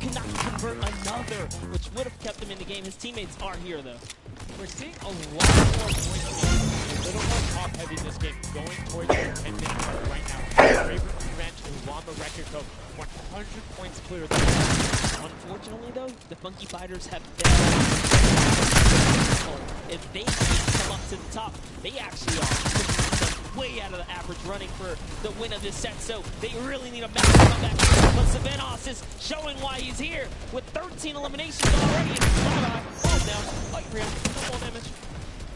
cannot convert another, which would have kept him in the game. His teammates are here, though. We're seeing a lot more points, a little more top heavy in this game, going towards the 10-minute mark right now. Favorite Revenge and Llama Record Co. 100 points clear. Unfortunately, though, the Funky Fighters have been. If they can't come up to the top, they actually are way out of the average running for the win of this set. So they really need a massive comeback here. But Savenos is showing why he's here with 13 eliminations already. And fall down. Fight for him. Full damage.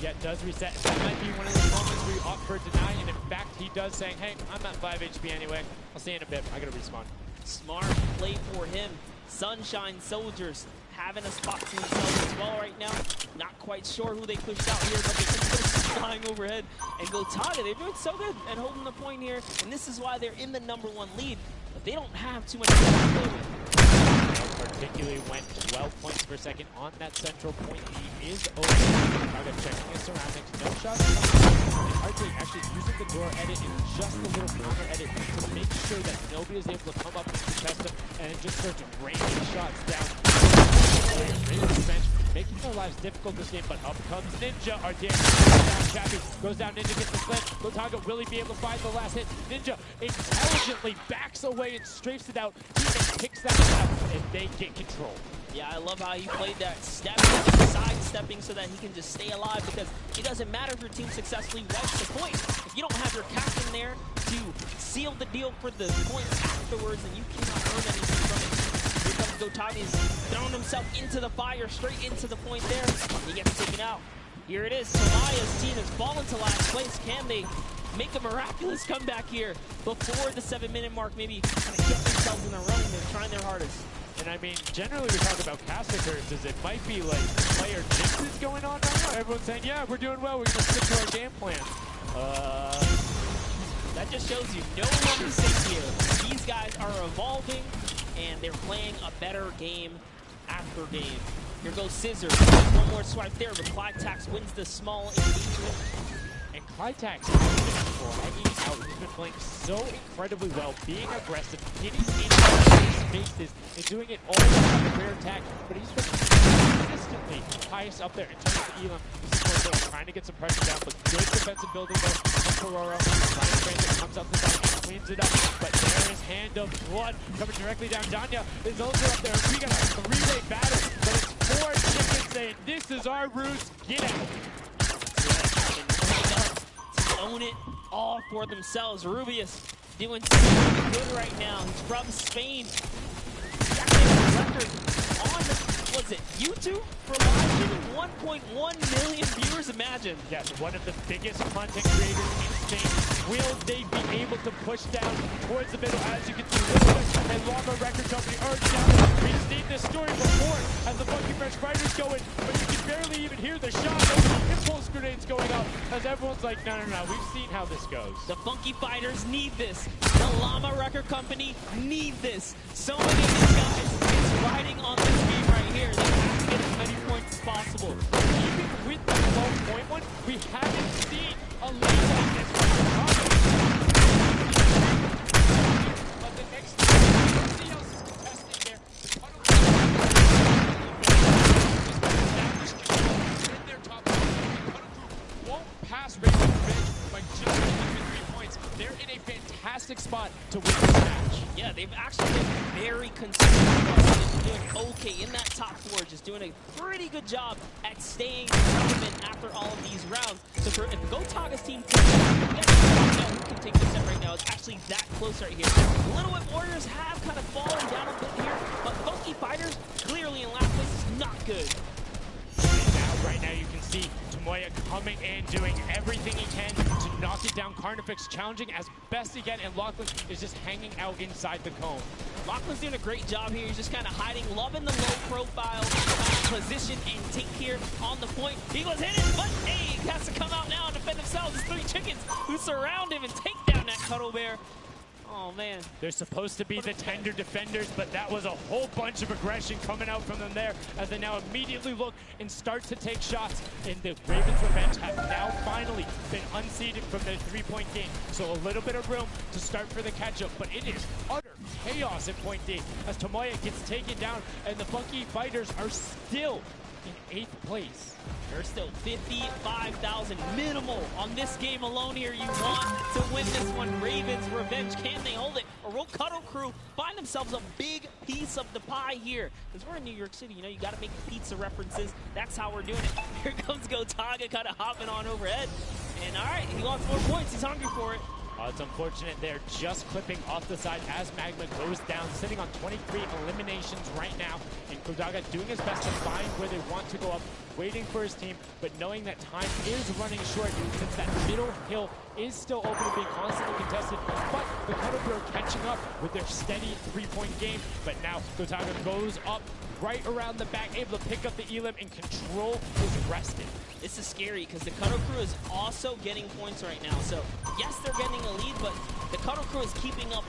Yeah, it does reset. That might be one of those moments where you opt for deny, and in fact, he does saying, hey, I'm at 5 HP anyway. I'll see you in a bit. I gotta respawn. Smart play for him. Sunshine Soldiers having a spot to themselves as well right now. Not quite sure who they pushed out here, but they can put flying overhead. And Gotaga, they're doing so good at holding the point here, and this is why they're in the #1 lead. But they don't have too much to play with. Particularly went 12 points per second on that central point. He is open. Gotaga checking his surroundings. No shots. RJ actually using the door edit and just a little counter edit to make sure that nobody is able to come up and contest him, and it just starts raining shots down. Bench, making their lives difficult this game, but up comes Ninja. RJ goes down Chappy, goes down Ninja, gets the flip. Gotaga, will he be able to find the last hit? Ninja intelligently backs away and strafes it out. He picks that one up, and they get control. Yeah, I love how he played that step, sidestepping so that he can just stay alive, because it doesn't matter if your team successfully wipes the point. If you don't have your captain there to seal the deal for the points afterwards, then you cannot earn anything from it. Here comes Gotaga, he's throwing himself into the fire, straight into the point there. He gets taken out. Here it is, Tomaya's team has fallen to last place. Can they make a miraculous comeback here before the 7-minute mark? Maybe kind of get themselves in the running. They're trying their hardest. And I mean, generally we talk about caster curses, it might be like player jinxes going on right now. Everyone's saying, yeah, we're doing well, we're going to stick to our game plan. That just shows you no one is safe here. These guys are evolving, and they're playing a better game after game. Here goes Scissor. One more swipe there, but Clytax wins the small engagement. And Clytax he's been playing so incredibly well, being aggressive, getting into spaces, and doing it all on the rear attack. But he's been consistently highest up there in terms of Elam. This is trying to get some pressure down, but good defensive building there from Kororo. Ryan Transit comes up the side and cleans it up. But there is Hand of Blood coming directly down. Danya is also up there. We got a 3-way battle, but it's 4 chickens saying, this is our roost, get out. Own it all for themselves. Rubius doing so good right now. He's from Spain. He actually has a record on, was it YouTube? For live streaming, 1.1 million viewers, imagine. Yes, one of the biggest content creators in Spain. Will they be able to push down towards the middle? As you can see, Rubius and Llama Record Company are down. We've seen this story before as the Funky Fresh Fighters going, but you can barely even hear the shot. Impulse grenades going up as everyone's like, no, we've seen how this goes. The Funky Fighters need this. The Llama Record Company need this. So many of these guys is riding on this game right here. They have to get as many points as possible. Even with the 12-point one, we haven't seen a lead like this from Chicago. But the next time, nobody else is contesting there. Established control in their top line. Won't pass Raven Revenge by just 103 points. They're in a fantastic spot to win this match. Yeah, they've actually been very consistent. Doing okay in that top 4, just doing a pretty good job at staying relevant after all of these rounds. So for, if Gotaga's team takes who can take this set right now, it's actually that close right here. Little Whip Warriors have kind of fallen down a bit here, but Funky Fighters clearly in last place is not good. And right now you can see Tomoya coming in, doing everything he can to knock it down. Carnifex challenging as best he can, and Lachlan is just hanging out inside the cone. Lachlan's doing a great job here. He's just kind of hiding, loving the low profile position and take here on the point. Eagles hit it, but hey, has to come out now and defend themselves. There's 3 chickens who surround him and take down that Cuddle Bear. Oh, man. They're supposed to be the tender defenders, but that was a whole bunch of aggression coming out from them there as they now immediately look and start to take shots. And the Ravens Revenge have now finally been unseated from their three-point game. So a little bit of room to start for the catch-up, but it is utter chaos at Point D as Tomoya gets taken down, and the Funky Fighters are still in 8th place. There's still 55,000 minimal on this game alone here. You want to win this one. Ravens Revenge, can they hold it? Or will Cuddle Crew find themselves a big piece of the pie here? Because we're in New York City, you know, you got to make pizza references. That's how we're doing it. Here comes Gotaga kind of hopping on overhead. And all right, he lost 4 points. He's hungry for it. It's unfortunate they're just clipping off the side as Magma goes down, sitting on 23 eliminations right now. And Gotaga doing his best to find where they want to go up, waiting for his team, but knowing that time is running short since that middle hill is still open and being constantly contested. But the Cuddle Crew are catching up with their steady three-point game. But now Gotaga goes up right around the back, able to pick up the Elim and control his rested. This is scary because the Cuddle Crew is also getting points right now. So yes, they're getting a lead, but the Cuddle Crew is keeping up,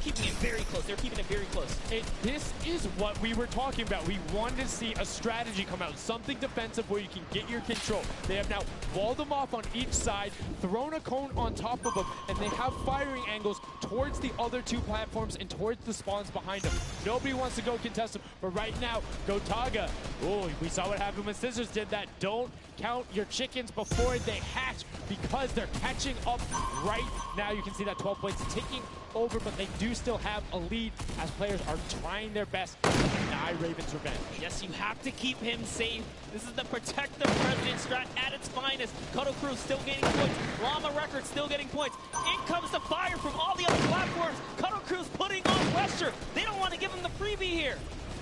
keeping it very close. They're keeping it very close. This is what we were talking about. We wanted to see a strategy come out, something defensive where you can get your control. They have now walled them off on each side, thrown a cone on top of them, and they have firing angles towards the other two platforms and towards the spawns behind them. Nobody wants to go contest them, but right now, Gotaga, oh, we saw what happened when Scissors did that. Don't count your chickens before they hatch because they're catching up right now. You can see that 12 points ticking over, but they do still have a lead as players are trying their best to deny Ravens Revenge. Yes, you have to keep him safe. This is the protect the president strat at its finest. Cuddle Crew still gaining points. Llama Records still getting points. In comes the fire from all the other platforms. Cuddle Crew's putting on pressure. They don't want to give him the freebie here.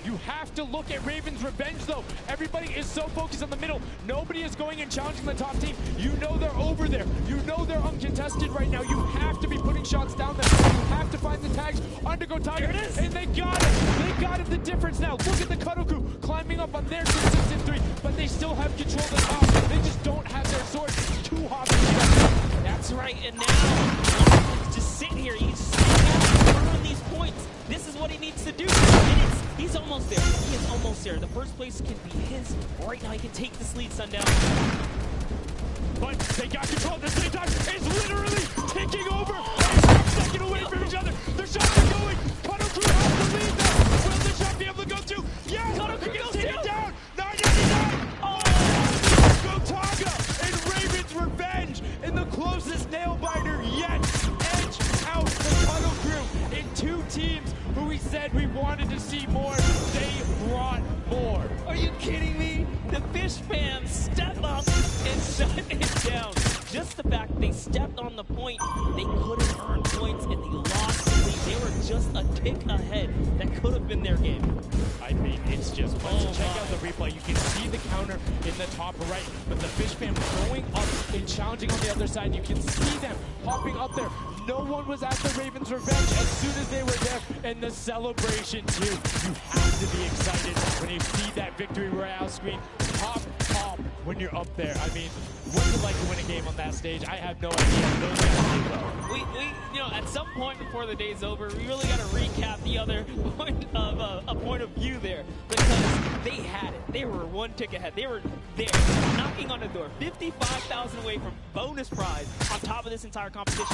You have to look at Ravens Revenge, though. Everybody is so focused on the middle. Nobody is going and challenging the top team. You know they're over there. You know they're uncontested right now. You have to be putting shots down there. You have to find the tags under Gotaga. Here it is. And they got it. They got it. The difference now. Look at the Cuddle Crew climbing up on their 6 and 3, but they still have control of the top. They just don't have their swords. It's too hot for them. That's right. And now, just sit here. He's just earn these points. This is what he needs to do. He's almost there. He is almost there. The first place can be his. Right now, he can take this lead, Sundown. But they got control at the same time. It's literally taking over. They're a second away from each other. The shots are going. Cuddle Crew has to lead them. Will the shot be able to go to? Yes! Cuddle Crew goes take to. it down. 999. Oh! Gotaga and Ravens Revenge in the closest nail biter yet. Edge out the Cuddle Crew in 2 teams who we said we wanted to see more. They brought more. Are you kidding me? The Fish fans step up and shut it down. Just the fact they stepped on the point, they couldn't earn points, and they lost the lead. They were just a tick ahead. That could have been their game. I mean, it's just, once you check out the replay, you can see the counter in the top right, but the Fish fam going up and challenging on the other side. You can see them hopping up there. No one was at the Ravens Revenge as soon as they were there, and the celebration too. You have to be excited when you see that victory royale screen pop off when you're up there. I mean, what's it like to win a game on that stage? I have no idea. Those guys did well. You know, at some point before the day's over, we really got to recap the other point of a point of view there, because they had it. They were one tick ahead. They were there, knocking on the door, 55,000 away from bonus prize on top of this entire competition.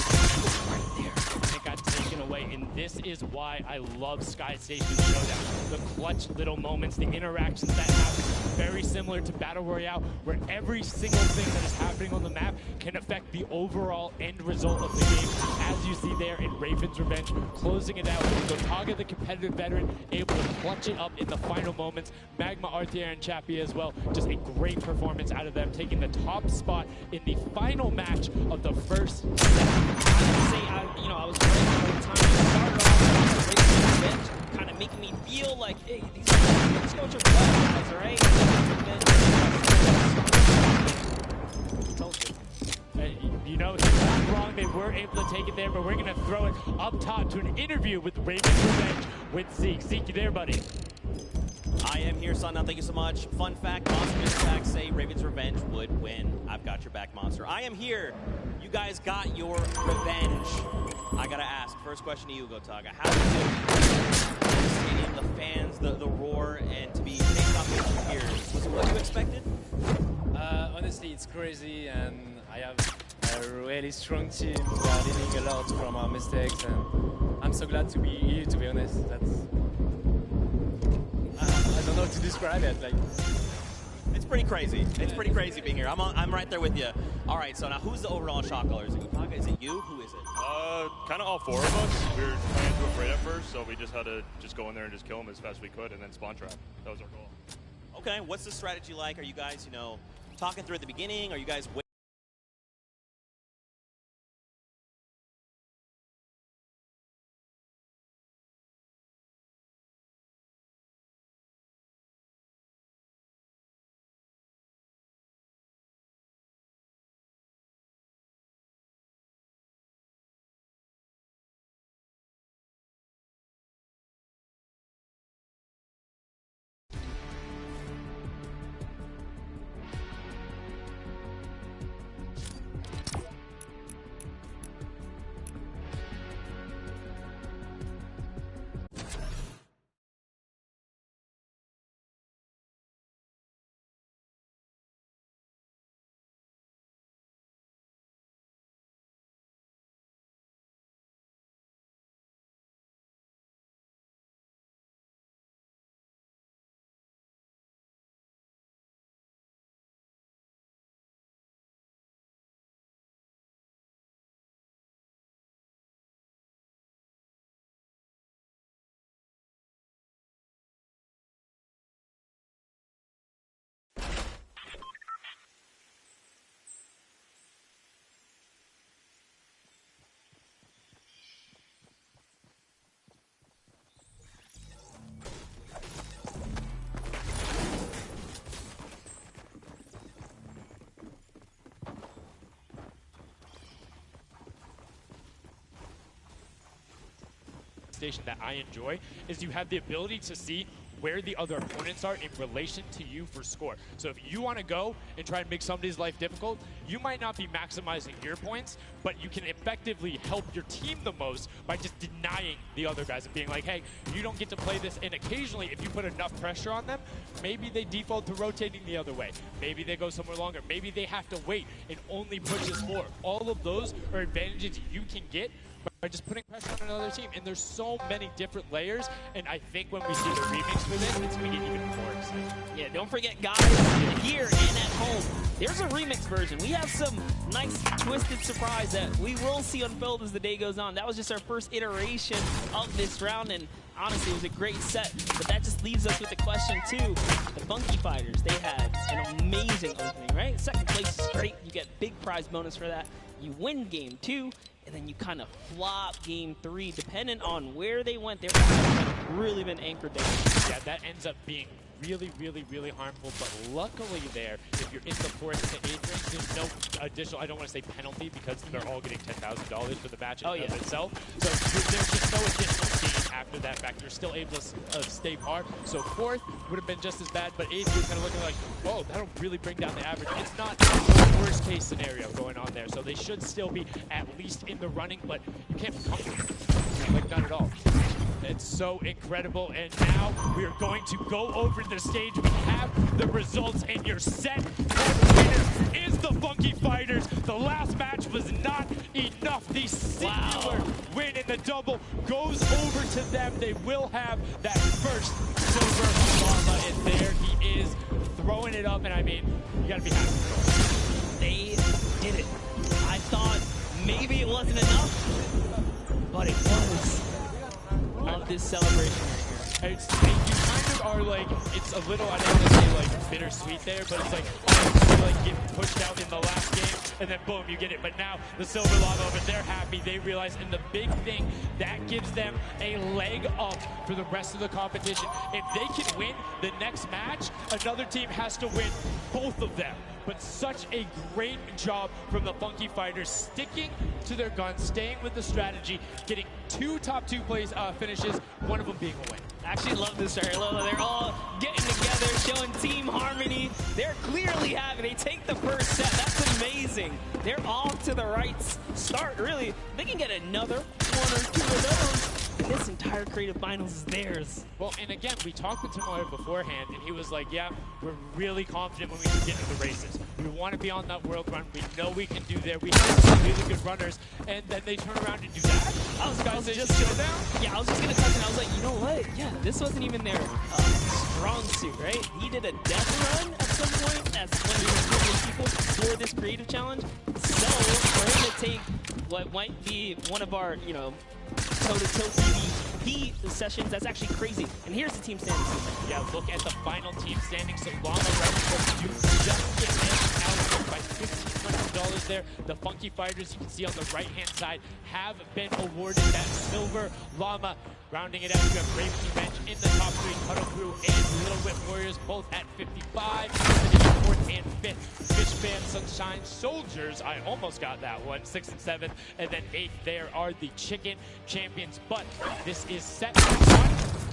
Right there. It got taken away, and this is why I love Sky Station Showdown. The clutch little moments, the interactions that happen, very similar to Battle Royale, where every single thing that is happening on the map can affect the overall end result of the game, as you see there in Ravens Revenge, closing it out. Gotaga, the competitive veteran, able to clutch it up in the final moments. Magma, Arthier, and Chappie as well. Just a great performance out of them, taking the top spot in the final match of the first I was great all the time. It started off with Ravens Revenge, kind of making me feel like, hey, these guys are guys, all right? Told you. You know, it's not wrong. They were able to take it there, but we're going to throw it up top to an interview with Ravens Revenge with Zeke. Zeke, you there, buddy? I am here, Sundown. Thank you so much. Fun fact, Monster Impact say Raven's Revenge would win. I've got your back, Monster. I am here. You guys got your revenge. I gotta ask, first question to you, Gotaga. How is it, the stadium, the fans, the roar, and to be faced off with your peers? Was it what you expected? Honestly, it's crazy, and I have a really strong team. We are learning a lot from our mistakes, and I'm so glad to be here, to be honest. I don't know how to describe it. Like, it's pretty crazy. It's pretty crazy being here. I'm right there with you. All right, so now who's the overall shot caller? Is it Gotaga? Is it you? Who is it? Kind of all four of us. We were playing too afraid at first, so we just had to just go in there and just kill them as fast as we could, and then spawn trap. That was our goal. Okay, what's the strategy like? Are you guys, talking through at the beginning? Are you guys waiting? Station that I enjoy is you have the ability to see where the other opponents are in relation to you for score. So if you want to go and try and make somebody's life difficult, you might not be maximizing your points, but you can effectively help your team the most by just denying the other guys and being like, hey, you don't get to play this. And occasionally, if you put enough pressure on them, maybe they default to rotating the other way. Maybe they go somewhere longer. Maybe they have to wait and only push this forward. All of those are advantages you can get by just putting pressure on another team. And there's so many different layers, and I think when we see the remix for this, it's going to get even more exciting. Yeah, don't forget, guys, here and at home, there's a remix version. We have some nice twisted surprise that we will see unfold as the day goes on. That was just our first iteration of this round, and honestly, it was a great set. But that just leaves us with the question, too. The Funky Fighters, they had an amazing opening, right? Second place is great. You get big prize bonus for that. You win game 2, and then you kind of flop game 3. Depending on where they went, their have really been anchored there. Yeah, that ends up being really, really, really harmful. But luckily there, if you're in the forest to age range, there's no additional, I don't want to say penalty, because they're all getting $10,000 for the match in itself. So there's just no additional gain after that fact. You're still able to stay par. So fourth would have been just as bad, but eighth, you're kind of looking like, oh, that'll really bring down the average. It's not the worst case scenario going on there. So they should still be at least in the running, but you can't be comfortable. Like, not at all. It's so incredible, and now we are going to go over to the stage. We have the results, and your set. The winner is the Funky Fighters. The last match was not enough. The singular win in the double goes over to them. They will have that first silver llama, and there he is throwing it up, and I mean, you gotta be happy. They did it. I thought maybe it wasn't enough, but it was. Love this celebration right here. You kind of are like, it's a little, I don't want to say like bittersweet there, but it's like, oh, you like get pushed out in the last game, and then boom, you get it. But now the silver llama over, they're happy, they realize, and the big thing, that gives them a leg up for the rest of the competition. If they can win the next match, another team has to win both of them. But such a great job from the Funky Fighters, sticking to their guns, staying with the strategy, getting 2 top 2 plays finishes, one of them being a win. Actually love this parallel. They're all getting together, showing team harmony. They're clearly having, they take the first set. That's amazing. They're all to the right start, really. They can get another 1 or 2 of those. And this entire creative finals is theirs. Well, and again, we talked with Timoya beforehand, and he was like, yeah, we're really confident when we can get into the races. We want to be on that world run. We know we can do there. We have some really good runners. And then they turn around and do that. I was just showdown. Yeah, I was just gonna touch it. I was like, you know what? Yeah, this wasn't even their strong suit, right? He did a death run at some point as one of the previous people for this creative challenge. So for him to take what might be one of our, you know, toe-to-toe PvP sessions, that's actually crazy. And here's the team standings. Yeah, look at the final team standings. So Llama Rebels do just get out by $1,500 there. The Funky Fighters, you can see on the right-hand side, have been awarded that silver. Llama rounding it out. You have Brave Team Bench in the top 3, Cuddle Crew and Little Whip Warriors both at 55. And then 4th and 5th, Fish Band, Sunshine Soldiers. I almost got that one, 6th and 7th. And then 8th there are the Chicken Champions. But this is set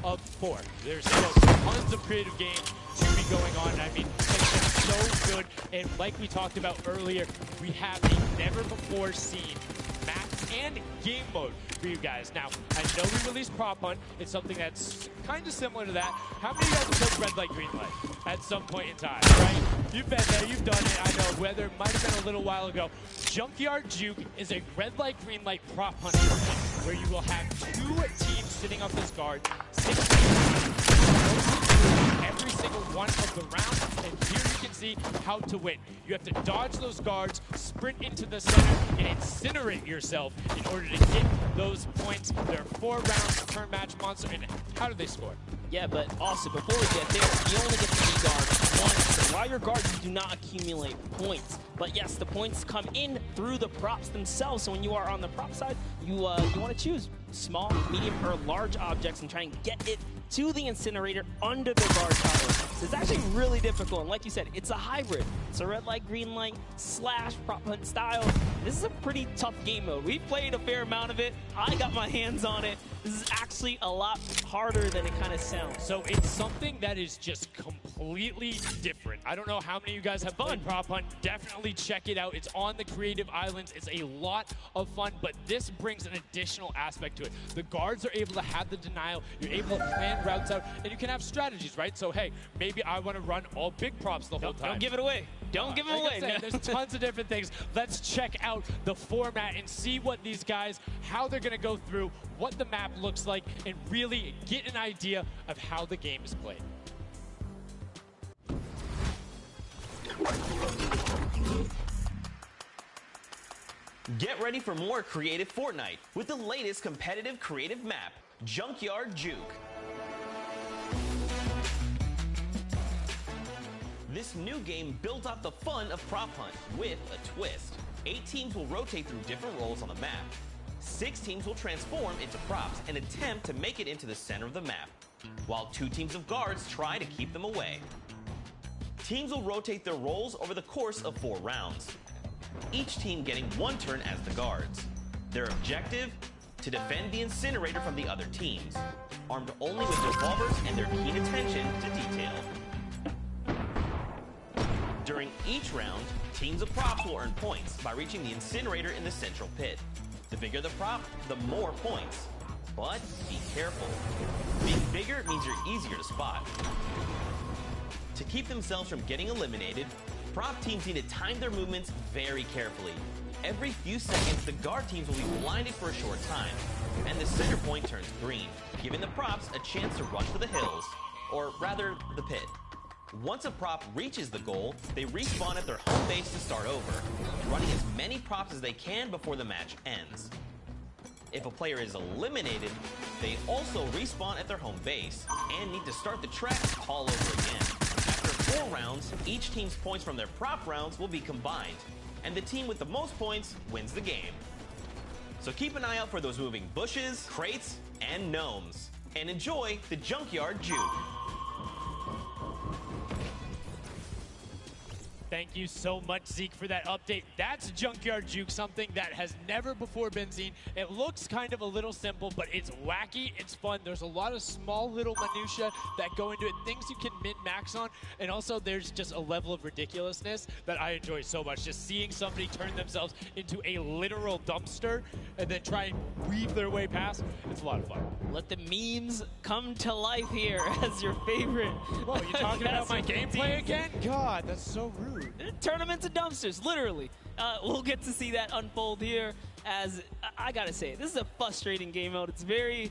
1 of 4. There's still tons of creative games to be going on. I mean, it's been so good. And like we talked about earlier, we have a never-before-seen maps and game mode for you guys. Now, I know we released Prop Hunt. It's something that's kind of similar to that. How many of you guys have played Red Light, Green Light at some point in time, right? You've been there, you've done it. I know, whether it might have been a little while ago. Junkyard Juke is a Red Light, Green Light Prop Hunt tournament where you will have 2 teams sitting up as guards, 6 teams every single one of the rounds, and here you can see how to win. You have to dodge those guards, sprint into the center, and incinerate yourself in order to get those points. There are 4 rounds per match, Monster, and how do they score? Yeah, but also, before we get there, you only get to be guard once. While you're guard, you do not accumulate points. But yes, the points come in through the props themselves. So when you are on the prop side, you want to choose small, medium, or large objects and try and get it to the incinerator under the guard tower. So it's actually really difficult. And like you said, it's a hybrid. It's a red light, green light, / prop hunt style. This is a pretty tough game mode. We played a fair amount of it. I got my hands on it. This is actually a lot harder than it kind of sounds. So it's something that is just completely different. I don't know how many of you guys have played Prop Hunt. Definitely check it out. It's on the Creative Islands. It's a lot of fun, but this brings an additional aspect to it. The guards are able to have the denial. You're able to plan routes out, and you can have strategies, right? So, hey, maybe I want to run all big props the whole time. Don't give it away. Don't give it away. There's tons of different things. Let's check out the format and see what these guys, how they're going to go through, what the map looks like, and really get an idea of how the game is played. Get ready for more creative Fortnite with the latest competitive creative map, Junkyard Juke. This new game built off the fun of Prop Hunt with a twist. 8 teams will rotate through different roles on the map. 6 teams will transform into props and attempt to make it into the center of the map, while 2 teams of guards try to keep them away. Teams will rotate their roles over the course of 4 rounds, each team getting 1 turn as the guards. Their objective? To defend the incinerator from the other teams, armed only with revolvers and their keen attention to detail. During each round, teams of props will earn points by reaching the incinerator in the central pit. The bigger the prop, the more points. But be careful. Being bigger means you're easier to spot. To keep themselves from getting eliminated, prop teams need to time their movements very carefully. Every few seconds, the guard teams will be blinded for a short time, and the center point turns green, giving the props a chance to rush for the hills, or rather, the pit. Once a prop reaches the goal, they respawn at their home base to start over, running as many props as they can before the match ends. If a player is eliminated, they also respawn at their home base and need to start the track all over again. After 4 rounds, each team's points from their prop rounds will be combined, and the team with the most points wins the game. So keep an eye out for those moving bushes, crates, and gnomes, and enjoy the Junkyard Juke. Thank you so much, Zeke, for that update. That's Junkyard Juke, something that has never before been seen. It looks kind of a little simple, but it's wacky, it's fun. There's a lot of small little minutia that go into it, things you can min-max on, and also there's just a level of ridiculousness that I enjoy so much. Just seeing somebody turn themselves into a literal dumpster and then try and weave their way past, it's a lot of fun. Let the memes come to life here as your favorite. Whoa, you talking about my gameplay again? God, that's so rude. Turn them into dumpsters, literally. We'll get to see that unfold here as, I gotta say, this is a frustrating game mode. It's very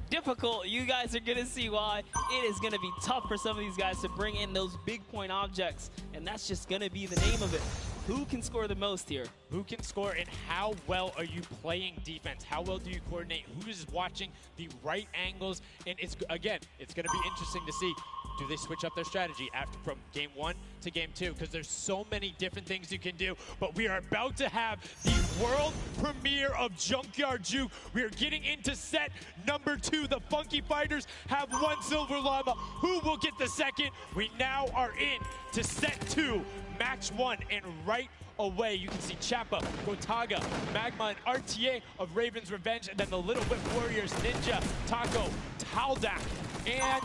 difficult. You guys are gonna see why. It is gonna be tough for some of these guys to bring in those big point objects, and that's just gonna be the name of it. Who can score the most here? Who can score, and how well are you playing defense? How well do you coordinate? Who is watching the right angles? And it's, again, it's going to be interesting to see, do they switch up their strategy from game 1 to game 2? Because there's so many different things you can do. But we are about to have the world premiere of Junkyard Juke. We are getting into set number 2. The Funky Fighters have 1 Silver Llama. Who will get the second? We now are in to set 2. Match 1, and right away you can see Chappa, Gotaga, Magma, and RTA of Raven's Revenge, and then the Little Whip Warriors, Ninja, Taco, Taldak, and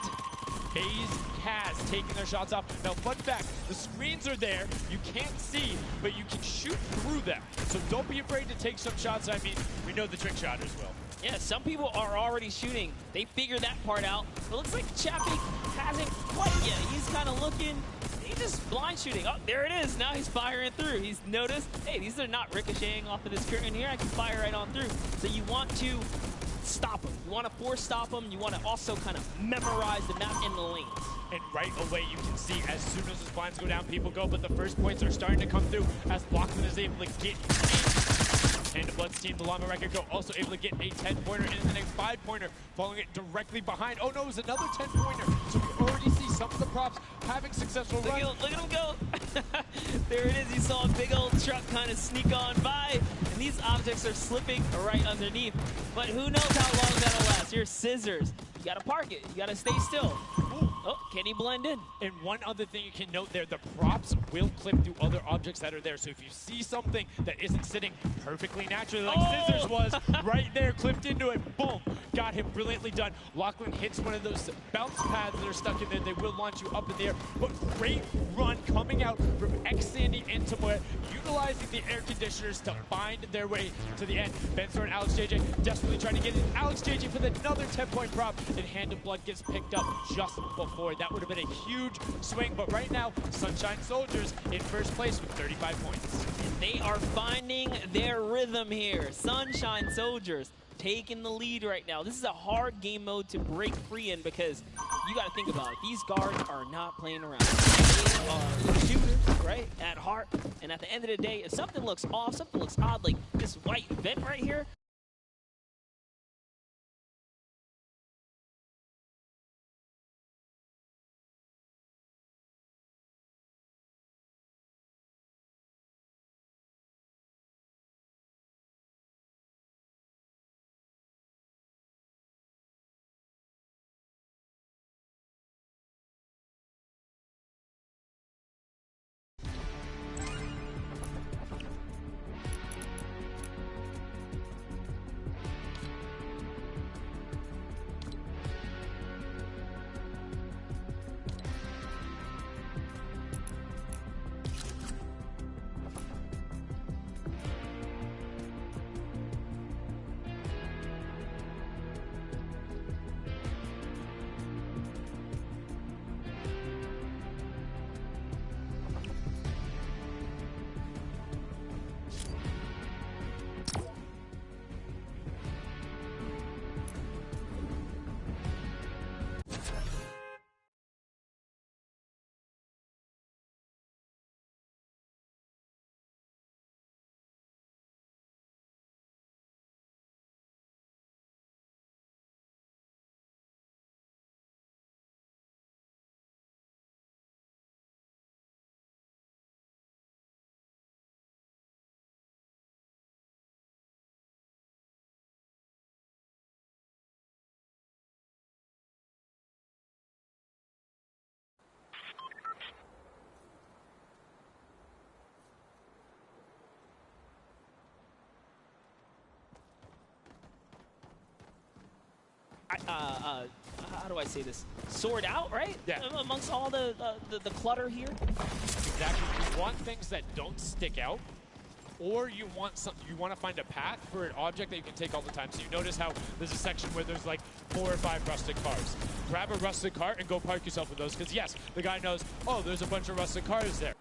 FaZe Kaz taking their shots off. Now, fun fact, the screens are there, you can't see, but you can shoot through them. So don't be afraid to take some shots. I mean, we know the trick shotters will. Yeah, some people are already shooting. They figured that part out. It looks like Chappy hasn't quite yet. He's kind of looking. He's just blind shooting. Oh, there it is. Now he's firing through. He's noticed, hey, these are not ricocheting off of this curtain here. I can fire right on through. So you want to stop him. You want to force stop him. You want to also kind of memorize the map in the lanes. And right away you can see as soon as the blinds go down, people go, but the first points are starting to come through as Lachlan is able to get and the Bloods team, the Llama Record Go, also able to get a 10-pointer and the next 5-pointer, following it directly behind. Oh no, it was another 10-pointer. So we already see some of the props having successful runs. Look at him go. There it is. You saw a big old truck kind of sneak on by, and these objects are slipping right underneath. But who knows how long that'll last. Here's Scissors. You gotta park it. You gotta stay still. Oh, can he blend in? And one other thing you can note there, the props will clip through other objects that are there. So if you see something that isn't sitting perfectly naturally like Scissors was, right there, clipped into it, boom, got him brilliantly done. Lachlan hits one of those bounce pads that are stuck in there. They will launch you up in the air. But great run coming out from X-Sandy and Tomoya, utilizing the air conditioners to find their way to the end. Bensor and Alex JJ desperately trying to get in. Alex JJ for another 10-point prop, and Hand of Blood gets picked up just before. That would have been a huge swing, but right now, Sunshine Soldiers in first place with 35 points. And they are finding their rhythm here. Sunshine Soldiers taking the lead right now. This is a hard game mode to break free in because you got to think about it. These guards are not playing around. They are shooters, right, at heart. And at the end of the day, if something looks off, something looks odd, like this white vent right here, how do I say this? Sword out, right? Yeah. Amongst all the clutter here. Exactly. You want things that don't stick out, or you want to find a path for an object that you can take all the time. So you notice how there's a section where there's like 4 or 5 rusted cars. Grab a rusted car and go park yourself with those, because yes, the guy knows, oh, there's a bunch of rusted cars there.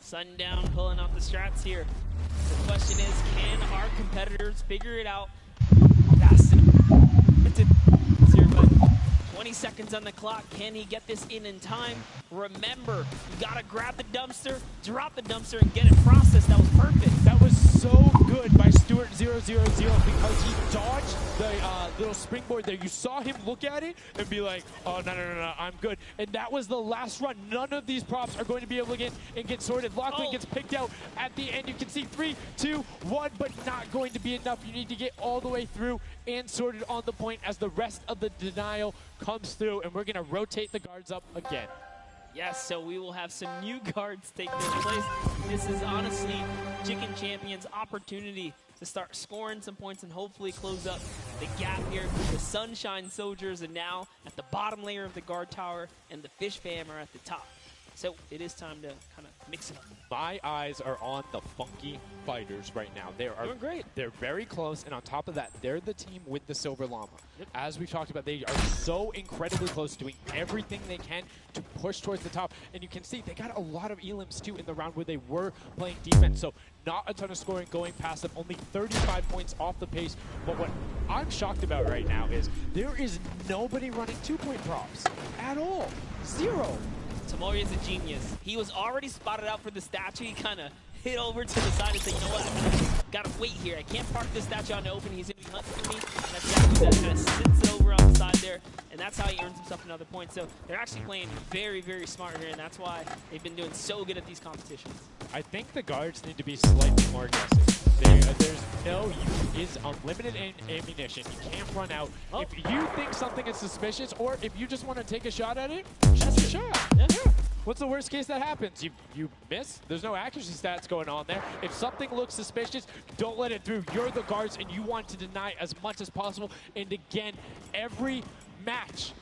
Sundown pulling out the strats here. The question is, can our competitors figure it out fast enough? Here, but 20 seconds on the clock. Can he get this in time? Remember, you gotta grab the dumpster, drop the dumpster, and get it processed. That was perfect. That was so good by Stuart000 because he dodged the little springboard there. You saw him look at it and be like, oh, no, I'm good. And that was the last run. None of these props are going to be able to get sorted. Lachlan gets picked out at the end. You can see 3, 2, 1, but not going to be enough. You need to get all the way through and sorted on the point as the rest of the denial comes through, and we're going to rotate the guards up again. Yes, so we will have some new guards take their place. This is honestly Chicken Champion's opportunity to start scoring some points and hopefully close up the gap here. The Sunshine Soldiers are now at the bottom layer of the guard tower, and the Fish Fam are at the top. So it is time to kind of mix it up. My eyes are on the Funky Fighters right now. They are doing great. They're very close, and on top of that, they're the team with the Silver Llama. Yep. As we've talked about, they are so incredibly close, doing everything they can to push towards the top. And you can see they got a lot of elims too in the round where they were playing defense. So not a ton of scoring going past them, only 35 points off the pace. But what I'm shocked about right now is there is nobody running 2-point props at all. 0. Tamori is a genius. He was already spotted out for the statue. He kind of hit over to the side and said, you know what, I gotta wait here. I can't park this statue on the open. He's gonna be hunting for me. And that's exactly that. Kind of sits over on the side there, and that's how he earns himself another point. So they're actually playing very, very smart here, and that's why they've been doing so good at these competitions. I think the guards need to be slightly more aggressive. There's no use. Is unlimited ammunition. You can't run out. Oh. If you think something is suspicious, or if you just want to take a shot at it, shoot a shot. Yeah. What's the worst case that happens? You miss? There's no accuracy stats going on there. If something looks suspicious, don't let it through. You're the guards, and you want to deny as much as possible. And again, every match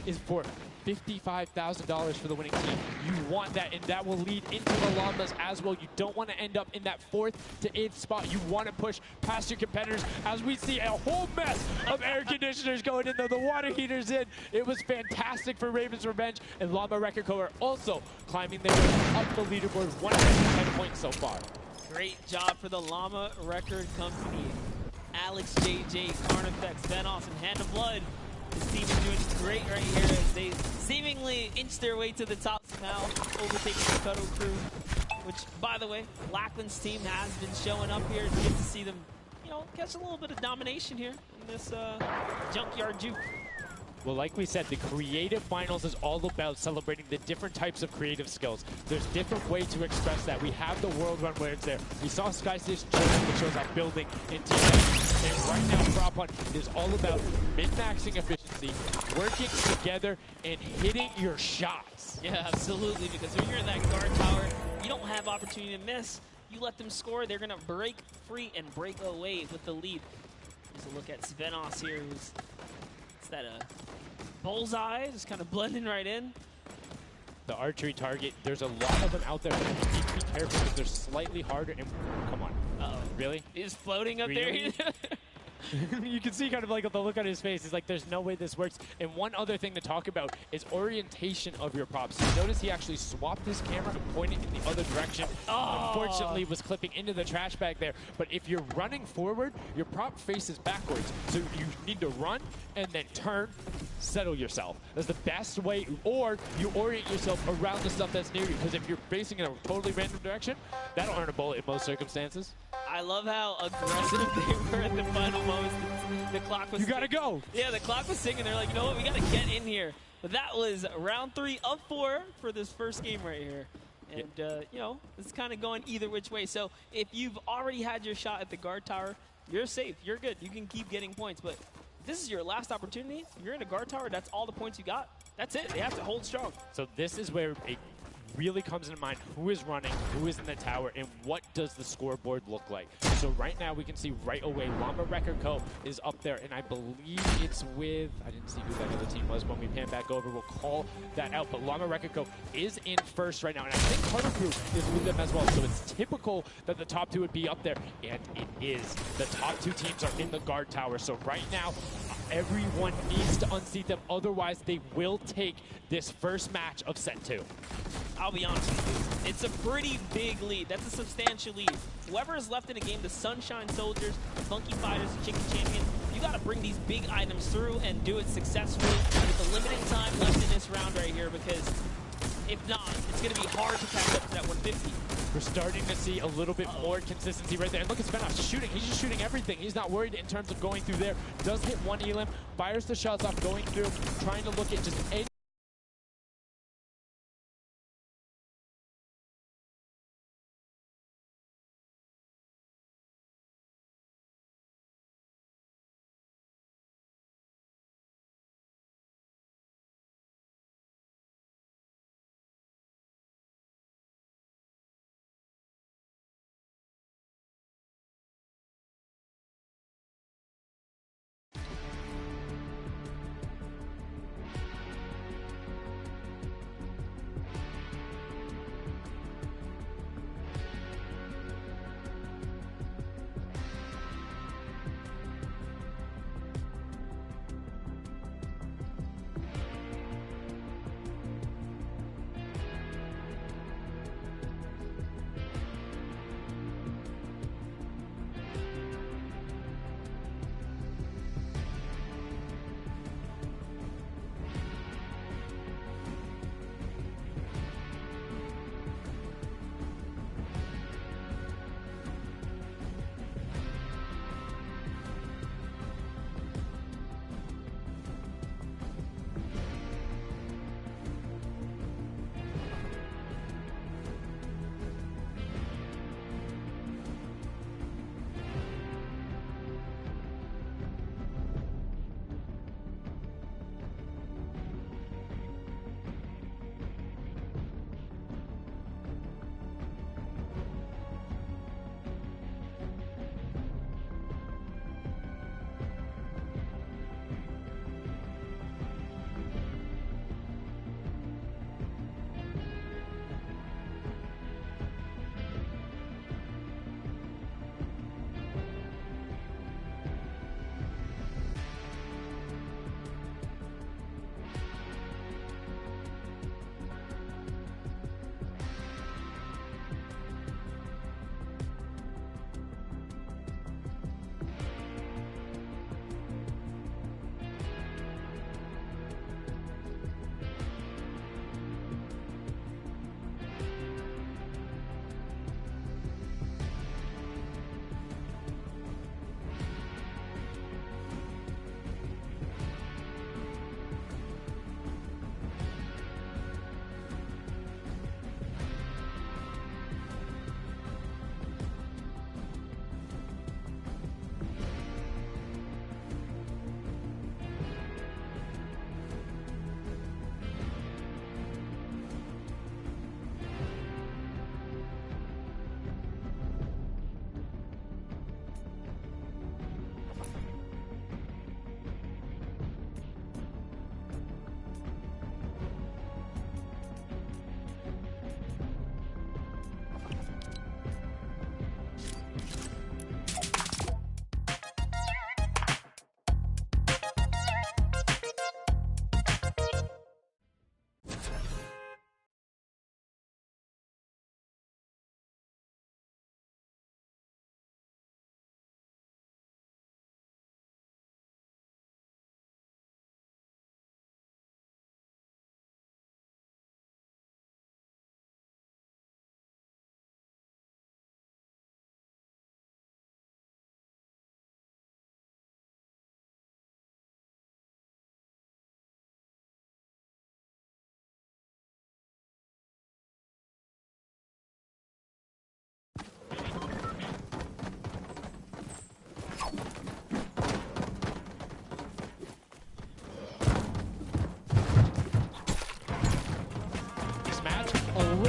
is for $55,000 for the winning team. You want that, and that will lead into the Llamas as well. You don't want to end up in that 4th to 8th spot. You want to push past your competitors as we see a whole mess of air conditioners going in there, the water heaters in. It was fantastic for Ravens Revenge, and Llama Record Co. are also climbing their way up the leaderboard, 110 points so far. Great job for the Llama Record Company. Alex, JJ, Carnifex, Venos, and Hand of Blood. This team is doing great right here as they seemingly inch their way to the top now, overtaking the Cuddle Crew, which, by the way, Lachlan's team has been showing up here. It's good to see them, you know, catch a little bit of domination here in this Junkyard Juke. Well, like we said, the creative finals is all about celebrating the different types of creative skills. There's different ways to express that. We have the world run where it's there. We saw Skystation which shows our building in team. And right now, Prop Hunt is all about min-maxing efficiency, working together, and hitting your shots. Yeah, absolutely, because when you're in that guard tower, you don't have opportunity to miss. You let them score, they're going to break free and break away with the lead. Here's a look at Svenos here, who's that bullseye, just kind of blending right in. The archery target, there's a lot of them out there, but you need to be careful because they're slightly harder. And come on. Uh-oh. Really? He's floating up Really? there. You can see kind of like the look on his face. He's like, there's no way this works. And one other thing to talk about is orientation of your props. You notice he actually swapped his camera and pointed in the other direction. Oh. Unfortunately, was clipping into the trash bag there. But if you're running forward, your prop faces backwards. So you need to run and then turn, settle yourself. That's the best way. Or you orient yourself around the stuff that's near you. Because if you're facing in a totally random direction, that'll earn a bullet in most circumstances. I love how aggressive they were at the final moments. The clock was. You gotta go. Yeah, the clock was ticking. They're like, you know what? We gotta get in here. But that was round 3 of 4 for this first game right here. And you know, it's kind of going either which way. So if you've already had your shot at the guard tower, you're safe. You're good. You can keep getting points. But if this is your last opportunity, you're in a guard tower. That's all the points you got. That's it. They have to hold strong. So this is where it really comes into mind who is running, who is in the tower, and what does the scoreboard look like. So right now we can see right away Llama Record Co. is up there, and I believe it's with, I didn't see who that other team was. When we pan back over, we'll call that out. But Llama Record Co. is in first right now, and I think Carter Crew is with them as well. So it's typical that the top 2 would be up there, and it is. The top 2 teams are in the guard tower. So right now, everyone needs to unseat them, otherwise they will take this first match of set 2. I'll be honest with you, it's a pretty big lead. That's a substantial lead. Whoever is left in the game, the Sunshine Soldiers, the Funky Fighters, the Chicken Champions, you got to bring these big items through and do it successfully with a limited time left in this round right here, because if not, it's going to be hard to catch up to that 150. We're starting to see a little bit more consistency right there. And look at Svenos shooting. He's just shooting everything. He's not worried in terms of going through there. Does hit one elim, fires the shots off, going through, trying to look at just any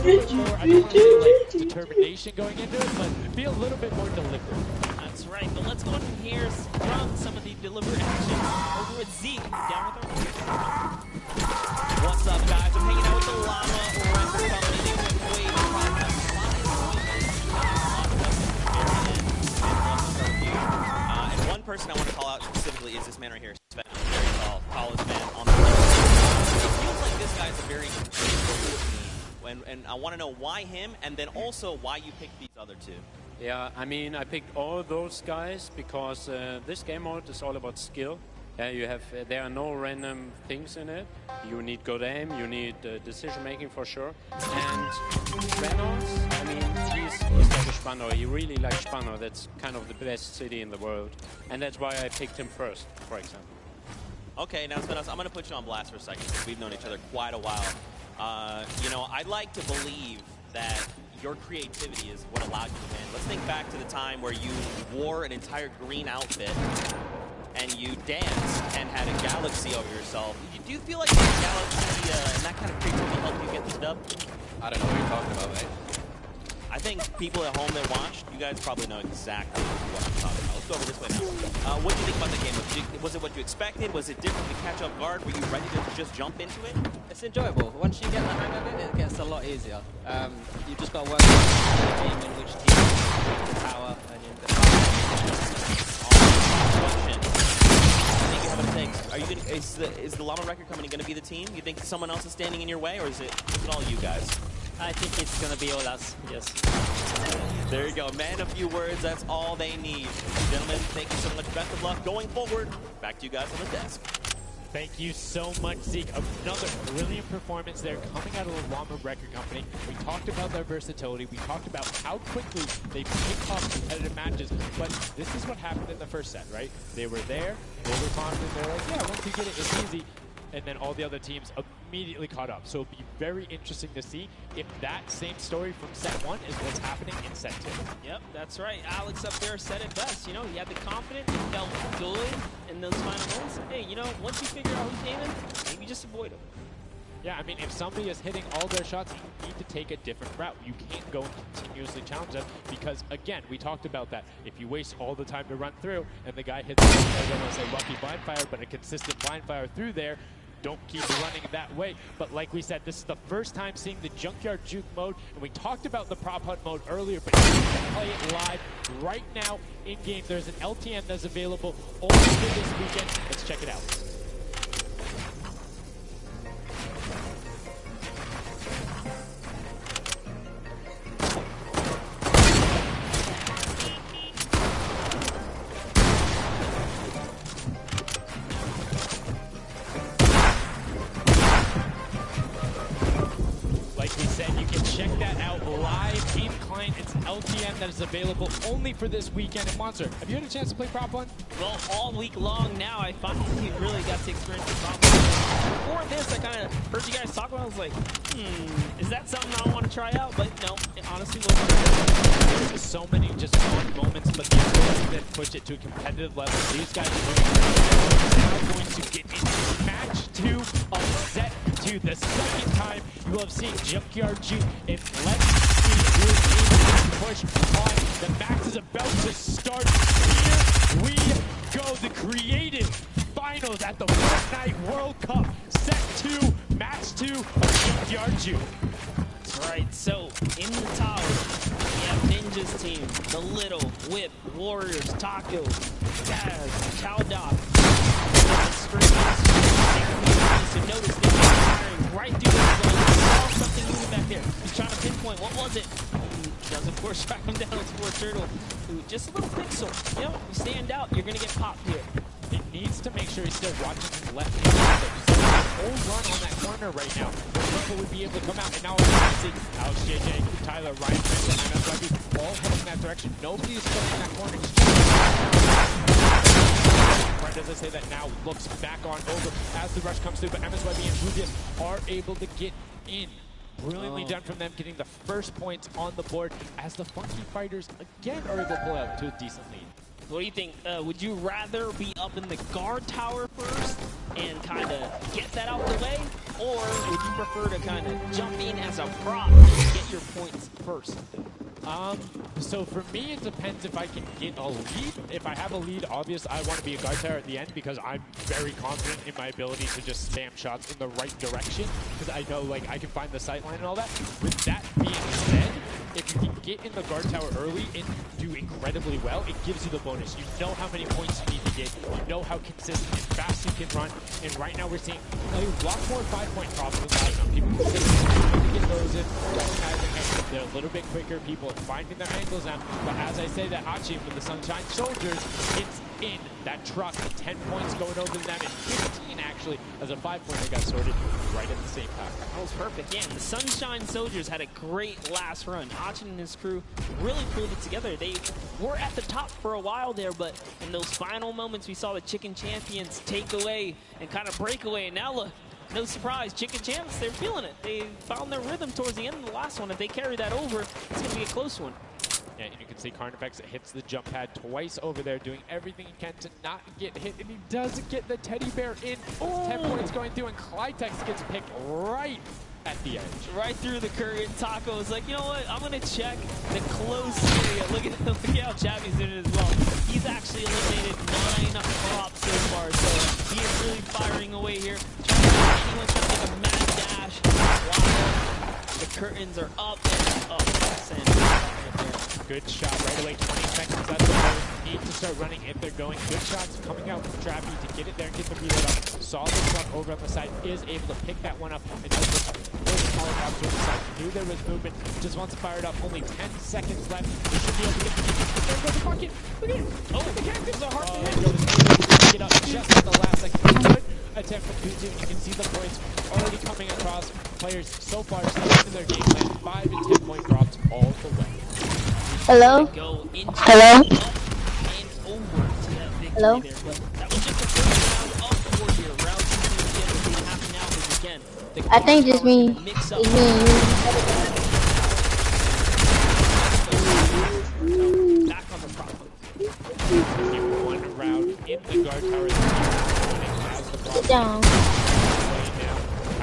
little bit more, I don't want to say like determination going into it, but be a little bit more deliberate. That's right, but let's go ahead and hear from some of the deliberate actions over with Zeke down with our What's up, guys? I'm hanging out with the Llama Record Company. They went way to and one person I want to call out specifically is this man right here, Sven. Very tall, tallest man on the team. It feels like this guy's a very important team. And I want to know why him, and then also why you picked these other two. Yeah, I mean, I picked all those guys because this game mode is all about skill. There are no random things in it. You need good aim, you need decision making for sure. And Reynolds, I mean, he's like a Spandau. He really likes Spandau. That's kind of the best city in the world. And that's why I picked him first, for example. Okay, now Svenos, I'm going to put you on blast for a second because we've known each other quite a while. You know, I'd like to believe that your creativity is what allowed you to win. Let's think back to the time where you wore an entire green outfit and you danced and had a galaxy over yourself. Do you feel like that galaxy and that kind of creativity helped you get this dub? I don't know what you're talking about, mate. I think people at home that watched, you guys probably know exactly what I'm talking about. Let's go over this way now. What do you think about the game? Was it what you expected? Was it different to catch off guard? Were you ready to just jump into it? It's enjoyable. Once you get the hang of it, it gets a lot easier. You just got to work on the game in which team the power and you Are you gonna, is the Llama Record Company going to be the team? You think someone else is standing in your way, or is it all you guys? I think it's going to be all us, yes. There you go. Man, a few words, that's all they need. Gentlemen, thank you so much. Best of luck going forward. Back to you guys on the desk. Thank you so much, Zeke. Another brilliant performance there coming out of the Llama Record Company. We talked about their versatility. We talked about how quickly they pick up competitive matches. But this is what happened in the first set, right? They were there. They were confident. They were like, yeah, once you get it, it's easy. And then all the other teams immediately caught up. So it'll be very interesting to see if that same story from set 1 is what's happening in set 2. Yep, that's right. Alex up there said it best. You know, he had the confidence, he felt good in those final moments. Hey, you know, once you figure out who's aiming, maybe just avoid him. Yeah, I mean, if somebody is hitting all their shots, you need to take a different route. You can't go and continuously challenge them because, again, we talked about that. If you waste all the time to run through and the guy hits, I don't want to say lucky blind fire, but a consistent blind fire through there, don't keep running that way. But like we said, this is the first time seeing the Junkyard Juke mode, and we talked about the Prop Hunt mode earlier, but you can play it live right now in-game. There's an LTN that's available only for this weekend. Let's check it out. LTN that is available only for this weekend. And Monster, have you had a chance to play Prop Hunt? Well, all week long now, I finally really got to experience the Prop Hunt. Before this, I kind of heard you guys talk about it. I was like, is that something I want to try out? But no, it honestly wasn't. There's so many just fun moments, but the ability to push it to a competitive level. These guys are now going to get into match 2 of set 2. The second time you will have seen Junkyard Juke in Let's See who is able to push on. The match is about to start. Here we go. The creative finals at the Fortnite World Cup. Set 2, match 2 of Junkyard Juke. That's right. So in the tower, we have Ninja's team, the Little, Whip, Warriors, Taco, Jazz, Chowdog. So notice this is firing right through the goal. He saw something moving back there. He's trying to pinpoint. What was it? He does, of course, track him down with Sport Turtle. Who just a little pixel. You know, you stand out, you're going to get popped here. He needs to make sure he's still watching his left hand. He's got a whole run on that corner right now. The people would be able to come out. And now we're see Alex, JJ, Tyler, Ryan, Prince, and MSYB all heading in that direction. Nobody is stuck in that corner. Right, as I say that now, looks back on over as the rush comes through. But MSYB and Rubius are able to get in. Brilliantly done from them, getting the first points on the board as the Funky Fighters again are able to pull out to a decent lead. What do you think? Would you rather be up in the guard tower first and kind of get that out the way? Or would you prefer to kind of jump in as a prop and get your points first? So for me, it depends if I can get a lead. If I have a lead, obvious, I want to be a guard tower at the end because I'm very confident in my ability to just spam shots in the right direction because I know like I can find the sight line and all that. With that being said, if you can get in the guard tower early and do incredibly well, it gives you the bonus. You know how many points you need to get. You know how consistent and fast you can run. And right now we're seeing a lot more 5-point drops than last time. People get those in, recognizing hey, they're a little bit quicker. People are finding their angles now. But as I say that Hachi with the Sunshine Soldiers, it's in that truck. 10 points going over them and 15 actually as a 5-pointer got sorted right at the same time. That was perfect. Yeah, and the Sunshine Soldiers had a great last run. Achin and his crew really pulled it together. They were at the top for a while there, but in those final moments, we saw the Chicken Champions take away and kind of break away. And now look, no surprise, Chicken Champs, they're feeling it. They found their rhythm towards the end of the last one. If they carry that over, it's going to be a close one. Yeah, and you can see Carnifex hits the jump pad twice over there, doing everything he can to not get hit, and he does get the teddy bear in. 10 points going through, and Clytex gets picked right at the edge. Right through the curtain. Taco is like, you know what? I'm going to check the close area. Look at how Chabby's doing it as well. He's actually eliminated 9 props so far, so he is really firing away here. Anyone's trying to make a mad dash while the curtains are up and up. Good shot right away, 20 seconds. That's what they need to start running if they're going. Good shots coming out from Trappy to get it there and get the reload up. Saw the truck over on the side, is able to pick that one up and just smaller drops to the side. Knew there was movement, just wants to fire it up. Only 10 seconds left. They should be able to get the there goes the bucket. Look at it. Oh, the characters are hard to hit. Get up just at the last second. Good attempt from Kuzu. You can see the points already coming across. Players so far still in their game plan. 5 and 10 point drops all the way. Hello? Hello? Hello? That was just the first round of 4 here. Round 2 will be happening now because again, I think just me. It's me and you. Back on the prop. One round in the guard tower. Sit down.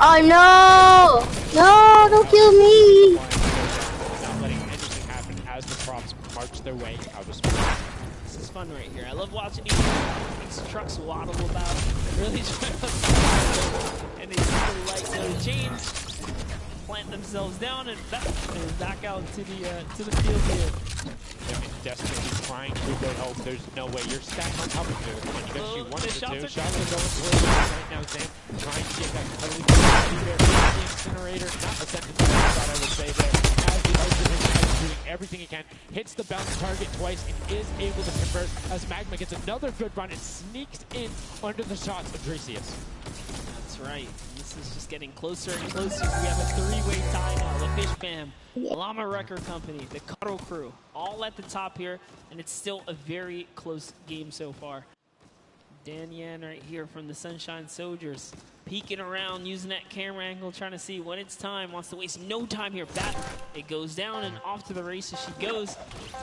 Oh no! No, don't kill me! Not letting anything happen as the props march their way out of space. This is fun right here. I love watching these trucks waddle about. Really trying to and they see the light go change, plant themselves down, and back out to the field here. They're desperately trying to go help. There's no way. You're stacked on top of it. When you get you one to two shots are going towards right now. Zam trying to get that cuddly there. The incinerator, not a sentence I thought I would say there. As the ultimate is doing everything he can, hits the bounce target twice and is able to convert as Magma gets another good run and sneaks in under the shots of Dracius. That's right. This is just getting closer and closer. We have a 3-way tie now. The Fish Fam, Llama Record Company, the Cuddle Crew, all at the top here, and it's still a very close game so far. Dan Yan right here from the Sunshine Soldiers, peeking around, using that camera angle, trying to see when it's time, wants to waste no time here. Bat, it goes down and off to the races she goes.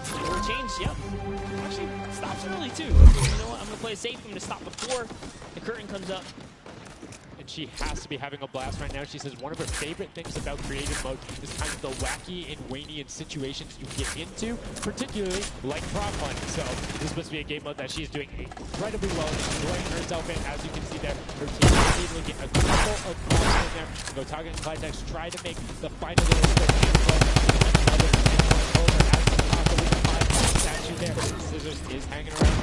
Score change, yep. Actually, stops early too. You know what, I'm gonna play it safe. I'm gonna stop before the curtain comes up. She has to be having a blast right now. She says one of her favorite things about creative mode is kind of the wacky and Waynian situations you get into, particularly like prop hunt. So this must be a game mode that she's doing incredibly well, enjoying herself in. As you can see there, her team is able to get a couple of props in there. Gotaga and Clytex try to make the final little bit statue there. Scissors is hanging around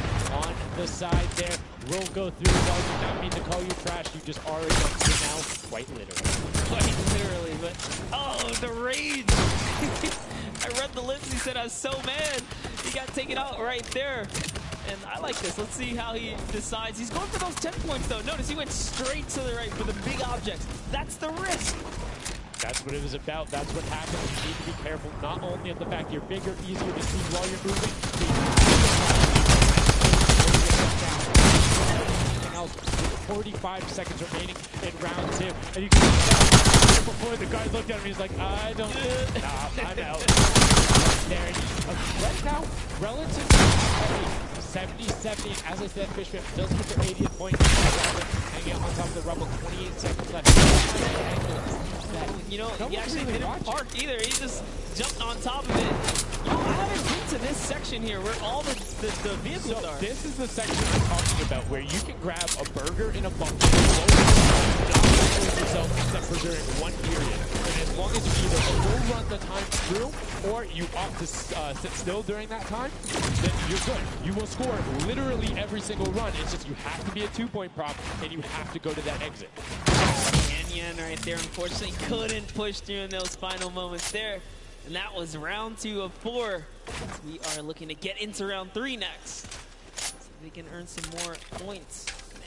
on the side there. Will go through. Well, I did not mean to call you trash. You just are now, quite literally. Quite literally, but oh, the rage! I read the lips. He said, "I was so mad." He got taken out right there, and I like this. Let's see how he decides. He's going for those 10 points, though. Notice he went straight to the right for the big objects. That's the risk. That's what it was about. That's what happens. You need to be careful, not only of the fact you're bigger, easier to see while you're moving. 45 seconds remaining in round 2. And you can see before the guy looked at him, he's like, I don't, I'm out. There, right now, relatively heavy. 70-70, and as I said, Fishman does get their 80th point. Hanging out on top of the rubble, 28 seconds left. You know, he actually didn't park either. He just jumped on top of it. Yo, I haven't been to this section here where all the vehicles are. This is the section I'm talking about where you can grab a burger in a bucket, yourself except for during one period. And as long as you either full run the time through or you opt to sit still during that time, then you're good. You will score literally every single run. It's just you have to be a 2-point prop and you have to go to that exit. Canyon right there, unfortunately, couldn't push through in those final moments there. And that was round 2 of 4. We are looking to get into round 3 next. So they can earn some more points.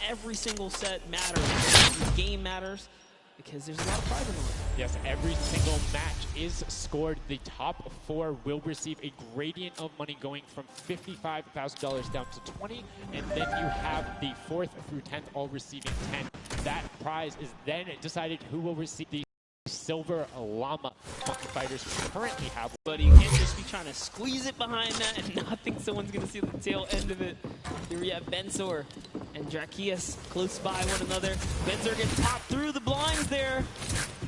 Every single set matters. Every game matters because there's a lot of prize in it. Yes, every single match is scored. The top 4 will receive a gradient of money going from $55,000 down to 20, and then you have the 4th through 10th all receiving 10. That prize is then decided who will receive the Silver Llama fighters currently have. But you can't just be trying to squeeze it behind that and not think someone's going to see the tail end of it. Here we have Bensor and Drakias close by one another. Bensor gets popped through the blinds there.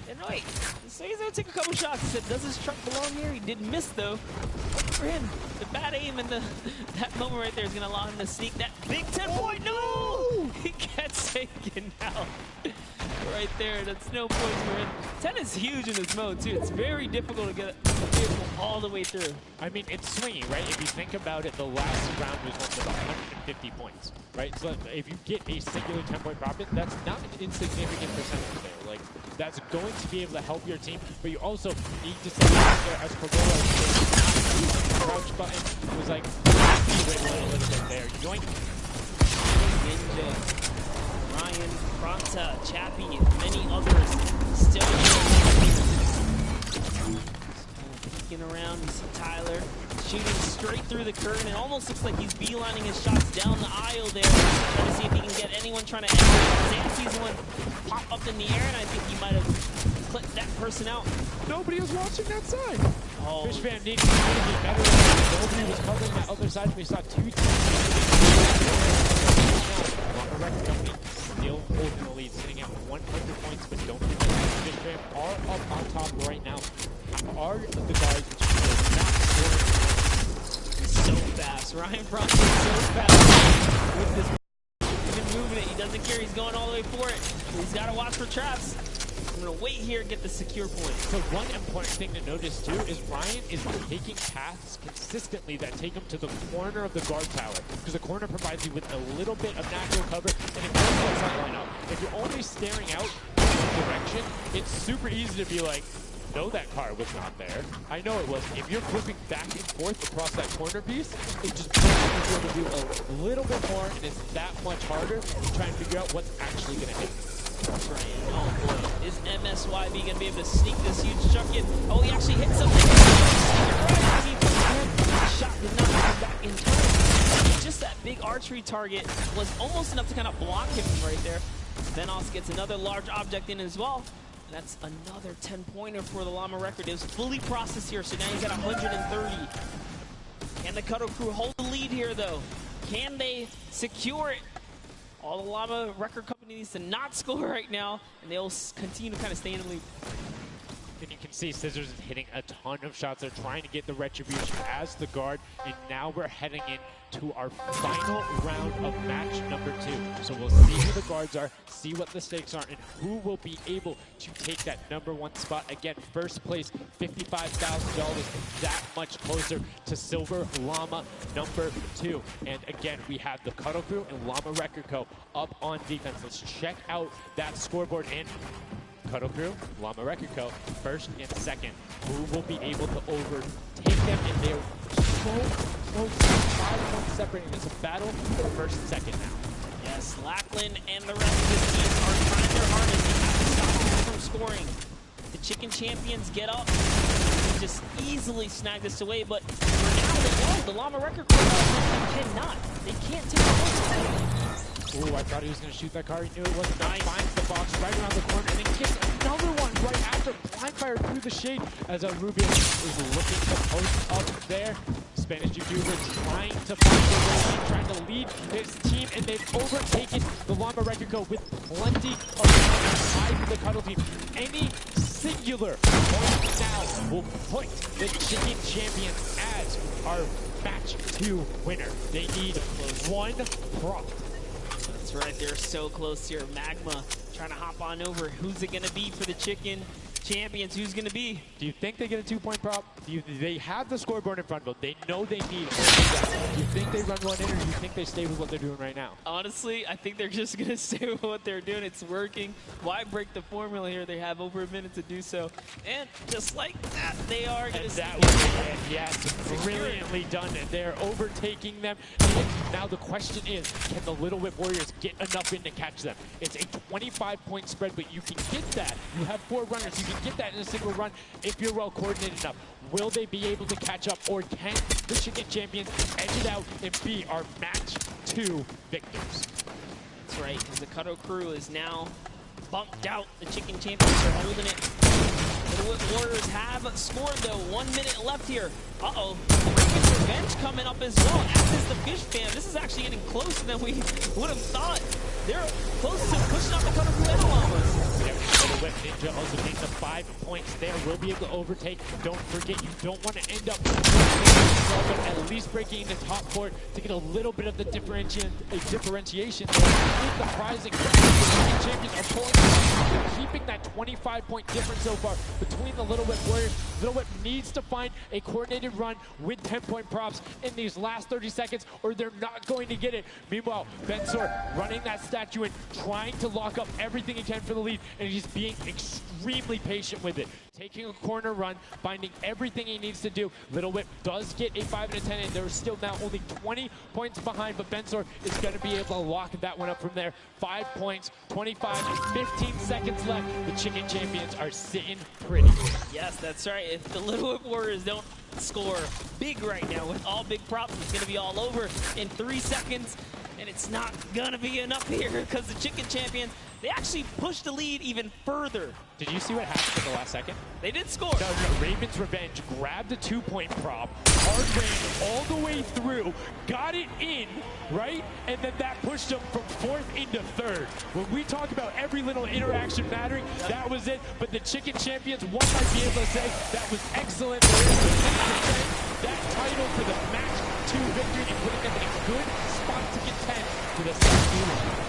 And wait, so he's going to take a couple shots. He said, does his truck belong here? He did miss though. Look for him. The bad aim and that moment right there is going to allow him to sneak that big 10-point. No! He gets taken out. Right there, that's no points for him. 10 is huge in this mode too. It's very difficult to get a vehicle all the way through. I mean, it's swingy, right? If you think about it, the last round was one with 150 points, right? So if you get a singular 10-point profit, that's not an insignificant percentage there. Like, that's going to be able to help your team, but you also need to stay out there as Corgola. The crouch button was like, wiggle a little bit there. Yoink. Ninja, Ryan, Fronta, Chappie, and many others still peeking around. You see Tyler shooting straight through the curtain. It almost looks like he's beelining his shots down the aisle there, trying to see if he can get anyone trying to enter. Zan sees one pop up in the air, and I think he might have clipped that person out. Nobody was watching that side. Oh. Fishman needs to be better. Nobody was covering that other side. We saw 2 teams. Llama Record Company still holding the lead, sitting at 100 points, but don't forget Fishman are up on top right now. Are the guys which are not scoring? So fast. Ryan Frost is so fast with this. He's been moving it. He doesn't care. He's going all the way for it. He's got to watch for traps. I'm going to wait here and get the secure point. So one important thing to notice too is Ryan is taking paths consistently that take him to the corner of the guard tower, because the corner provides you with a little bit of natural cover, and it goes to that line up. If you're only staring out in one direction, it's super easy to be like, no, that car was not there. I know it was. If you're flipping back and forth across that corner piece, it just pushes you to do a little bit more, and it's that much harder to try and figure out what's actually going to hit. Ryan, oh boy, is MSYB going to be able to sneak this huge chuck in? Oh, he actually hit something. Shot did not come back in time. Just that big archery target was almost enough to kind of block him right there. Venos gets another large object in as well. That's another 10-pointer for the Llama record. It was fully processed here, so now he's at 130. Can the Cuddle Crew hold the lead here, though? Can they secure it? All the Llama record company needs to not score right now, and they'll continue to kind of stay in the lead. And you can see Scissors is hitting a ton of shots. They're trying to get the retribution as the guard, and now we're heading into our final round of match number 2. So we'll see who the guards are, see what the stakes are, and who will be able to take that #1 spot. Again, first place, $55,000, that much closer to Silver Llama number 2. And again, we have the Cuddle Crew and Llama Record Co. up on defense. Let's check out that scoreboard. And Cuddle Crew, Llama Record Co., first and second. Who will be able to overtake them? And they're so close, 5 points separating. It's a battle for first and second now. Yes, Lackland and the rest of his team are trying their hardest to stop them from scoring. The Chicken Champions get up and just easily snag this away, but for now they won't. The Llama Record Co. cannot. They can't take the point. Ooh, I thought he was going to shoot that car. He knew it wasn't. Nice. Finds the box right around the corner and then gets another one right after. Blind fire through the shade as Rubio is looking to post up there. Spanish YouTuber trying to find their way, trying to lead his team, and they've overtaken the Llama Regico with plenty of time to the Cuddle team. Any singular point now will put the Chicken Champions as our match 2 winner. They need 1 prop. That's right, they're so close here. Magma trying to hop on over. Who's it gonna be for the Chicken Champions? Who's gonna be? Do you think they get a 2-point prop? They have the scoreboard in front of them. They know they need it. Do you think they run one in, or do you think they stay with what they're doing right now? Honestly, I think they're just gonna stay with what they're doing. It's working. Why break the formula here? They have over a minute to do so. And just like that, they are gonna that was it. Yes, brilliantly done. They're overtaking them. And now the question is, can the Little Whip Warriors get enough in to catch them? It's a 25-point spread, but you can get that. You have 4 runners. You can get that in a single run if you're well coordinated enough. Will they be able to catch up, or can the Chicken Champions edge it out and be our match 2 victors? That's right, because the Cuddle crew is now bumped out. The Chicken Champions are holding it. The Whip Warriors have scored, though. 1 minute left here. Uh-oh. Raven's Revenge coming up as well, as is the Fish Fam. This is actually getting closer than we would have thought. They're close to pushing up the Cuddle crew and Llamas. Little Whip Ninja also getting the 5 points there. Will be able to overtake. Don't forget, you don't want to end up at least breaking into top court to get a little bit of the differentiation. Surprising. The champions are pulling, keeping that 25-point difference so far between the Little Whip Warriors. Little Whip needs to find a coordinated run with 10-point props in these last 30 seconds, or they're not going to get it. Meanwhile, Bensor running that statue and trying to lock up everything he can for the lead, and he's being extremely patient with it. Taking a corner run, finding everything he needs to do. Little Whip does get a 5 and a 10, and they're still now only 20 points behind, but Bensor is going to be able to lock that one up from there. 5 points, 25 and 15 seconds left. The Chicken Champions are sitting pretty. Yes, that's right. If the Little Whip Warriors don't score big right now with all big props, it's going to be all over in 3 seconds. And it's not going to be enough here because the Chicken Champions, they actually pushed the lead even further. Did you see what happened in the last second? They did score. No, Raven's Revenge grabbed a 2-point prop, hard ran all the way through, got it in, right? And then that pushed them from 4th into 3rd. When we talk about every little interaction mattering, that was it. But the Chicken Champions, one might be able to say, that was excellent. That title for the match 2 victory and putting them in a good spot to contend for the second.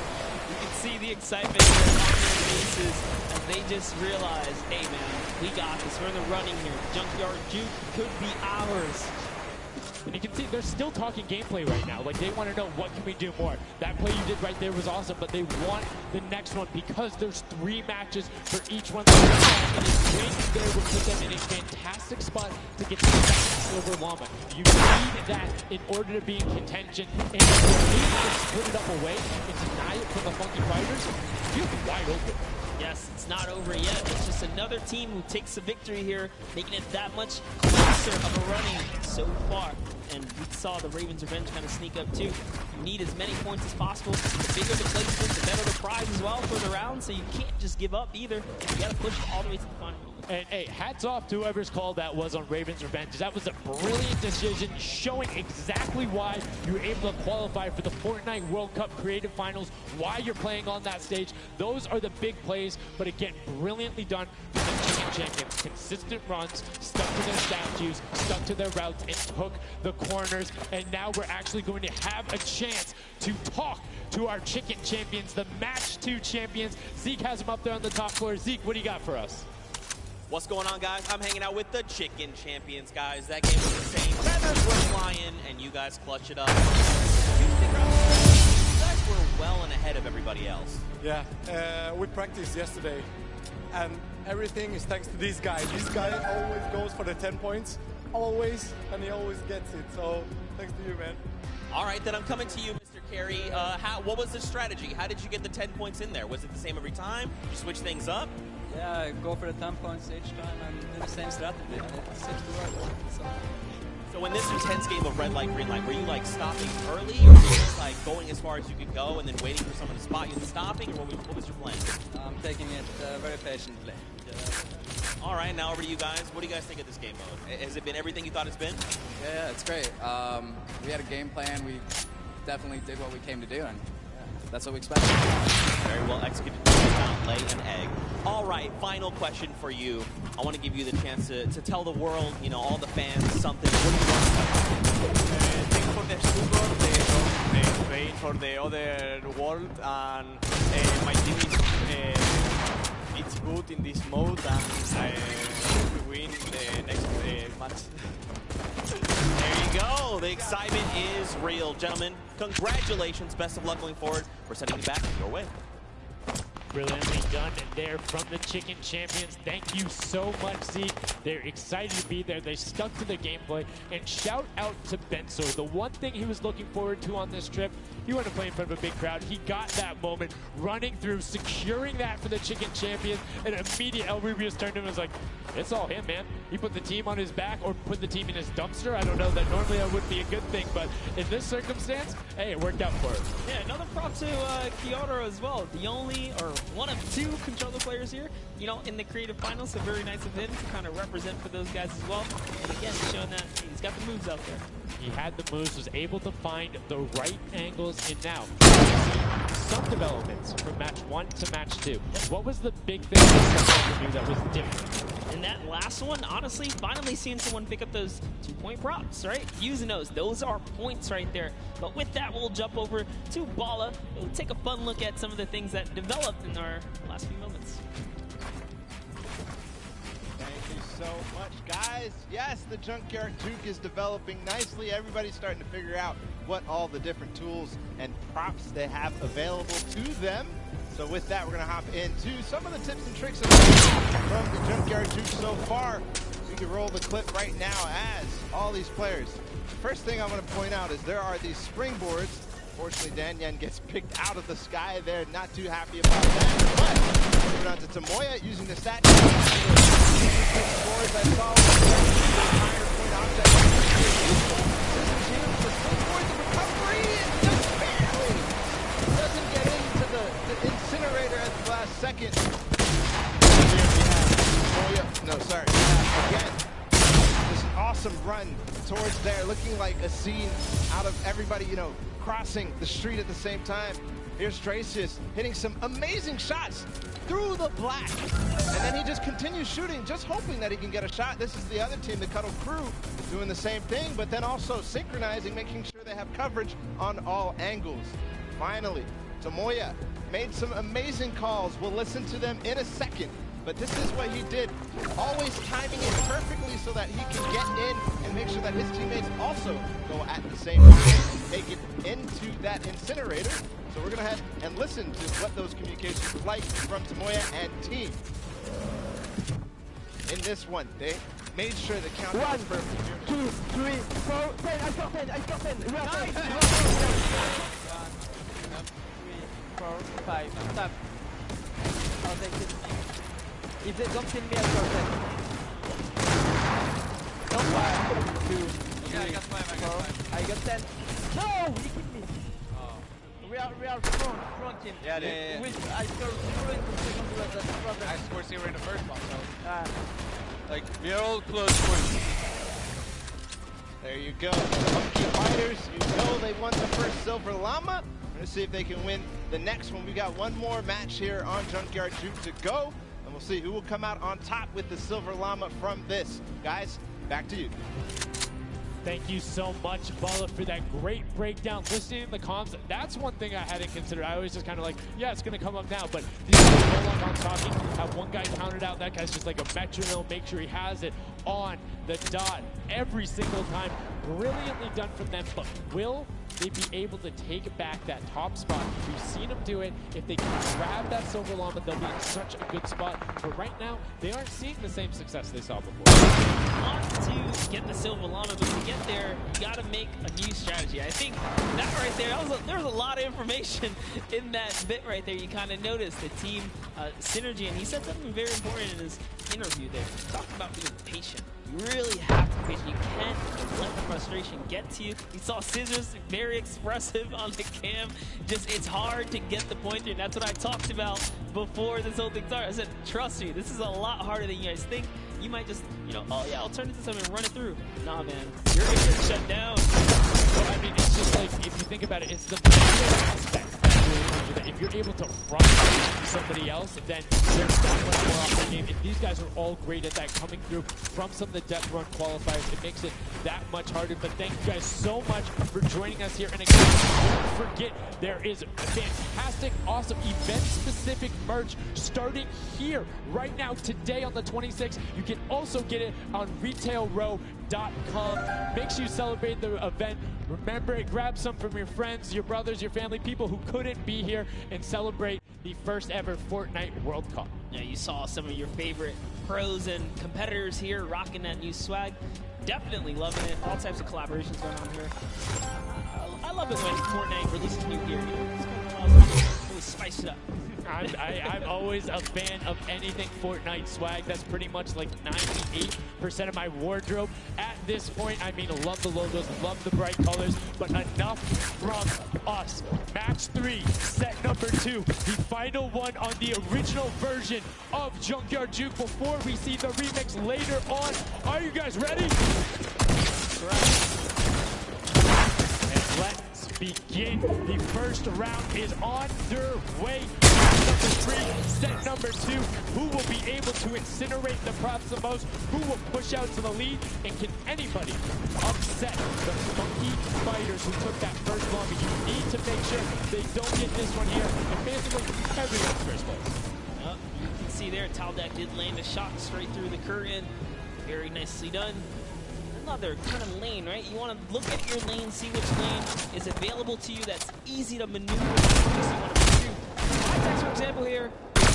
You can see the excitement on their faces as they just realize, hey man, we got this. We're in the running here. Junkyard Juke could be ours. And you can see they're still talking gameplay right now. Like, they want to know, what can we do more? That play you did right there was awesome, but they want the next one because there's 3 matches for each one. And winning there will put them in a fantastic spot to get to the next Silver Llama. You need that in order to be in contention. And if you're able to split it up away and deny it from the Funky Fighters, you'll be wide open. Yes, it's not over yet. It's just another team who takes a victory here, making it that much closer of a running so far. And we saw the Ravens Revenge kind of sneak up too. You need as many points as possible. The bigger the placement, the better the prize as well for the round. So you can't just give up either. You got to push all the way to the final. And hey, hats off to whoever's call that was on Ravens Revenge. That was a brilliant decision, showing exactly why you were able to qualify for the Fortnite World Cup Creative Finals, why you're playing on that stage. Those are the big plays, but again, brilliantly done for the Chicken Champions. Consistent runs, stuck to their statues, stuck to their routes, and took the corners. And now we're actually going to have a chance to talk to our Chicken Champions, the Match 2 champions. Zeke has them up there on the top floor. Zeke, what do you got for us? What's going on, guys? I'm hanging out with the Chicken Champions, guys. That game was insane. Feathers were flying, and you guys clutch it up. You guys were well and ahead of everybody else. Yeah, we practiced yesterday, and everything is thanks to this guy. This guy always goes for the 10 points, always, and he always gets it. So thanks to you, man. All right, then I'm coming to you, Mr. Carey. What was the strategy? How did you get the 10 points in there? Was it the same every time? Did you switch things up? Yeah, go for the 10 points each time and do the same strategy, and it seems to work. So. So in this intense game of red light, green light, were you like stopping early, or were you just like going as far as you could go and then waiting for someone to spot you and stopping, or what was your plan? I'm taking it very patiently. All right, now over to you guys. What do you guys think of this game mode? Has it been everything you thought it's been? Yeah, it's great. We had a game plan. We definitely did what we came to do, and that's what we expected. Very well executed. Down, lay an egg. All right, final question for you. I want to give you the chance to tell the world, you know, all the fans something. What do you want to say? Thanks for the support, the playing for the other world, and my team is it's good in this mode, and I hope we win the next match. There you go. The excitement is real. Gentlemen, congratulations. Best of luck going forward. We're sending you back your way. Brilliantly done there from the Chicken Champions. Thank you so much, Zeke. They're excited to be there. They stuck to the gameplay. And shout out to Benso. The one thing he was looking forward to on this trip, he wanted to play in front of a big crowd. He got that moment, running through, securing that for the Chicken Champions. And immediately El Rubius turned to him and was like, it's all him, man. He put the team on his back or put the team in his dumpster. I don't know. That normally that wouldn't be a good thing. But in this circumstance, hey, it worked out for him. Yeah, another prop to Kyoto as well. The only, or one of two controller players here, you know, in the creative finals. So very nice of him to kind of represent for those guys as well. And again, showing that he's got the moves out there. He had the moves, was able to find the right angles, and now some developments from match 1 to match 2. What was the big thing that was different? And that last one, honestly, finally seeing someone pick up those 2-point props, right? Using those are points right there. But with that, we'll jump over to Bala. We'll take a fun look at some of the things that developed in our last few moments. Thank you so much, guys. Yes, the Junkyard Juke is developing nicely. Everybody's starting to figure out what all the different tools and props they have available to them. So with that, we're going to hop into some of the tips and tricks from the Junkyard Juke so far. We can roll the clip right now as all these players. First thing I want to point out is there are these springboards. Unfortunately, Danyan gets picked out of the sky there. Not too happy about that. But moving on to Tomoya using the stat. Scores I saw higher point object. This is him for springboard, the recovery, and just barely doesn't get into the incinerator at the last second. Here we have Tomoya. No, sorry. Again, just an awesome run towards there, looking like a scene out of everybody, you know, crossing the street at the same time. Here's Tracius hitting some amazing shots through the black. And then he just continues shooting, just hoping that he can get a shot. This is the other team, the Cuddle Crew, doing the same thing, but then also synchronizing, making sure they have coverage on all angles. Finally, Tomoya made some amazing calls. We'll listen to them in a second. But this is what he did, always timing it perfectly so that he can get in and make sure that his teammates also go at the same time, make it into that incinerator. So we're going to head and listen to what those communications were like from Tomoya and team. In this one, they made sure the countdown was perfect. 1, 2, 3, 4, 10, I got 10, I got 10. Nice! 1, 2, 3, 4, 5, stop. I'll take it. If they don't kill me, I'll go 10. No, 1, 2, 3, yeah, I got 5, 4, I got 10. No! You killed me! Oh. We are strong team. Yeah, I scored 0 in the second one, that's the problem. I scored 0 in the first one, so... like, we are all close points. There you go. Monkey Fighters, you know they won the first Silver Llama. We're gonna see if they can win the next one. We got one more match here on Junkyard Juke to go. And we'll see who will come out on top with the Silver Llama from this. Guys, back to you. Thank you so much, Bala, for that great breakdown. Listening to the comms, that's one thing I hadn't considered. I always just kind of like, yeah, it's going to come up now. But these guys no longer on talking, have one guy counted out. That guy's just like a metronome. Make sure he has it on the dot every single time. Brilliantly done from them. But will they be able to take back that top spot? We've seen them do it. If they can grab that Silver Llama, they'll be in such a good spot. But right now, they aren't seeing the same success they saw before. Want to get the Silver Llama, but to get there, you got to make a new strategy. I think that right there, there was a lot of information in that bit right there. You kind of noticed the team synergy, and he said something very important in his interview there. He talked about being patient. You really have to be patient. You can't let the frustration get to you. You saw Scissors very expressive on the cam. Just, it's hard to get the pointer, and that's what I talked about before this whole thing started. I said, trust me, this is a lot harder than you guys think. You might just, you know, oh yeah, I'll turn it to something and run it through. Nah, man, you're gonna get shut down. Well, I mean, it's just like, if you think about it, it's the mental aspect that if you're able to front somebody else, then there's that much more off the game. And these guys are all great at that, coming through from some of the depth run qualifiers. It makes it that much harder. But thank you guys so much for joining us here. And again, don't forget, there is fantastic, awesome event-specific merch starting here right now today on the 26th. You can also get it on retailrow.com. Make sure you celebrate the event. Remember it, grab some from your friends, your brothers, your family, people who couldn't be here, and celebrate the first ever Fortnite World Cup. Yeah, you saw some of your favorite pros and competitors here rocking that new swag. Definitely loving it. All types of collaborations going on here. I love it when Fortnite releases new gear. It's kind of really spice it up. I'm always a fan of anything Fortnite swag. That's pretty much like 98% of my wardrobe at this point. I mean, love the logos, love the bright colors, but enough from us. Match 3, set number 2, the final one on the original version of Junkyard Juke before we see the remix later on. Are you guys ready? And let's begin. The first round is underway. Number 3, set number 2. Who will be able to incinerate the props the most? Who will push out to the lead? And can anybody upset the funky fighters who took that first lobby? You need to make sure they don't get this one here. And basically, everyone's first place. You can see there, Taldak did land a shot straight through the curtain. Very nicely done. Another kind of lane, right? You want to look at your lane, see which lane is available to you that's easy to maneuver. For example here,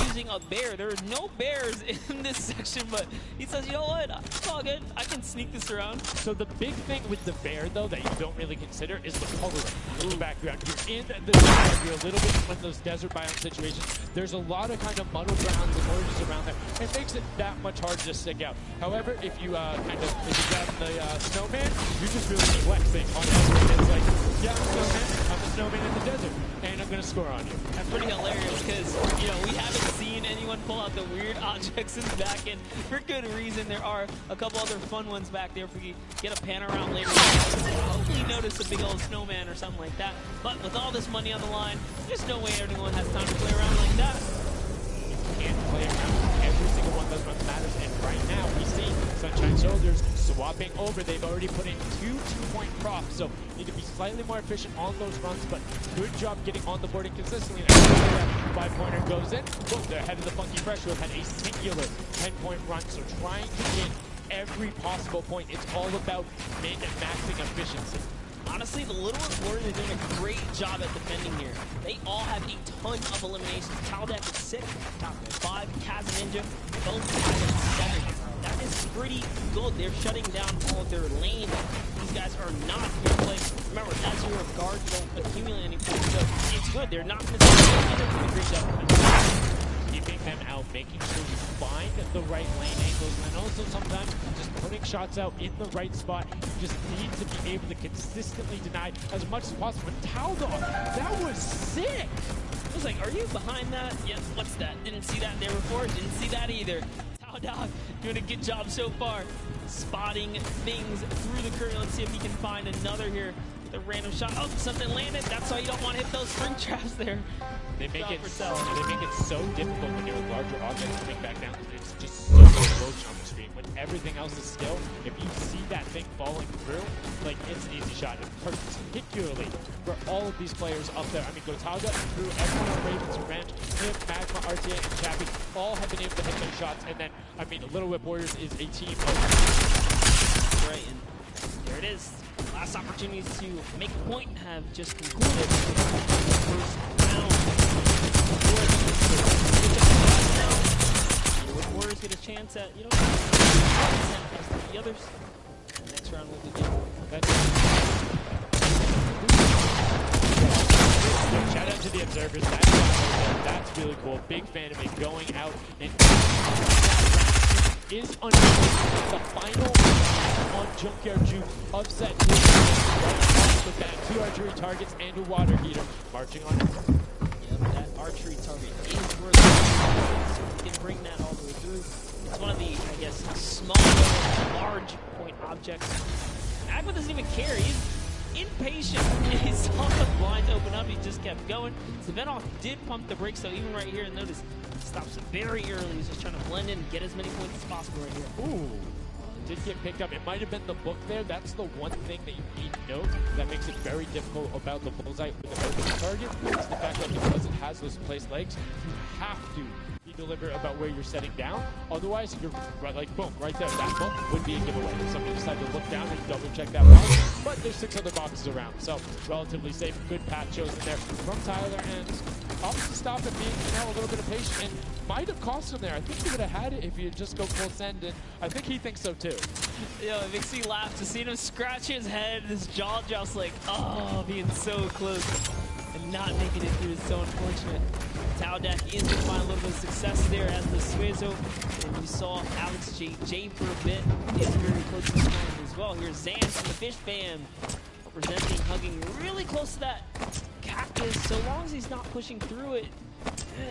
using a bear. There are no bears in this section, but he says, you know what, it's all good. I can sneak this around. So the big thing with the bear, though, that you don't really consider is the coloring in the background. You're in the desert, you're a little bit in those desert biome situations. There's a lot of kind of muddled grounds and oranges around there. It makes it that much harder to stick out. However, if you if you grab the snowman, you're just really flexing on everything. It's like, yeah, I'm a snowman in the desert, and I'm gonna score on you. That's pretty hilarious because, you know, we haven't seen anyone pull out the weird objects in the back end for good reason. There are a couple other fun ones back there if we get a pan around later. Hopefully notice a big old snowman or something like that. But with all this money on the line, there's no way anyone has time to play around like that. You can't play around. Every single one of those runs matters. And right now, we see Sunshine Soldiers swapping over. They've already put in 2 2-point props, so need to be slightly more efficient on those runs, but good job getting on the board and consistently. That 5-pointer goes in. Boom, they're ahead of the Funky Fresh, who have had a singular 10-point run, so trying to get every possible point. It's all about min and maxing efficiency. Honestly, the Little Warriors are doing a great job at defending here. They all have a ton of eliminations. Taldak is 6, Top 5, Kaz and Ninja, both have 7. That is pretty good. They're shutting down all of their lane. These guys are not here to play. Remember, as your guards don't accumulate any points, so it's good. They're not going to do a great job. Keeping them out, making sure you find the right lane angles, and also sometimes just putting shots out in the right spot. You just need to be able to consistently deny as much as possible. But Taldak, that was sick! I was like, are you behind that? Yes, what's that? Didn't see that there before, didn't see that either. Taldak doing a good job so far, spotting things through the curtain. Let's see if he can find another here. The random shot. Oh, something landed. That's why you don't want to hit those spring traps there. They make it so difficult when you're with larger objects coming back down. It's just so approach on the screen. When everything else is still, if you see that thing falling through, like, it's an easy shot. And particularly for all of these players up there. I mean, Gotaga through everyone on Ravens Revenge, him, Magma, RTA, and Chappie all have been able to hit their shots. And then, I mean, Little Whip Warriors is a team. Right, and there it is. Last opportunities to make a point have just concluded. First round. Warriors get a chance at, you know, the others. The next round will begin. Shout out to the observers. That's really cool. Big fan of it going out and is underneath the final on Junkyard Juke of set 2. Right off the bat, 2 archery targets and a water heater marching on. Yep, that archery target is where the can bring that all the way through. It's one of the, I guess, small, large point objects. Aqua doesn't even care. He's impatient. He saw the blind open up. He just kept going. Savenoff did pump the brakes, so even right here, notice, stops very early. He's just trying to blend in and get as many points as possible right here. Ooh. Did get picked up. It might have been the book there. That's the one thing that you need to note that makes it very difficult about the bullseye with the opening target. It's the fact that because it has those placed legs, you have to be deliberate about where you're setting down. Otherwise, you're right, like, boom, right there. That book would be a giveaway. If somebody decided to look down and double check that box, but there's 6 other boxes around. So relatively safe. Good path chosen there from Tyler, and opts to stop and being, a little bit of patience, and might have cost him there. I think he would have had it if he had just go full send, and I think he thinks so too. Yo, it makes me laugh to see him scratch his head, his jaw just like, oh, being so close and not making it through is so unfortunate. Taudak is going to find a little bit of success there as the Suezo, and you saw Alex J for a bit is very close to scoring as well. Here's Zan from the Fish Fam, representing, hugging really close to that cactus. So long as he's not pushing through it,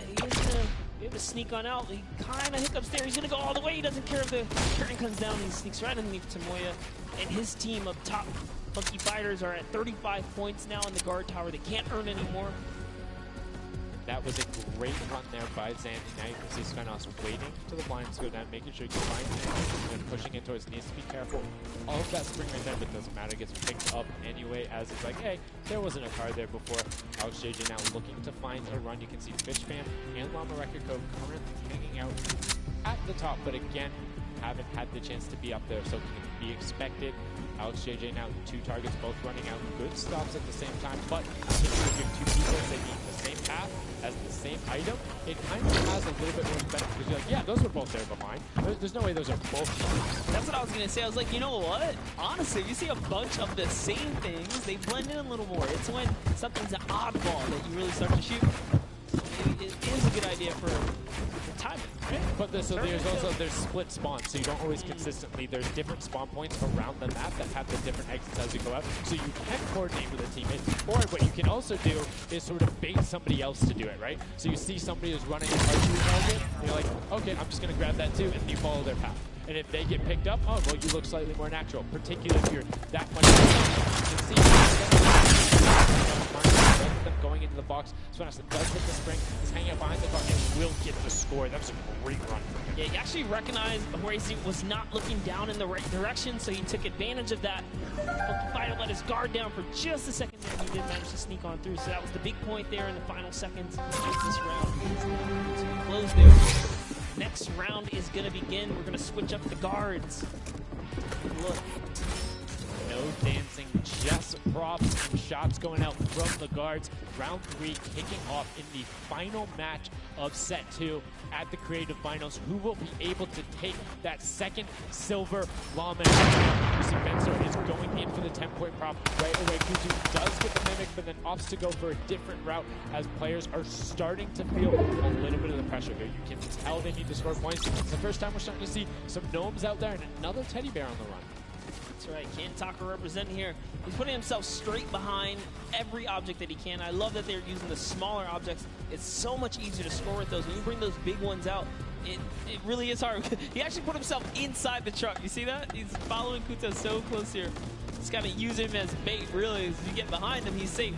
he's going to be able to sneak on out. He kind of hiccups there. He's going to go all the way. He doesn't care if the curtain comes down. He sneaks right underneath Tomoya. And his team of top Funky Fighters are at 35 points now in the guard tower. They can't earn anymore. That was a great run there by Zandy Knight. He's kind of waiting till the blinds go down, making sure he can find him, and pushing it towards needs to be careful. All of that spring right there, but it doesn't matter. It gets picked up anyway, as it's like, hey, there wasn't a card there before. Alex JJ now looking to find a run. You can see Fish Fam and Llama Record Code currently hanging out at the top, but again, haven't had the chance to be up there, so can be expected. Alex JJ now 2 targets, both running out. Good stops at the same time, but if you give 2 people they need the same path as the same item, it kind of has a little bit more benefit because you're like, yeah, those were both there behind. There's no way those are both. That's what I was going to say. I was like, you know what? Honestly, you see a bunch of the same things, they blend in a little more. It's when something's an oddball that you really start to shoot. So maybe it is a good idea for timing, right? But there's split spawns, so you don't always consistently. There's different spawn points around the map that have the different exits as you go out, so you can coordinate with a teammate. Or what you can also do is sort of bait somebody else to do it, right? So you see somebody who's running a archery target, and you're like, okay, I'm just going to grab that too, and you follow their path. And if they get picked up, oh, well, you look slightly more natural, particularly if you're that much. You can see them going into the box. Svenasson does hit the spring. He's hanging out behind the car and will get the score. That was a great run. Yeah, he actually recognized Horace was not looking down in the right direction, so he took advantage of that. Funky Fighter let his guard down for just a second there, and he did manage to sneak on through. So that was the big point there in the final seconds of this round. So we close there. Next round is going to begin. We're going to switch up the guards. Look. No dancing, just props and shots going out from the guards. Round 3 kicking off in the final match of set 2 at the Creative Finals. Who will be able to take that second silver Llama? You see Benzo is going in for the 10-point prop right away. Kutu does get the Mimic, but then opts to go for a different route as players are starting to feel a little bit of the pressure here. You can tell they need to score points. It's the first time we're starting to see some gnomes out there and another teddy bear on the run. That's right, Kantaka representing here. He's putting himself straight behind every object that he can. I love that they're using the smaller objects. It's so much easier to score with those. When you bring those big ones out, it really is hard. He actually put himself inside the truck. You see that? He's following Kuta so close here. Just gotta use him as bait, really. As you get behind him, he's safe.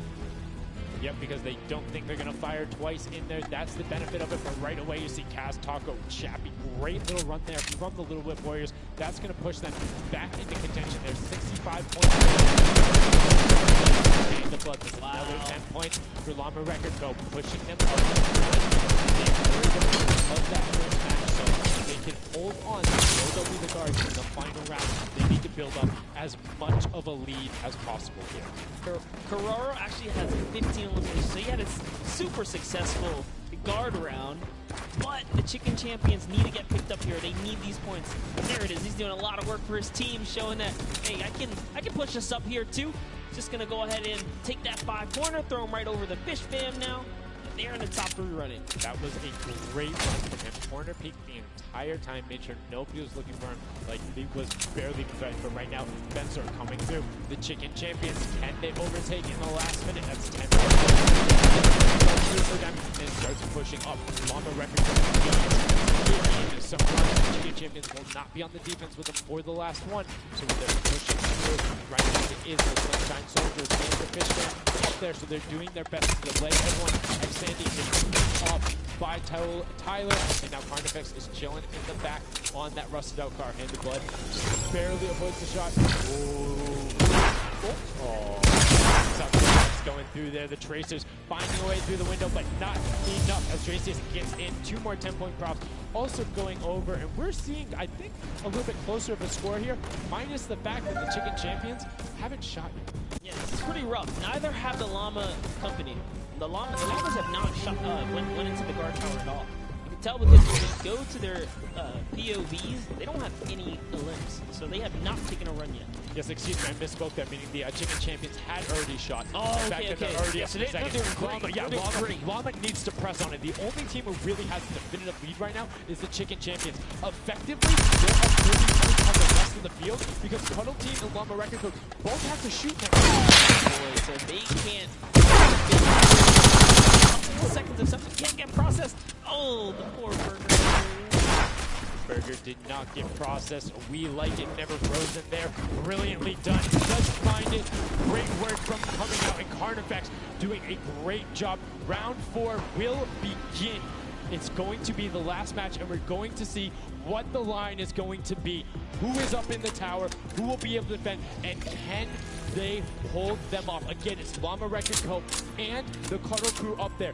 Yep, because they don't think they're going to fire twice in there. That's the benefit of it. But right away, you see Kaz, Taco, Chappie. Great little run there from the Little Whip Warriors. That's going to push them back into contention. There's 65 points. And the blood. There's another 10 points for Llama Record Go, pushing them up. Of that first match, so they can hold on. Those will be the guards in the final round. They need to build up as much of a lead as possible here. Carraro actually has 15 eliminations, so he had a super successful guard round. But the Chicken Champions need to get picked up here. They need these points. And there it is. He's doing a lot of work for his team, showing that, hey, I can push this up here too. Just gonna go ahead and take that 5-pointer, throw him right over the Fish Fam now. They're in the top 3 running. That was a great run from him. Corner peeked the entire time, made sure nobody was looking for him. Like, he was barely prepared. But right now, Spencer coming through. The Chicken Champions, can they overtake in the last minute? That's 10 for them, and starts pushing up. Llama Record some runs. The Chicken Champions will not be on the defense with them for the last one. So they're pushing through. Right now, it is the Sunshine Soldiers and the Fishman up there, so they're doing their best to delay everyone. Xandy is up by Tyler, and now Carnifex is chilling in the back on that rusted out car. Handed Blood just barely avoids the shot. Oh, going through there. The Tracers finding a way through the window, but not enough as Tracers gets in. 2 more 10-point props. Also going over, and we're seeing, I think, a little bit closer of a score here, minus the fact that the Chicken Champions haven't shot yet. Yeah, this is pretty rough. Neither have the Llama Company. The Llamas have not shot, went into the guard tower at all. You can tell because when you go to their POVs, they don't have any limbs, so they have not taken a run yet. Yes, excuse me, I misspoke there, meaning the Chicken Champions had already shot. Oh, okay. They're already up to the second. Llama needs to press on it. The only team who really has the definitive lead right now is the Chicken Champions. Effectively, they're up 30 points on the rest of the field because Cuddle Team and Llama Record Code both have to shoot now. Boy, so they can't. Seconds of something can't get processed. Oh, the poor Burger. Burger did not get processed. We like it, never frozen there. Brilliantly done. Does find it. Great work from coming out, and Carnifex doing a great job. Round 4 will begin. It's going to be the last match, and we're going to see what the line is going to be. Who is up in the tower? Who will be able to defend? And can they hold them off? Again, it's Llama Record Co. and the Cuddle Crew up there.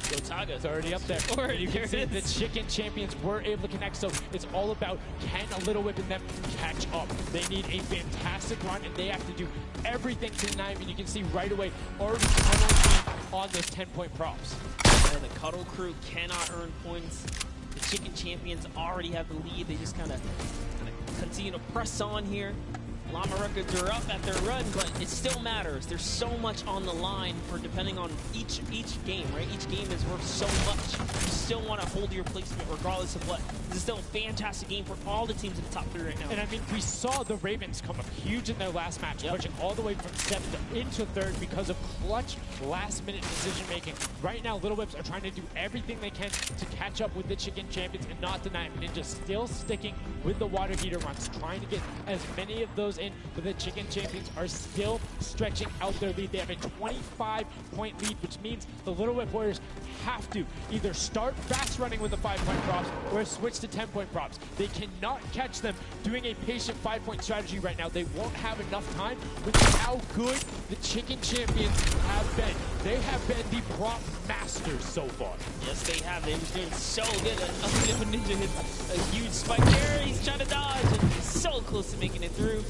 Gotaga's already up there. You can see the Chicken Champions were able to connect, so it's all about can a Little Whip and them catch up. They need a fantastic run, and they have to do everything to deny him, and you can see right away already on those 10-point props. And the Cuddle Crew cannot earn points. The Chicken Champions already have the lead. They just kind of continue to press on here. Llama Records are up at their run, but it still matters. There's so much on the line for depending on each game, right? Each game is worth so much. You still want to hold your placement regardless of what. This is still a fantastic game for all the teams in the top 3 right now. And I mean, we saw the Ravens come up huge in their last match, pushing all the way from 7th into 3rd because of clutch last-minute decision-making. Right now, Little Whips are trying to do everything they can to catch up with the Chicken Champions and not deny them. Ninja still sticking with the water heater runs, trying to get as many of those in, but the Chicken Champions are still stretching out their lead. They have a 25-point lead, which means the Little Whip Warriors have to either start fast running with the 5-point props or switch to 10-point props. They cannot catch them doing a patient 5-point strategy right now. They won't have enough time with how good the Chicken Champions have been. They have been the prop masters so far. Yes, they have. They were doing so good. Ninja hits a huge spike there. He's trying to dodge, and he's so close to making it through.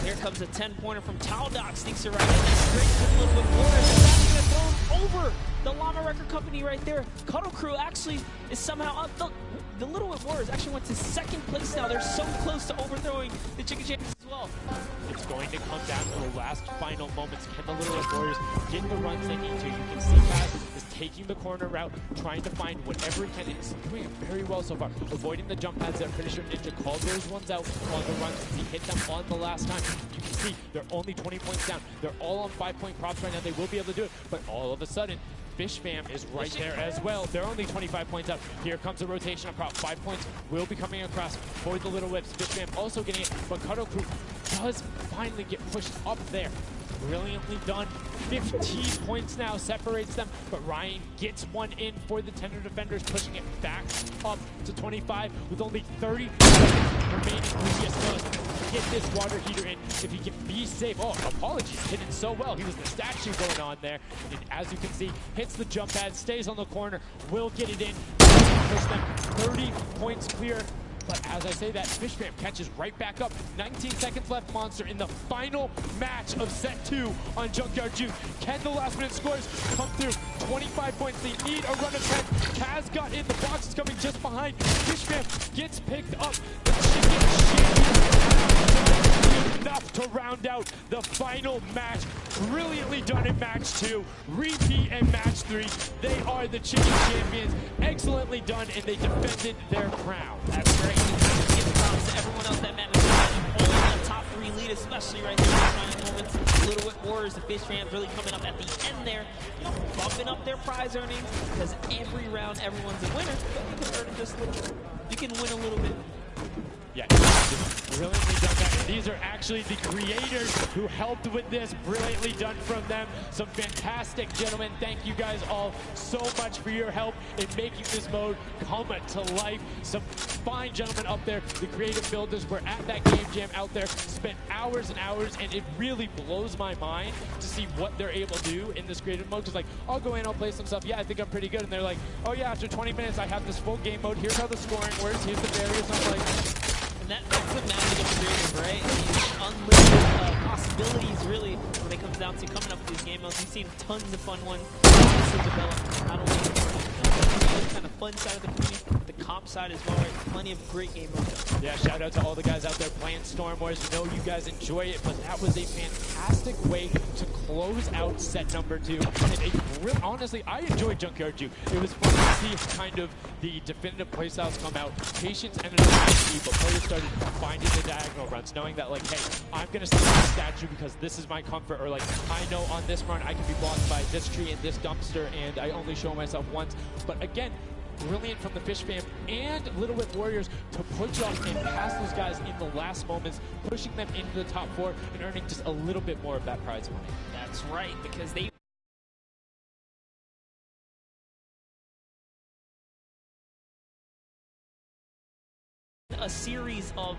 There comes a 10-pointer from Taldock. Sneaks it right in. Straight to the Little Whip Warriors. And that's going to throw him over the Llama Record Company right there. Cuddle Crew actually is somehow up. Look, the Little Whip Warriors actually went to 2nd place now. They're so close to overthrowing the Chicken Champions as well. It's going to come down to the last final moments. Can the Little Whip Warriors get the runs they need to? You can see Kaz is taking the corner route, trying to find whatever he can. He's doing it very well so far. Avoiding the jump pads there. Pretty sure Ninja called those ones out on the runs. He hit them on the last time. You can see they're only 20 points down. They're all on 5-point props right now. They will be able to do it, but all of a sudden, Fish Fam is right there as well. They're only 25 points up. Here comes a rotation of prop. 5 points will be coming across for the Little Whips. Fish Fam also getting it, but Cuddle Crew does finally get pushed up there. Brilliantly done. 15 points now separates them, but Ryan gets one in for the Tender Defenders, pushing it back up to 25 with only 30 remaining. Lucius does get this water heater in if he can be safe. Oh, apologies, hit it so well. He was the statue going on there. And as you can see, hits the jump pad, stays on the corner, will get it in. Push them 30 points clear. But as I say that, Fish Fam catches right back up. 19 seconds left, Monster, in the final match of set 2 on Junkyard Juke. Can the last-minute scores come through? 25 points. They need a run of 10. Kaz got in. The box is coming just behind. Fish Fam gets picked up. The Chicken Champions enough to round out the final match. Brilliantly done in match 2, repeat in match 3. They are the Chicken Champions. Excellently done, and they defended their crown. That's great. Give props to everyone else that managed to hold the top 3 lead, especially right here in the final moments. Little Whip Warriors, the Fish fans really coming up at the end there, bumping up their prize earnings, because every round everyone's a winner, but you can earn just a little bit. You can win a little bit. Yeah, brilliantly done that. And these are actually the creators who helped with this. Brilliantly done from them. Some fantastic gentlemen. Thank you guys all so much for your help in making this mode come to life. Some fine gentlemen up there, the creative builders, were at that game jam out there, spent hours and hours, and it really blows my mind to see what they're able to do in this creative mode. Because like, I'll go in, I'll play some stuff. Yeah, I think I'm pretty good. And they're like, oh yeah, after 20 minutes, I have this full game mode. Here's how the scoring works. Here's the barriers. I'm like, that's the magic of creative, right? These unlimited possibilities, really, when it comes down to coming up with these game modes. We've seen tons of fun ones to develop, not only the kind of fun side of the community, the comp side as well, right? Plenty of great game modes. Yeah, shout out to all the guys out there playing Storm Wars. We know you guys enjoy it, but that was a fantastic way to close out set number 2. And honestly, I enjoyed Junkyard Juke. It was fun to see kind of the definitive playstyles come out. Patience ended up being key, but players started finding the diagonal runs, knowing that like, hey, I'm gonna stick with the statue because this is my comfort, or like, I know on this run I can be blocked by this tree and this dumpster, and I only show myself once. But again, brilliant from the Fish fam and Little Whip Warriors to push up and pass those guys in the last moments, pushing them into the top 4 and earning just a little bit more of that prize money. That's right, because they a series of,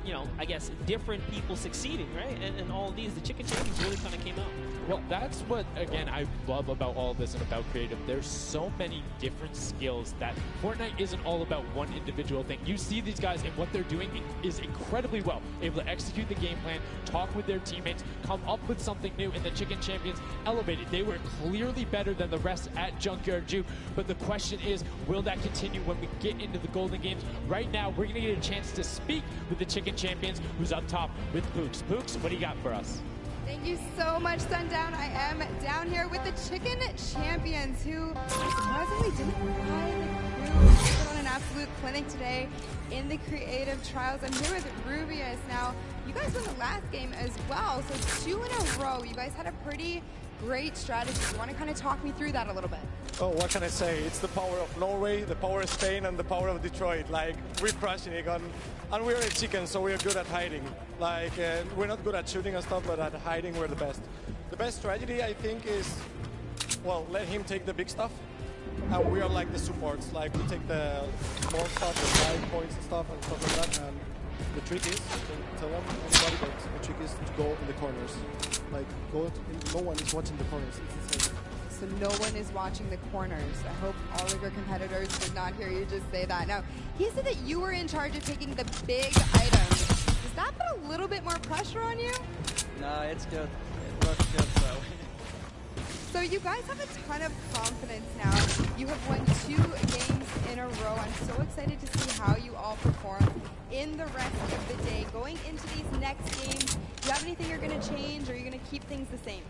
you know, I guess different people succeeding, right? And all of these, the Chicken Champions really kind of came out. Well, that's what, again, I love about all this and about creative. There's so many different skills that Fortnite isn't all about one individual thing. You see these guys and what they're doing is incredibly well. Able to execute the game plan, talk with their teammates, come up with something new, and the Chicken Champions elevated. They were clearly better than the rest at Junkyard Juke, but the question is, will that continue when we get into the Golden Games? Right now, we're going to get a chance to speak with the Chicken Champions, who's up top with Pooks. Pooks, what do you got for us? Thank you so much, Sundown. I am down here with the Chicken Champions, who surprisingly didn't put on an absolute clinic today in the creative trials. I'm here with Rubius. Now, you guys won the last game as well, so 2 in a row. You guys had a pretty great strategy. You want to kind of talk me through that a little bit? Oh, what can I say? It's the power of Norway, the power of Spain, and the power of Detroit. Like, we're crushing it, and we're a chicken, so we're good at hiding. Like, we're not good at shooting and stuff, but at hiding, we're the best. The best strategy, I think, is, well, let him take the big stuff, and we are like the supports. Like, we take the small stuff, the 5 points and stuff like that, and the trick is, tell them, everybody, that the trick is to go in the corners. Like, no one is watching the corners. It's insane. So no one is watching the corners. I hope all of your competitors did not hear you just say that. Now, he said that you were in charge of taking the big items. Does that put a little bit more pressure on you? No, it's good. It works good, so. So you guys have a ton of confidence now. You have won 2 games in a row. I'm so excited to see how you all perform in the rest of the day. Going into these next games, do you have anything you're going to change, or are you going to keep things the same?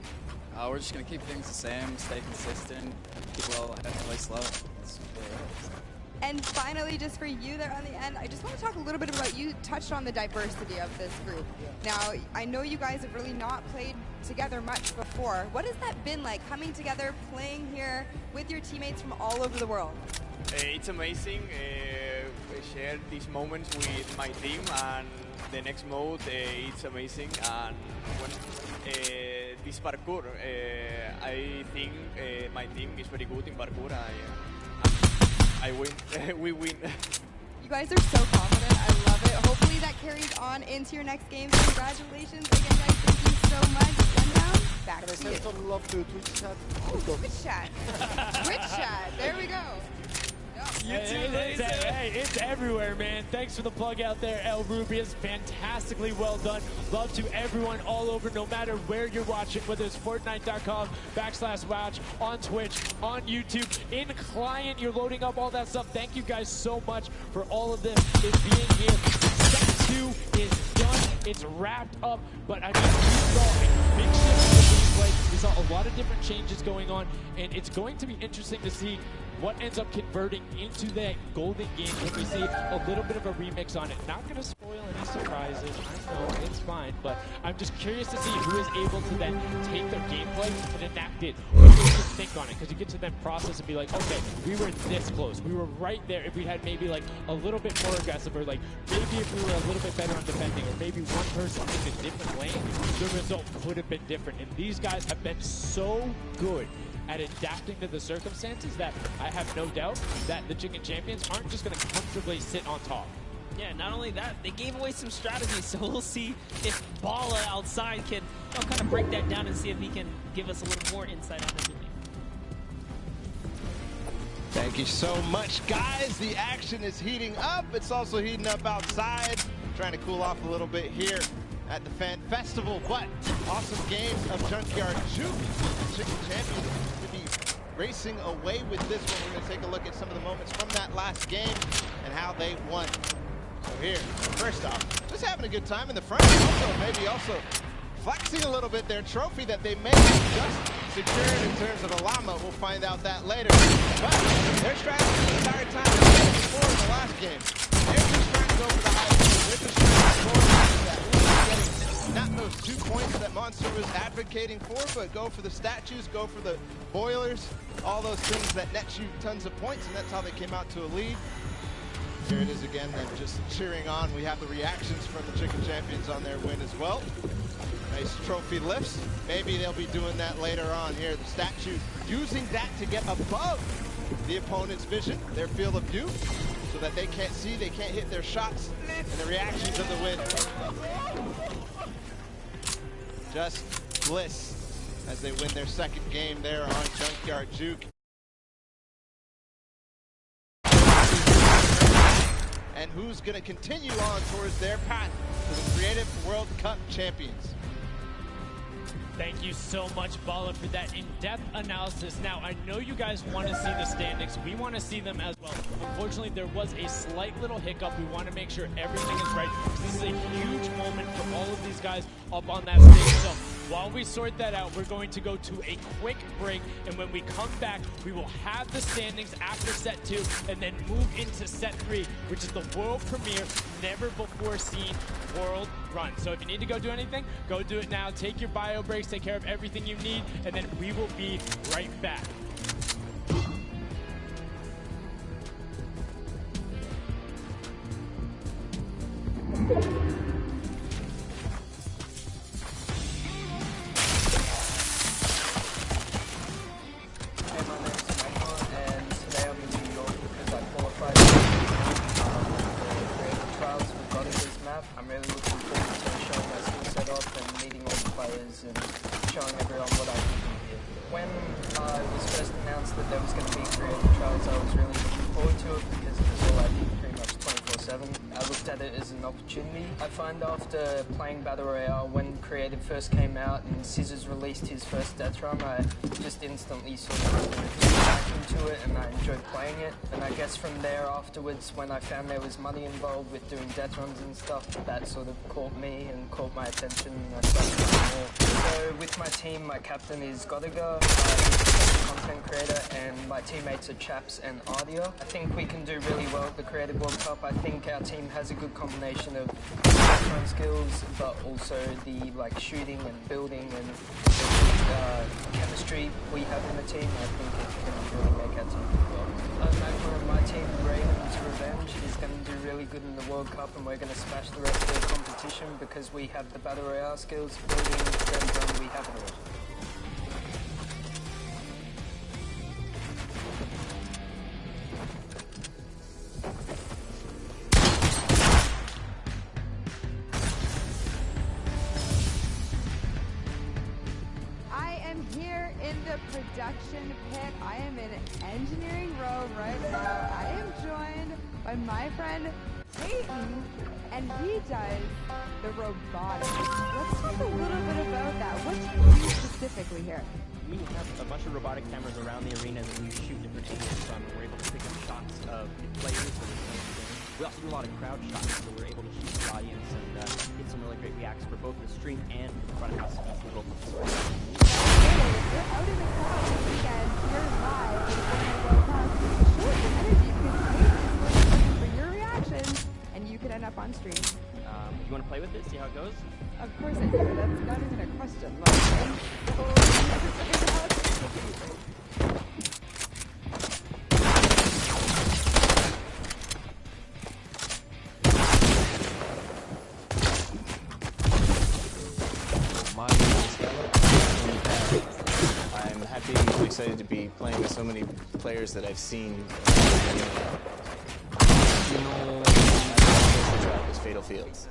We're just going to keep things the same, stay consistent, keep well ahead, play slow. That's really it. And finally, just for you there on the end, I just want to talk a little bit about, you touched on the diversity of this group. Now, I know you guys have really not played together much before. What has that been like, coming together, playing here with your teammates from all over the world? It's amazing. We share these moments with my team, and the next mode, it's amazing. And when this parkour, I think my team is very good in parkour. I win. We win. You guys are so confident. I love it. Hopefully that carries on into your next games. Congratulations again, guys. Thank you so much. Sundown, back to you. Can I send some love to Twitch chat? Oh, Twitch chat. Twitch chat. There we go. It's everywhere, man. Thanks for the plug out there, El Rubius. Fantastically well done. Love to everyone all over, no matter where you're watching, whether it's Fortnite.com/watch, on Twitch, on YouTube, in client, you're loading up all that stuff. Thank you guys so much for all of this, being here. 2 is done. It's wrapped up. But I mean, we saw a big shift in the gameplay. We saw a lot of different changes going on, and it's going to be interesting to see what ends up converting into that golden game when we see a little bit of a remix on it. Not going to spoil any surprises. I know, it's fine, but I'm just curious to see who is able to then take their gameplay and enact it, or who can think on it, because you get to then process and be like, okay, we were this close. We were right there. If we had maybe like a little bit more aggressive, or like maybe if we were a little bit better on defending, or maybe one person in a different lane, the result could have been different. And these guys have been so good at adapting to the circumstances that I have no doubt that the Chicken Champions aren't just going to comfortably sit on top. Yeah, not only that, they gave away some strategies, so we'll see if Bala outside can kind of break that down and see if he can give us a little more insight on everything. Thank you so much, guys. The action is heating up. It's also heating up outside. Trying to cool off a little bit here at the Fan Festival, but awesome games of Junkyard Juke. Chicken Champions to be racing away with this one. We're going to take a look at some of the moments from that last game and how they won. So here, first off, just having a good time in the front. Also flexing a little bit their trophy that they may have just secured in terms of a llama. We'll find out that later. But their strategy the entire time was before in the last game. They're just trying to go for the high score. They're just trying to score that not those 2 points that Monster was advocating for, but go for the statues, go for the boilers, all those things that net you tons of points, and that's how they came out to a lead. Here it is again, them just cheering on. We have the reactions from the Chicken Champions on their win as well. Nice trophy lifts. Maybe they'll be doing that later on here. The statue using that to get above the opponent's vision, their field of view, so that they can't see, they can't hit their shots, and the reactions of the win. Just bliss as they win their second game there on Junkyard Juke. And who's going to continue on towards their path to the Creative World Cup champions. Thank you so much, Bala, for that in-depth analysis. Now, I know you guys want to see the standings. We want to see them as well. Unfortunately, there was a slight little hiccup. We want to make sure everything is right. This is a huge moment for all of these guys up on that stage. So while we sort that out, we're going to go to a quick break. And when we come back, we will have the standings after set 2 and then move into set 3, which is the world premiere, never before seen world run. So if you need to go do anything, go do it now. Take your bio breaks, take care of everything you need, and then we will be right back. I'm really looking forward to showing my skill set off and meeting all the players and showing everyone what I can do here. When it was first announced that there was going to be Creative Trials, I was really looking forward to it because it was all I did pretty much 24/7. I looked at it as an opportunity. I find after playing Battle Royale, when Creative first came out and Scissors released his first Death Run, I just instantly sort of back into it and I enjoyed playing it. And I guess from there afterwards, when I found there was money involved with doing Death Runs and stuff, that sort of caught me and caught my attention and I started doing more. So with my team, my captain is Godiga, content creator, and my teammates are Chaps and Ardia. I think we can do really well at the Creative World Cup. I think our team has a good combination of run skills, but also the shooting and building and the chemistry we have in the team. I think it can really make our team do well. My team, Ravens Revenge, is going to do really good in the World Cup, and we're going to smash the rest of the competition because we have the Battle Royale skills, building, Death we have it all. Production pit. I am in engineering row right now. I am joined by my friend Peyton, and he does the robotics. Let's talk a little bit about that. What do you do specifically here? We have a bunch of robotic cameras around the arena that we shoot different angles from. We're able to pick up shots of players. We also do through a lot of crowd shots, so we're able to shoot the audience and get some really great reacts for both the stream and the front of house against the World Cup. You're out in the crowd this weekend. You're live with the World Cup. Show some energy because Hayden is looking for your reactions, and you could end up on stream. You want to play with it, see how it goes? Of course I do. That's not even a question. I'm happy and excited to be playing with so many players that I've seen. Is Fatal Fields.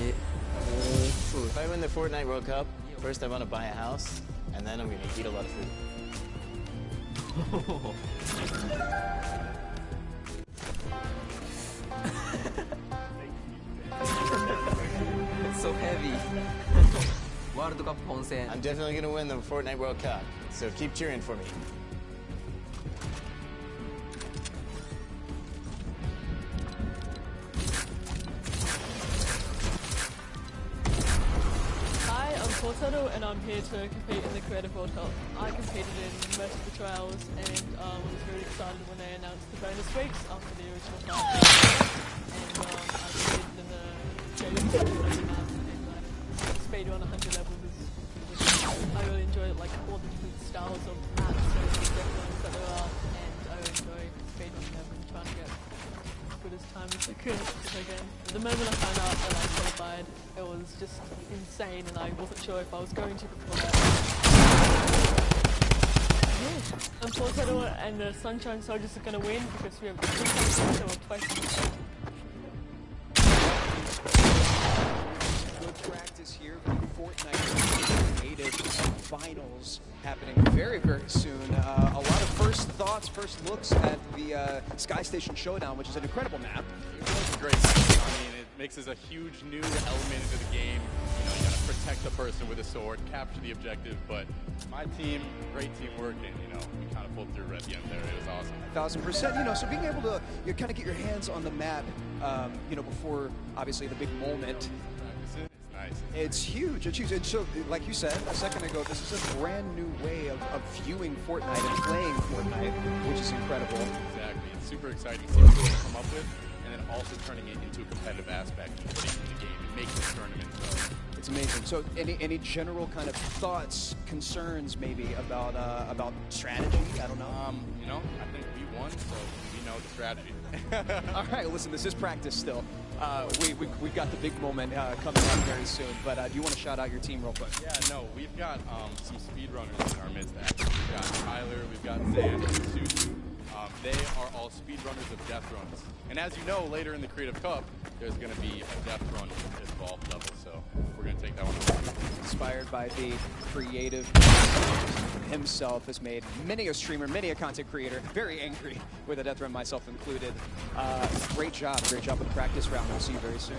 If I win the Fortnite World Cup, first I want to buy a house, and then I'm going to eat a lot of food. It's so heavy. World Cup Ponsen. I'm definitely going to win the Fortnite World Cup, so keep cheering for me. Hi, I'm Portetto and I'm here to compete in the Creative World Cup. I competed in most of the trials and was really excited when they announced the bonus weeks after the original trial. And I competed in the J-League map and speed on 100 levels was I really enjoyed like all the different styles of maps and different that there are, and I really enjoy speed on them and trying to get as good as time as I could if I can. The moment I found out that I qualified, it was just insane and I wasn't sure if I was going to before that. I'm Portetto and the Sunshine Soldiers are going to win because we have twice. Good practice here for the Fortnite Creative Finals happening very, very soon. A lot of first thoughts, first looks at the Sky Station Showdown, which is an incredible map. It was a great map. I mean, it mixes a huge new element into the game. You know, you gotta protect the person with a sword, capture the objective, but my team, great teamwork, and you know, we kind of pulled through at the end there. It was awesome. 1000%. You know, so being able to kind of get your hands on the map, you know, before obviously the big moment. Nice. It's huge. It's huge. And so, like you said a second ago, this is a brand new way of viewing Fortnite and playing Fortnite, which is incredible. Exactly. It's super exciting to see what they come up with, and then also turning it into a competitive aspect and putting it in the game and making this tournament. So it's amazing. So, any general kind of thoughts, concerns, maybe about strategy? I don't know. You know, I think we won, so we know the strategy. All right. Listen, this is practice still. We've got the big moment coming up very soon, but do you want to shout out your team real quick? Yeah, no, we've got some speedrunners in our midst. Actually. We've got Tyler, we've got Zan, and Suzu. They are all speedrunners of death runs. And as you know, later in the Creative Cup, there's going to be a death run involved level, so we're going to take that one. Inspired by the creative himself, has made many a streamer, many a content creator very angry with a death run, myself included. Great job with the practice round. We'll see you very soon.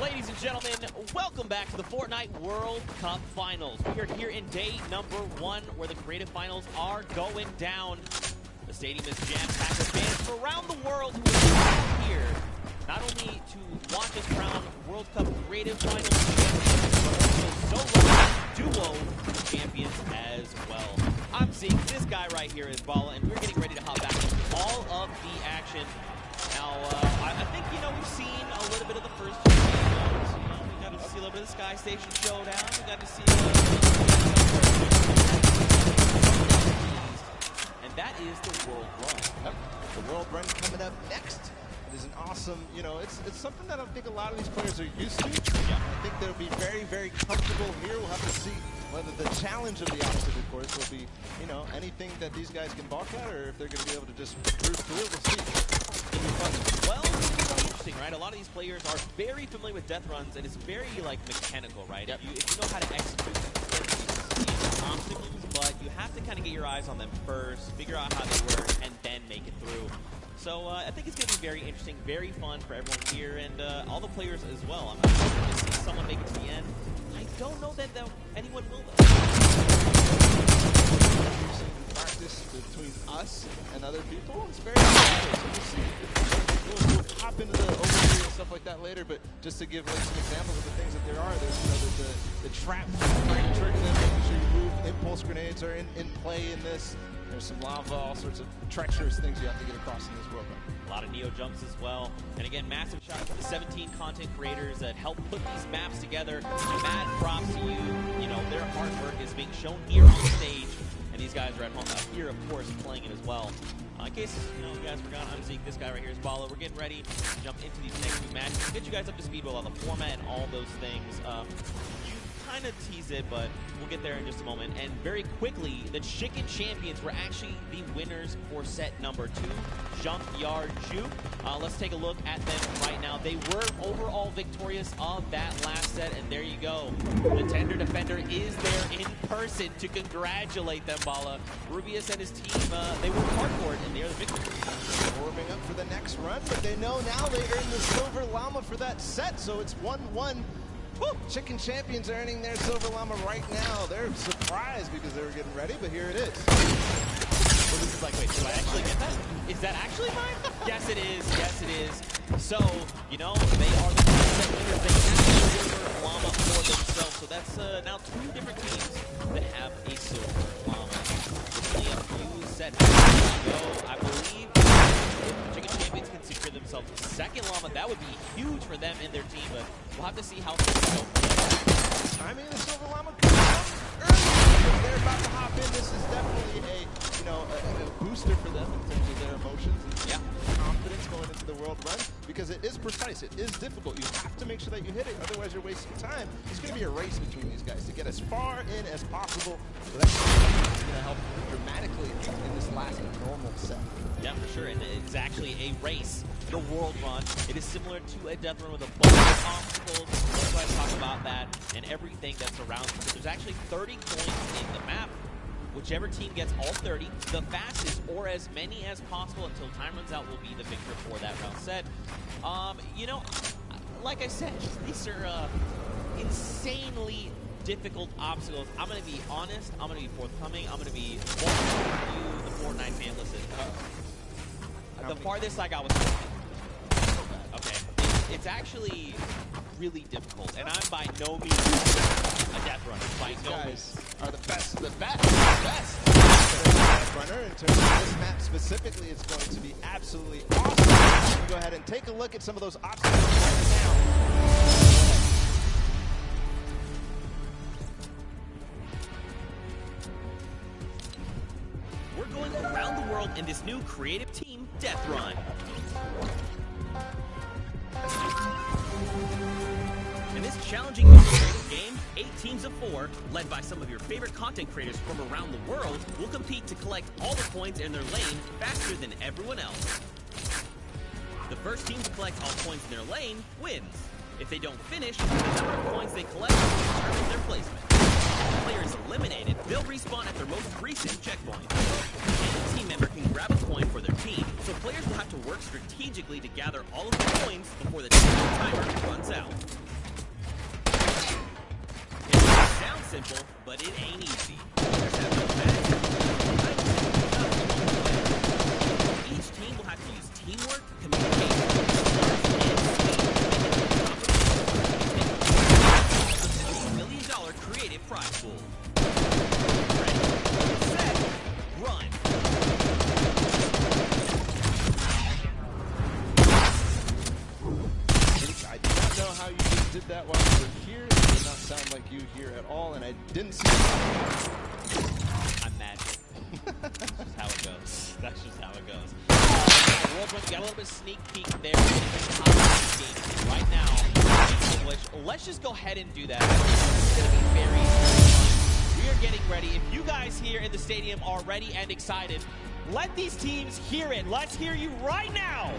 Ladies and gentlemen, welcome back to the Fortnite World Cup Finals. We are here in day number 1 where the creative finals are going down. The stadium is jam-packed with fans from around the world who are here not only to watch us crown World Cup creative finals champions, but also solo duo champions as well. I'm seeing this guy right here is Bala, and we're getting ready to hop back into all of the action. Now, I think, you know, we've seen a little bit of the first two games. You know, we got to see a little bit of the Sky Station Showdown. We got to see and that is the World Run. The World Run coming up next. It is an awesome, you know, it's something that I think a lot of these players are used to. Yeah. I think they'll be very, very comfortable here. We'll have to see whether the challenge of the obstacle course will be, you know, anything that these guys can balk at, or if they're going to be able to just cruise through it. We'll see. Well, it's really interesting, right? A lot of these players are very familiar with death runs, and it's very, like, mechanical, right? Yep. If you know how to execute these obstacles, but you have to kind of get your eyes on them first, figure out how they work, and then make it through. So I think it's going to be very interesting, very fun for everyone here, and all the players as well. I'm hoping to see someone make it to the end. I don't know that anyone will, though. between us and other people is very exciting. So we'll see. We'll hop into the overview and stuff like that later, but just to give like some examples of the things that there are, there's the trap trying to trigger them, making sure you move. Impulse grenades are in play in this. There's some lava, all sorts of treacherous things you have to get across in this world. A lot of Neo jumps as well. And again, massive shout out to the 17 content creators that helped put these maps together. Mad props to you. You know, their hard work is being shown here on stage. And these guys are at home here, of course, playing it as well. In case you guys forgot, I'm Zeke. This guy right here is Bala. We're getting ready to jump into these next few matches. We'll get you guys up to speed with all the format and all those things. You kind of tease it, but we'll get there in just a moment. And very quickly, the Chicken Champions were actually the winners for set number 2, Junkyard Juke. Let's take a look at them right now. They were overall victorious of that last set, and there you go. The Tender Defender is there in person to congratulate them, Bala. Rubius and his team, they were hardcore, and they are the victors. Warming up for the next run, but they know now they earned the Silver Llama for that set, so it's 1-1. Woo! Chicken Champions are earning their Silver Llama right now. They're surprised because they were getting ready, but here it is. So this is like, wait, do I actually get that? Is that actually mine? Yes, it is. Yes, it is. So, you know, they are the set winners. They have a Silver Llama for themselves. So that's now 2 different teams that have a Silver Llama. Only a few sets to go. I believe if Chicken Champions can secure themselves a second Llama, that would be huge for them and their team. But we'll have to see how things go. Timing of the Silver Llama comes up early. They're about to hop in. This is definitely a booster for them in terms of their emotions and confidence going into the world run, because it is precise, it is difficult. You have to make sure that you hit it, otherwise you're wasting time. It's going to be a race between these guys to get as far in as possible. So that's going to help dramatically in this last normal set. Yeah, for sure. And it's actually a race, the world run. It is similar to a death run with a bunch of obstacles. We're going to talk about that and everything that surrounds it. So there's actually 30 coins in the map. Whichever team gets all 30, the fastest or as many as possible until time runs out will be the victor for that round set. You know, like I said, these are insanely difficult obstacles. I'm going to be honest. I'm going to be forthcoming. I'm going to be walking you the Fortnite fan. Listen, the farthest I got was 50. Okay. It's actually really difficult, and I'm by no means a death runner. By no means. Are the best of the best. The best. Death runner. In terms of this map specifically, it's going to be absolutely awesome. We'll go ahead and take a look at some of those obstacles right now. We're going around the world in this new creative team, Death Run. In this challenging new creative game, 8 teams of 4, led by some of your favorite content creators from around the world, will compete to collect all the coins in their lane faster than everyone else. The first team to collect all coins in their lane wins. If they don't finish, the number of coins they collect will determine their placement. If the player is eliminated, they'll respawn at their most recent checkpoint. Any team member can grab a coin for their team, so players will have to work strategically to gather all of the coins before the timer runs out. It might sound simple, but it ain't easy. Players have no bets. Each team will have to use teamwork, communication, creative prize pool. Ready, set, run. I do not know how you just did that while you were here. It did not sound like you here at all, and I didn't see it. I'm magic. That's just how it goes. That's just how it goes. World Run, you got a little bit of sneak peek there. Right now, English. Let's just go ahead and do that. It's going to be very fun. We are getting ready. If you guys here in the stadium are ready and excited, let these teams hear it. Let's hear you right now.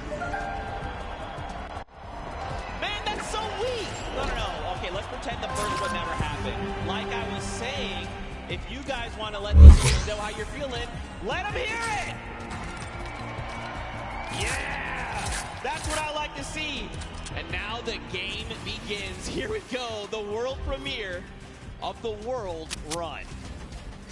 Man, that's so weak. No. Okay, let's pretend the first one never happened. Like I was saying, if you guys want to let these teams know how you're feeling, let them hear it. Yeah, that's what I like to see. And now the game begins. Here we go, the world premiere of the World Run.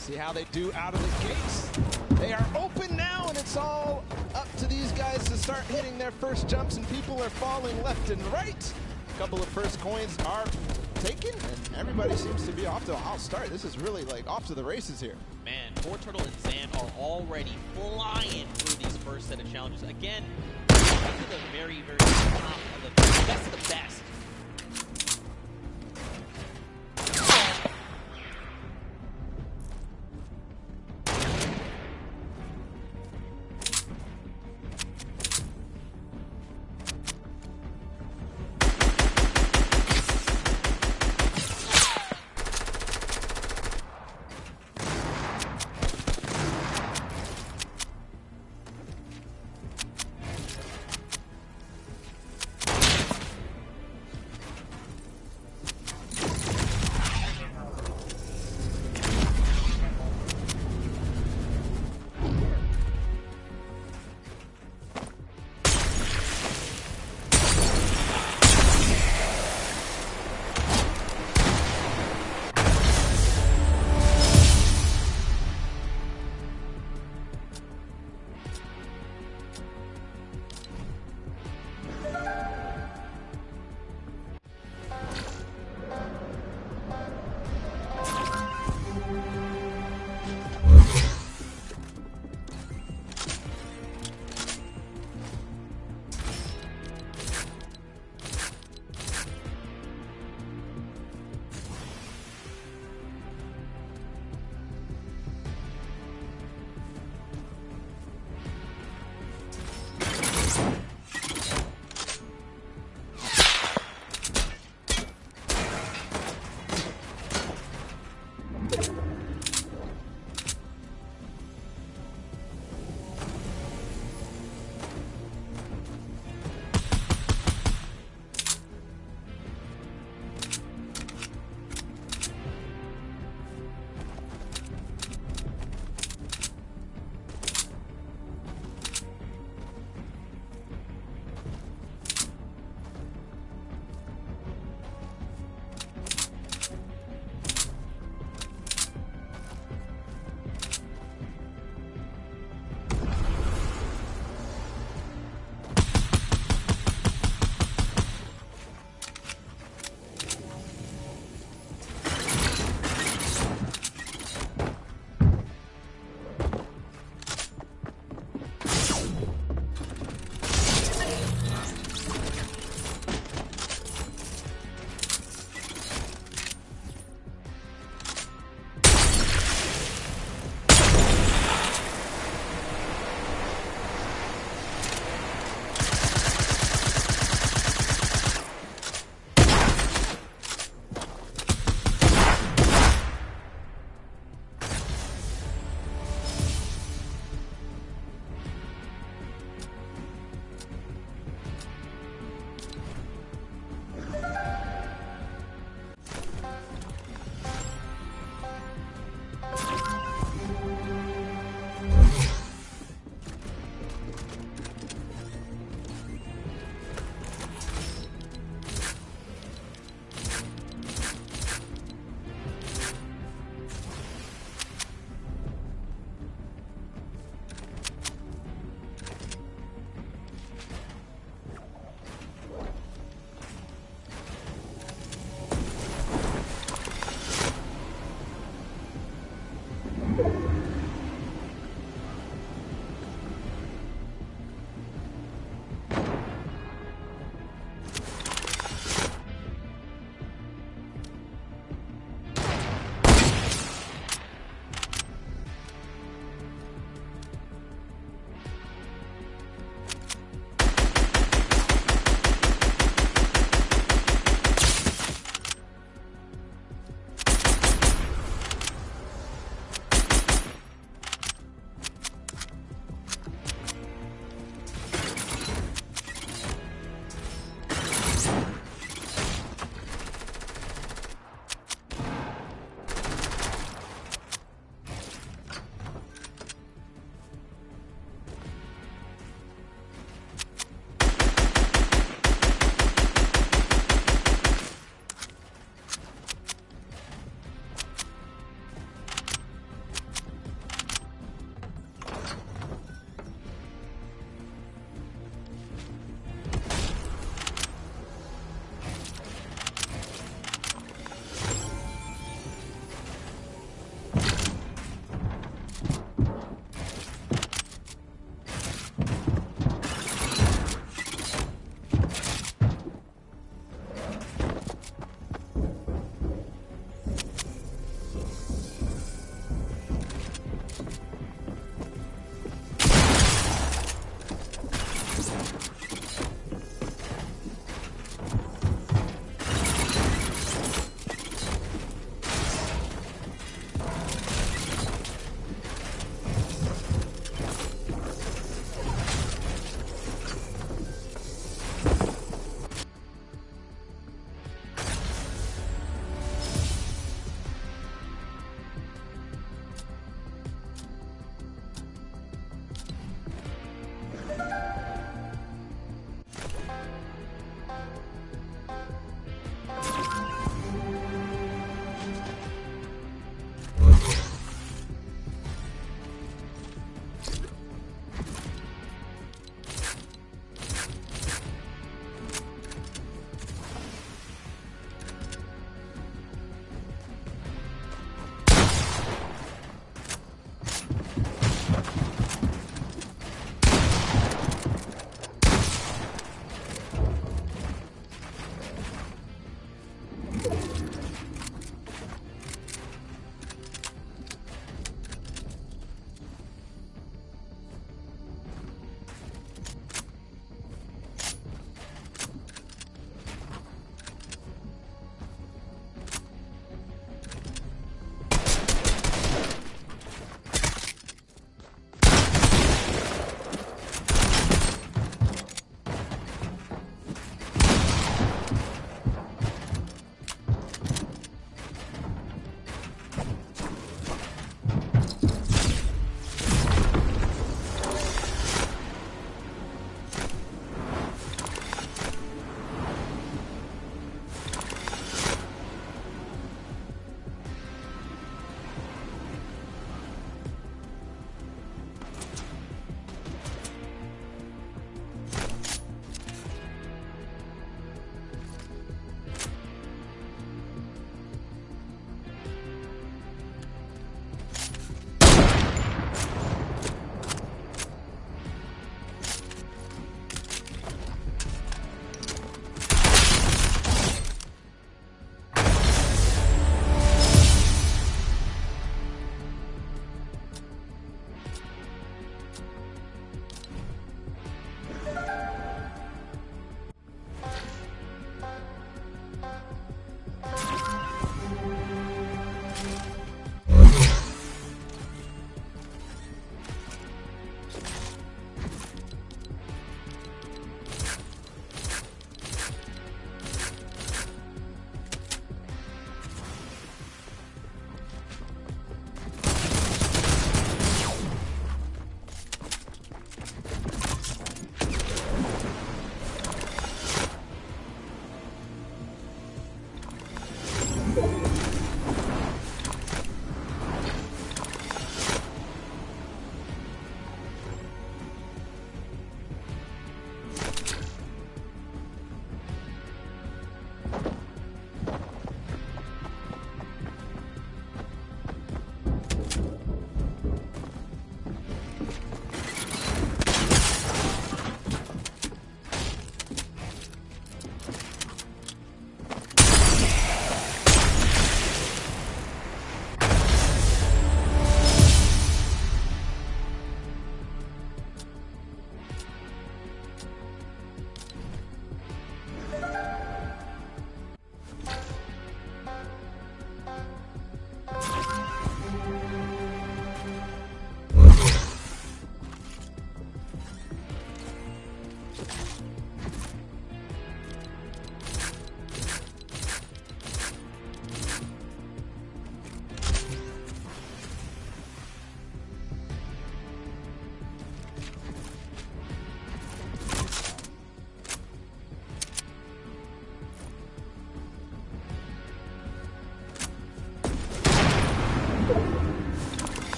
See how they do out of the gates. They are open now, and it's all up to these guys to start hitting their first jumps, and people are falling left and right. A couple of first coins are taken, and everybody seems to be off to a hot start. This is really like off to the races here. Man, Forturtle and Zan are already flying through these first set of challenges. Again, these are the very, very top of the best of the best.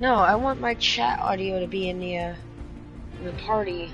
No, I want my chat audio to be in the party.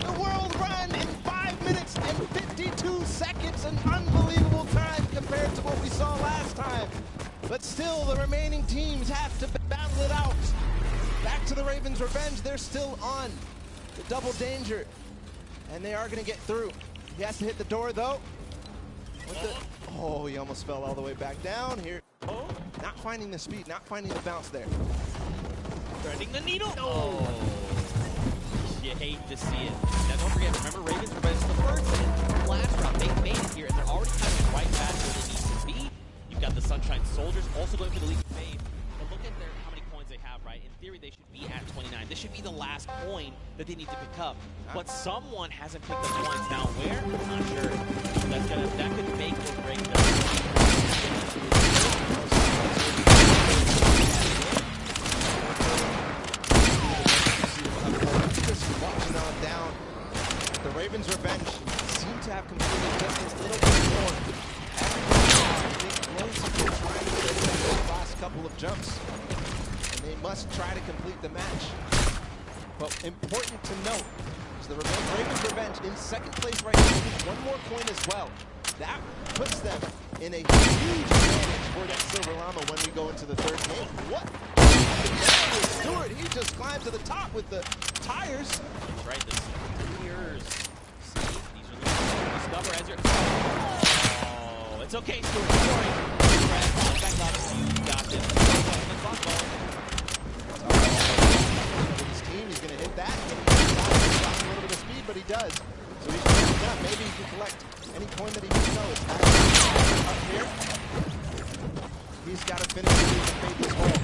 The world run in 5 minutes and 52 seconds, an unbelievable time compared to what we saw last time. But still, the remaining teams have to battle it out. Back to the Ravens' revenge, they're still on the double danger, and they are going to get through. He has to hit the door, though. Oh, he almost fell all the way back down here. Oh, not finding the speed, not finding the bounce there. Threading the needle. Oh. You hate to see it. Now don't forget, remember Ravens Revenge is the first and last round. They made it here, and they're already kind of right back where they need to be. You've got the Sunshine Soldiers also going for the Leap of Faith. But look at how many coins they have, right? In theory, they should be at 29. This should be the last coin that they need to pick up. But someone hasn't picked up coins. Now where? I'm not sure. That could make or break them. Just watching on down. The Ravens' revenge seem to have completed just a little bit more. Everyone has been trying to get those last couple of jumps, and they must try to complete the match. But important to note is the Ravens' revenge in second place right now. With one more coin as well. That puts them in a huge advantage for that Silver Llama when we go into the third game. What? Stewart, he just climbed to the top with the tires. That's right, the Steers. See, these are the ones you discover as you're... Oh, it's okay, Stewart. Sorry. Back up. You got this. His team, he's going to hit that. Lost a little bit of speed, but he does. So he's going to up. Maybe he can collect any coin that he needs to know. It's up here. He's got to finish the Leap of Faith as well.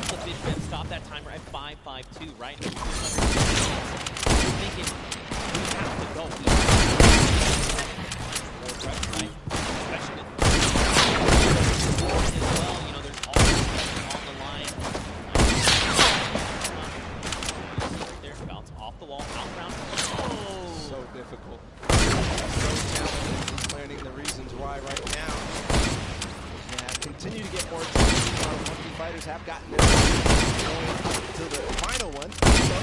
The Fish Bet stop that timer at 5 too, right? You're thinking, we have to go. More pressure, right? Especially with as well, you know, there's all this pressure on the line. Right there, bounce off the wall, out round. Oh! So difficult. So challenging. He's learning the reasons why right now. Yeah, continue to get more attention. Funky Fighters have gotten their going to the final one. So,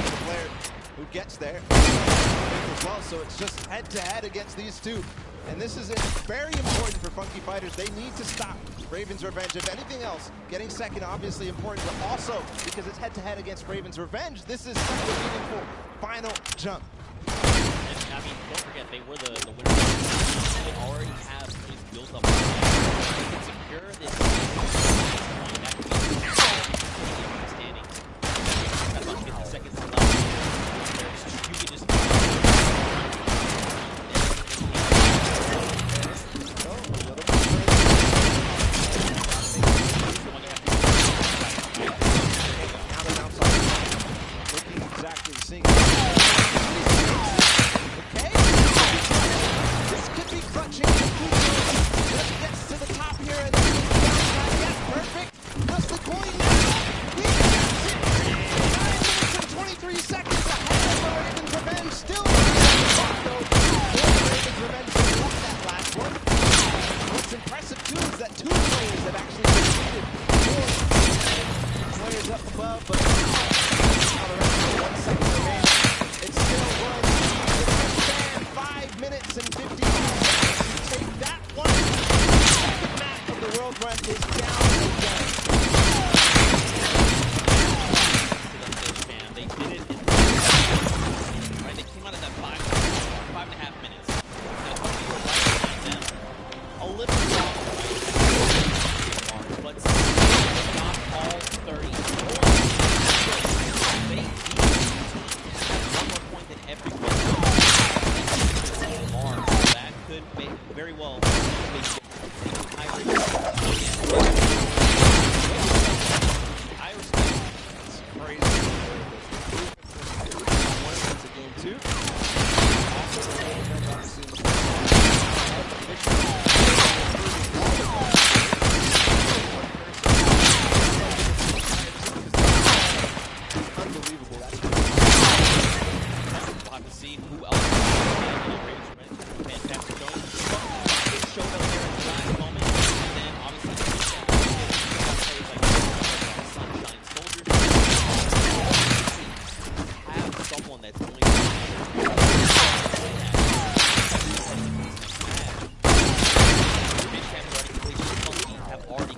the player who gets there as well. So it's just head-to-head against these two. And this is very important for Funky Fighters. They need to stop Raven's Revenge. If anything else, getting second obviously important, but also because it's head-to-head against Raven's Revenge, this is such a meaningful final jump. And, I mean, don't forget, they were the winners. They already have these built up. They can secure this standings. That's about 50 seconds left. You can just exactly seeing. Okay. This could be clutching. Just gets to the top here and yes, perfect. Just the coin now. We got it. 9 minutes and 23 seconds ahead of the Raven's Revenge. Still Raven's Revenge left that last one. What's impressive too is that 2 players have actually completed 4 players up above, but 1 second remaining. It's still one. Stand 5 minutes and 50 seconds to take that one. The second map of the world run is down again. They did it in right? They came out of that 5.5 minutes. That's what we were right behind them. A little long, right? But not all 30. They one more point than every more. That could make very well be I respect it's crazy. One into game 2. Unbelievable. We'll have to see who else fantastic going. It showed up there in the last moment. And then obviously players like Sunshine Soldiers have someone that's going to have already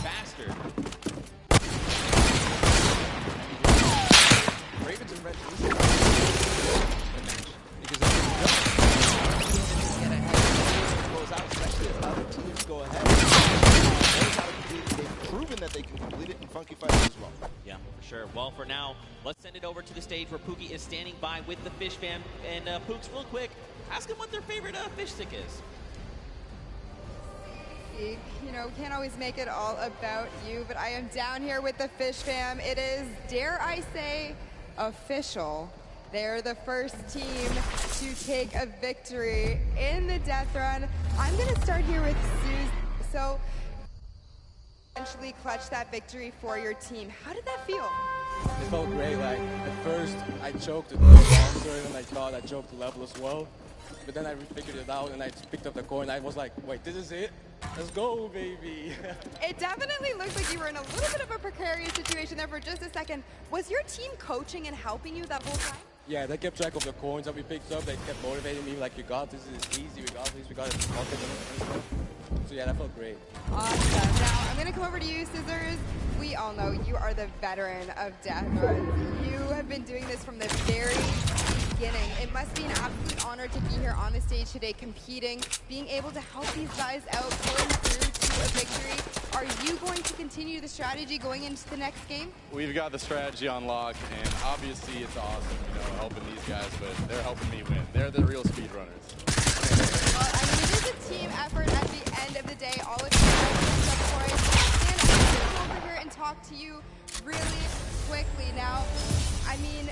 faster. Ravens and Red because if they don't get ahead, goes out, especially if other teams go ahead. Knows how to complete it. They've proven that they can complete it in Funky Fighters as well. Yeah, for sure. Well, for now, let's send it over to the stage where Pookie is standing by with the Fish Fam. And Pooks, real quick, ask them what their favorite fish stick is. You know, we can't always make it all about you, but I am down here with the Fish Fam. It is, dare I say, official. They're the first team to take a victory in the death run. I'm going to start here with Suze. So, eventually clutch that victory for your team. How did that feel? It felt great. Like, at first, I choked at the monster, and I thought I choked the level as well. But then I figured it out, and I picked up the coin. I was like, wait, this is it? Let's go, baby. It definitely looks like you were in a little bit of a precarious situation there for just a second. Was your team coaching and helping you that whole time? Yeah, they kept track of the coins that we picked up. They kept motivating me, like, you got this, is easy, we got this, we got it. So yeah, that felt great. Awesome. Now, I'm going to come over to you, Scissors. We all know you are the veteran of Death Runs. You have been doing this from the very beginning. It must be an absolute honor to be here on the stage today competing, being able to help these guys out, pulling through to a victory. Are you going to continue the strategy going into the next game? We've got the strategy on lock, and obviously it's awesome, you know, helping these guys, but they're helping me win. They're the real speedrunners. Well, I mean, it is a team effort at the end of the day. All of you guys, of course, over here and talk to you really quickly. Now, I mean,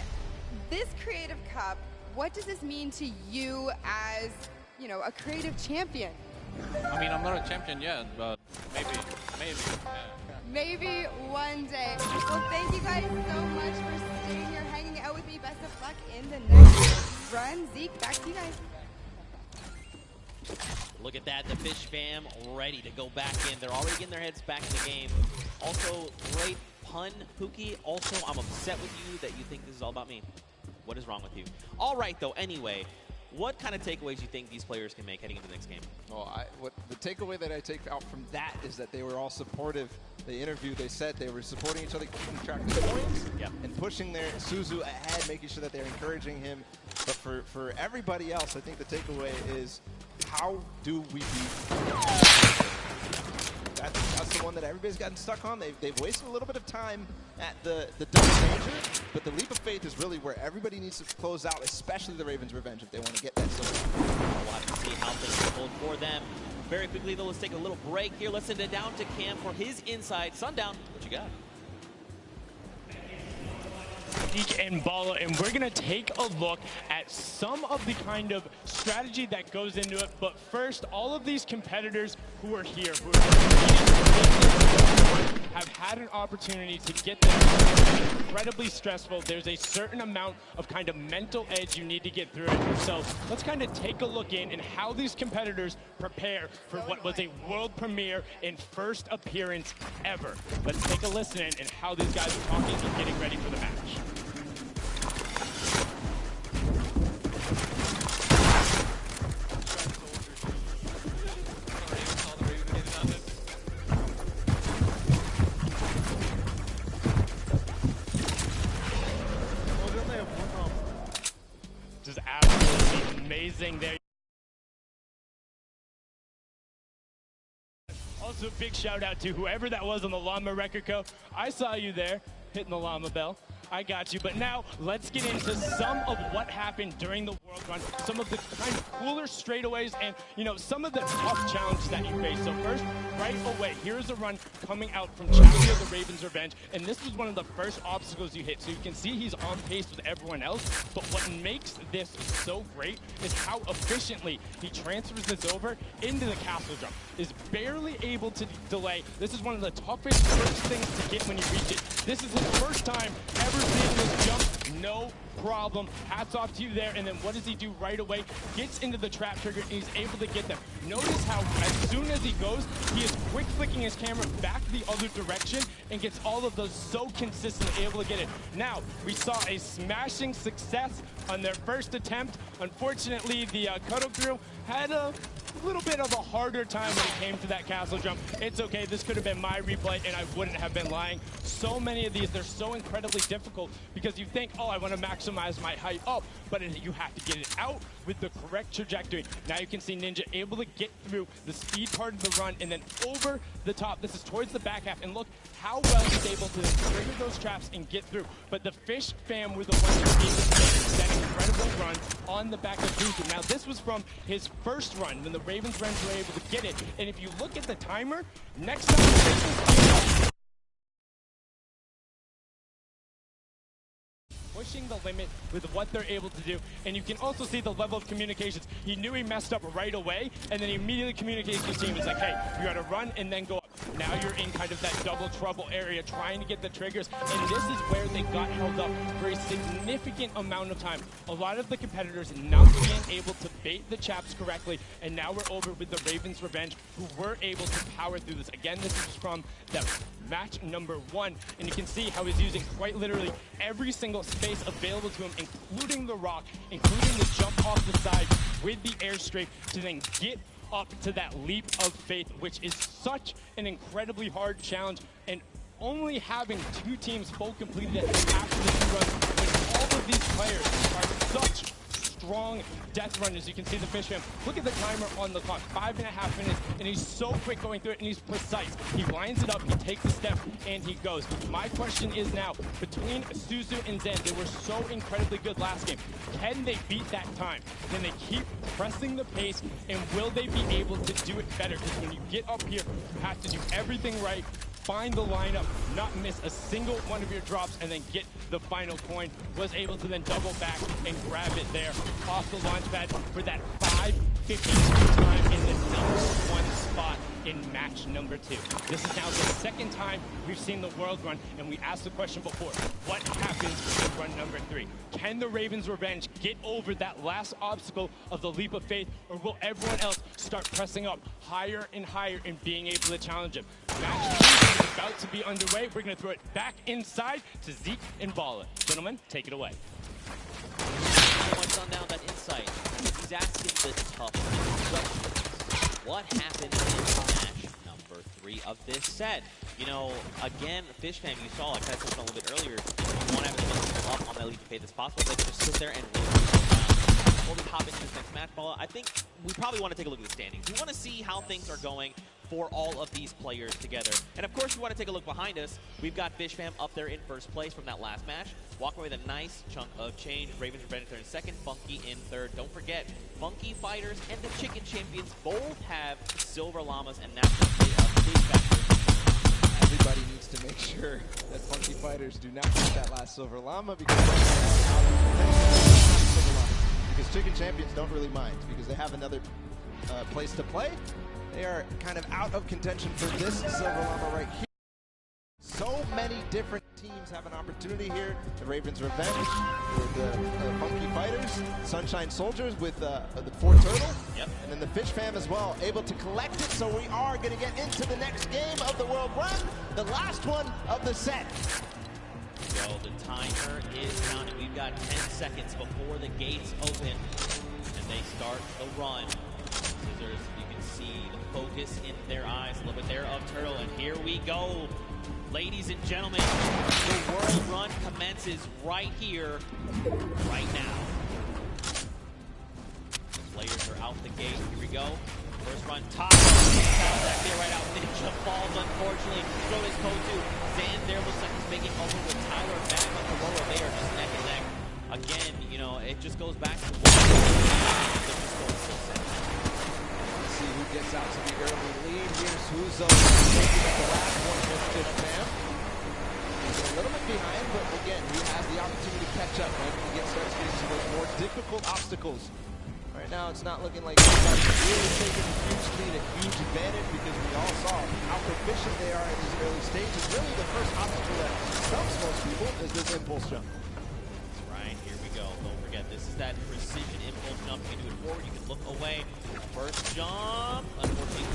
this Creative Cup, what does this mean to you as, you know, a creative champion? I mean, I'm not a champion yet, but maybe, yeah. Maybe one day. Well, thank you guys so much for staying here, hanging out with me. Best of luck in the next run. Zeke, back to you guys. Look at that, the Fish fam ready to go back in. They're already getting their heads back in the game. Also, great pun, Pookie. Also, I'm upset with you that you think this is all about me. What is wrong with you? All right, though, anyway, what kind of takeaways do you think these players can make heading into the next game? Well, the takeaway that I take out from that is that they were all supportive. They interviewed, they said they were supporting each other, keeping track of the points, and pushing their Suzu ahead, making sure that they're encouraging him. But for everybody else, I think the takeaway is, how do we beat? That's the one that everybody's gotten stuck on. They've wasted a little bit of time at the double danger, but the leap of faith is really where everybody needs to close out, especially the Ravens' Revenge if they want to get that silver. We'll have to see how things unfold for them. Very quickly, though, let's take a little break here. Let's send it down to Cam for his insight. Sundown, what you got? And Bala, and we're gonna take a look at some of the kind of strategy that goes into it. But first, all of these competitors who are here, who have had an opportunity to get this incredibly stressful. There's a certain amount of kind of mental edge you need to get through it. So let's kind of take a look in and how these competitors prepare for what was a world premiere and first appearance ever. Let's take a listen in and how these guys are talking and getting ready for the match. Just absolutely amazing there. Also, big shout out to whoever that was on the Llama Record Co. I saw you there hitting the Llama Bell. I got you. But now let's get into some of what happened during the World Run, some of the kind of cooler straightaways, and some of the tough challenges that you face. So first, right away, here's a run coming out from Chapter of the Ravens' Revenge, and this was one of the first obstacles you hit. So you can see he's on pace with everyone else, but what makes this so great is how efficiently he transfers this over into the castle jump. Is barely able to delay. This is one of the toughest first things to get when you reach it. This is his first time ever seeing this jump. No problem. Hats off to you there. And then what does he do right away? Gets into the trap trigger and he's able to get them. Notice how as soon as he goes, he is quick flicking his camera back the other direction and gets all of those so consistently able to get it. Now, we saw a smashing success on their first attempt. Unfortunately, the Cuddle Crew had a little bit of a harder time when it came to that castle jump. It's okay, this could have been my replay and I wouldn't have been lying. So many of these, they're so incredibly difficult because you think, oh, I want to maximize my height up, but you have to get it out with the correct trajectory. Now you can see Ninja able to get through the speed part of the run and then over the top. This is towards the back half, and look how well he's able to trigger those traps and get through. But the Fish fam were the ones who were able to make that incredible run on the back of Zuzu. Now this was from his first run when the Ravens were able to get it. And if you look at the timer, next time the Ravens pushing the limit with what they're able to do. And you can also see the level of communications. He knew he messed up right away, and then he immediately communicates to his team. It's like, hey, you gotta run and then go up. Now you're in kind of that double trouble area trying to get the triggers, and this is where they got held up for a significant amount of time. A lot of the competitors not being able to bait the chaps correctly, and now we're over with the Ravens' Revenge, who were able to power through this. Again, this is from the match number 1, and you can see how he's using quite literally every single space available to him, including the rock, including the jump off the side with the airstrike to then get up to that leap of faith, which is such an incredibly hard challenge, and only having 2 teams full completed after the 2 runs when all of these players are such strong death runners. You can see the Fish fam. Look at the timer on the clock, 5.5 minutes, and he's so quick going through it, and he's precise. He lines it up, he takes a step, and he goes. My question is now, between Suzu and Zen, they were so incredibly good last game. Can they beat that time? Can they keep pressing the pace, and will they be able to do it better? Because when you get up here, you have to do everything right find the lineup, not miss a single one of your drops, and then get the final coin. Was able to then double back and grab it there off the launch pad for that 5:52 time in the #1 spot in match number 2. This is now the second time we've seen the World Run, and we asked the question before, what happens in run number 3? Can the Ravens Revenge get over that last obstacle of the leap of faith, or will everyone else start pressing up higher and higher and being able to challenge him? Match 2 is about to be underway. We're going to throw it back inside to Zeke and Bala. Gentlemen, take it away. Someone's on down that insight. He's asking the tough questions. What happened in match number 3 of this set? You know, again, Fishfam, you saw, like I touched on a little bit earlier, you want to have as many people up on that lead of faith as possible. They can just sit there and wait. Before we hop into this next match, Bala, I think we probably want to take a look at the standings. We want to see how things are going for all of these players together. And of course, we want to take a look behind us. We've got Fishfam up there in first place from that last match, walking away with a nice chunk of change. Ravens Revenge in second, Funky in third. Don't forget, Funky Fighters and the Chicken Champions both have Silver Llamas, and that's a big factor. Everybody needs to make sure that Funky Fighters do not get that last Silver Llama, because Chicken Champions don't really mind because they have another place to play. They are kind of out of contention for this Silver Llama right here. So many different teams have an opportunity here. The Ravens Revenge with the Funky Fighters, Sunshine Soldiers with the Fort Turtle, and then the Fish Fam as well, able to collect it. So we are going to get into the next game of the World Run, the last one of the set. Well, the timer is counting. We've got 10 seconds before the gates open, and they start the run. Scissors, you can see the focus in their eyes, a little bit there of Turtle, and here we go. Ladies and gentlemen, the World Run commences right here, right now. The players are out the gate. Here we go. First run, top. Back there right out. Ninja falls, unfortunately. So does Kotu. Zan there looks like he's making over with Tyler back on the lower. They are just neck and neck. Again, you know, it just goes back to what see who gets out to the early lead. Here's Huzo taking up the last one with Fish Fam. He's a little bit behind, but again, he has the opportunity to catch up when he starts getting to those more difficult obstacles. Right now, it's not looking like he's really taking a huge lead, a huge advantage, because we all saw how proficient they are in these early stages. Really, the first obstacle that stumps most people is this impulse jump. That's right. Here we go. Don't forget, this is that precision impulse jump. You can do it forward. You can look away. First jump. Unfortunately,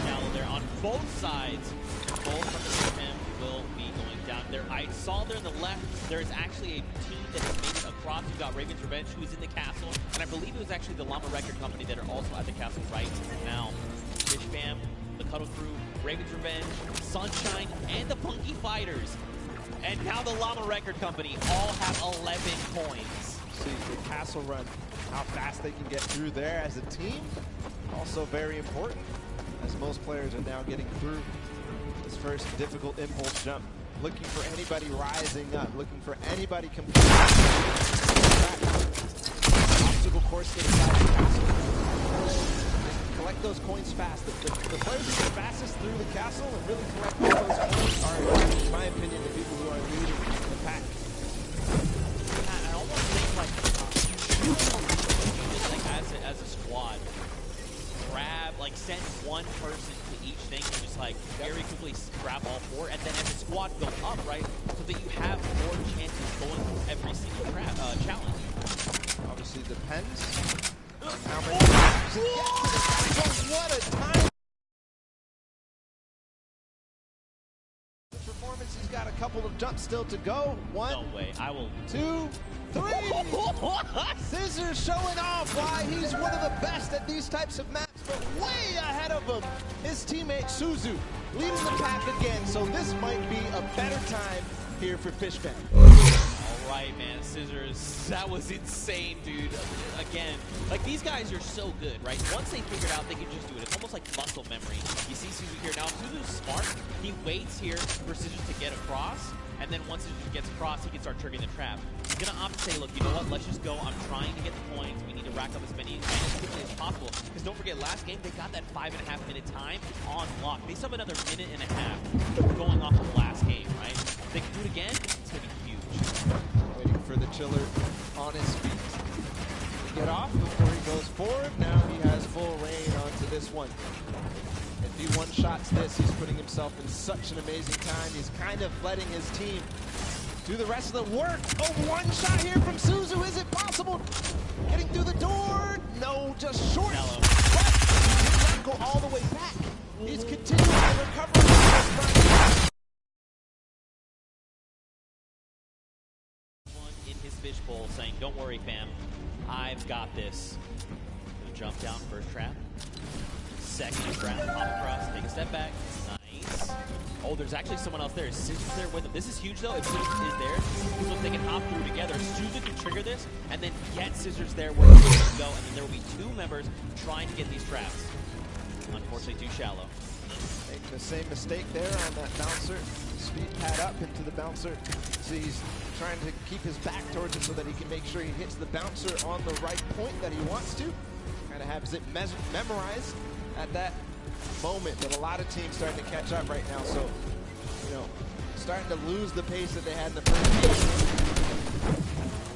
shallow there on both sides. Both from the Fishfam will be going down there. I saw there on the left, there is actually a team that has made it across. You've got Ravens Revenge, who's in the castle, and I believe it was actually the Llama Record Company that are also at the castle right now. Fishfam, the Cuddle Crew, Ravens Revenge, Sunshine, and the Funky Fighters. And now the Llama Record Company all have 11 points. See the castle run, how fast they can get through there as a team. Also very important, as most players are now getting through this first difficult impulse jump. Looking for anybody rising up, looking for anybody completing obstacle course inside the castle. Collect those coins fast. The players who get fastest through the castle and really collect all those coins are, in my opinion, the people who are leading the pack. I almost think like as a squad, grab, like send one person to each thing and just like very quickly grab all four, and then as a squad go up, right, so that you have more chances going through every single challenge. Obviously depends on how many times you get to the castle. What a time! Performance, he's got a couple of jumps still to go. One, no way, I will. 2, 3. Scissors showing off why he's one of the best at these types of maps, but way ahead of him, his teammate Suzu, leading the pack again. So this might be a better time here for Fishfam. All right, man. Scissors, that was insane, dude. Again, like these guys are so good, right? Once they figure it out, they can just do it. It's almost like muscle memory. You see Suzu here. Now, Suzu's smart. He waits here for Scissors to get across, and then once Scissors gets across, he can start triggering the trap. He's going to opt to say, look, you know what? Let's just go. I'm trying to get the points. We need to rack up as many as quickly as possible. Because don't forget, last game, they got that 5.5-minute time on lock. They still have another 1.5 minutes going off of last game, right? If they can do it again, it's going to be huge. Waiting for the Chiller on his feet to get off before he goes forward. Now he has full reign onto this one. If he one-shots this, he's putting himself in such an amazing time. He's kind of letting his team do the rest of the work. Oh, one shot here from Suzu. Is it possible? Getting through the door. No, just short. But he did not go all the way back. He's continuing to recover. In his fishbowl saying, don't worry, fam. I've got this. Gonna jump down, first trap. Second trap, pop across, take a step back. Nice. Oh, there's actually someone else there. Scissors there with him. This is huge, though. If Scissors is there, so they can hop through together. Suzu can trigger this, and then get Scissors there where he needs to go, and then there will be two members trying to get these traps. Unfortunately, too shallow. Make the same mistake there on that bouncer. Speed pad up into the bouncer. So he's trying to keep his back towards it so that he can make sure he hits the bouncer on the right point that he wants to. Kind of has it memorized at that moment, but a lot of teams starting to catch up right now. So, you know, starting to lose the pace that they had in the first game.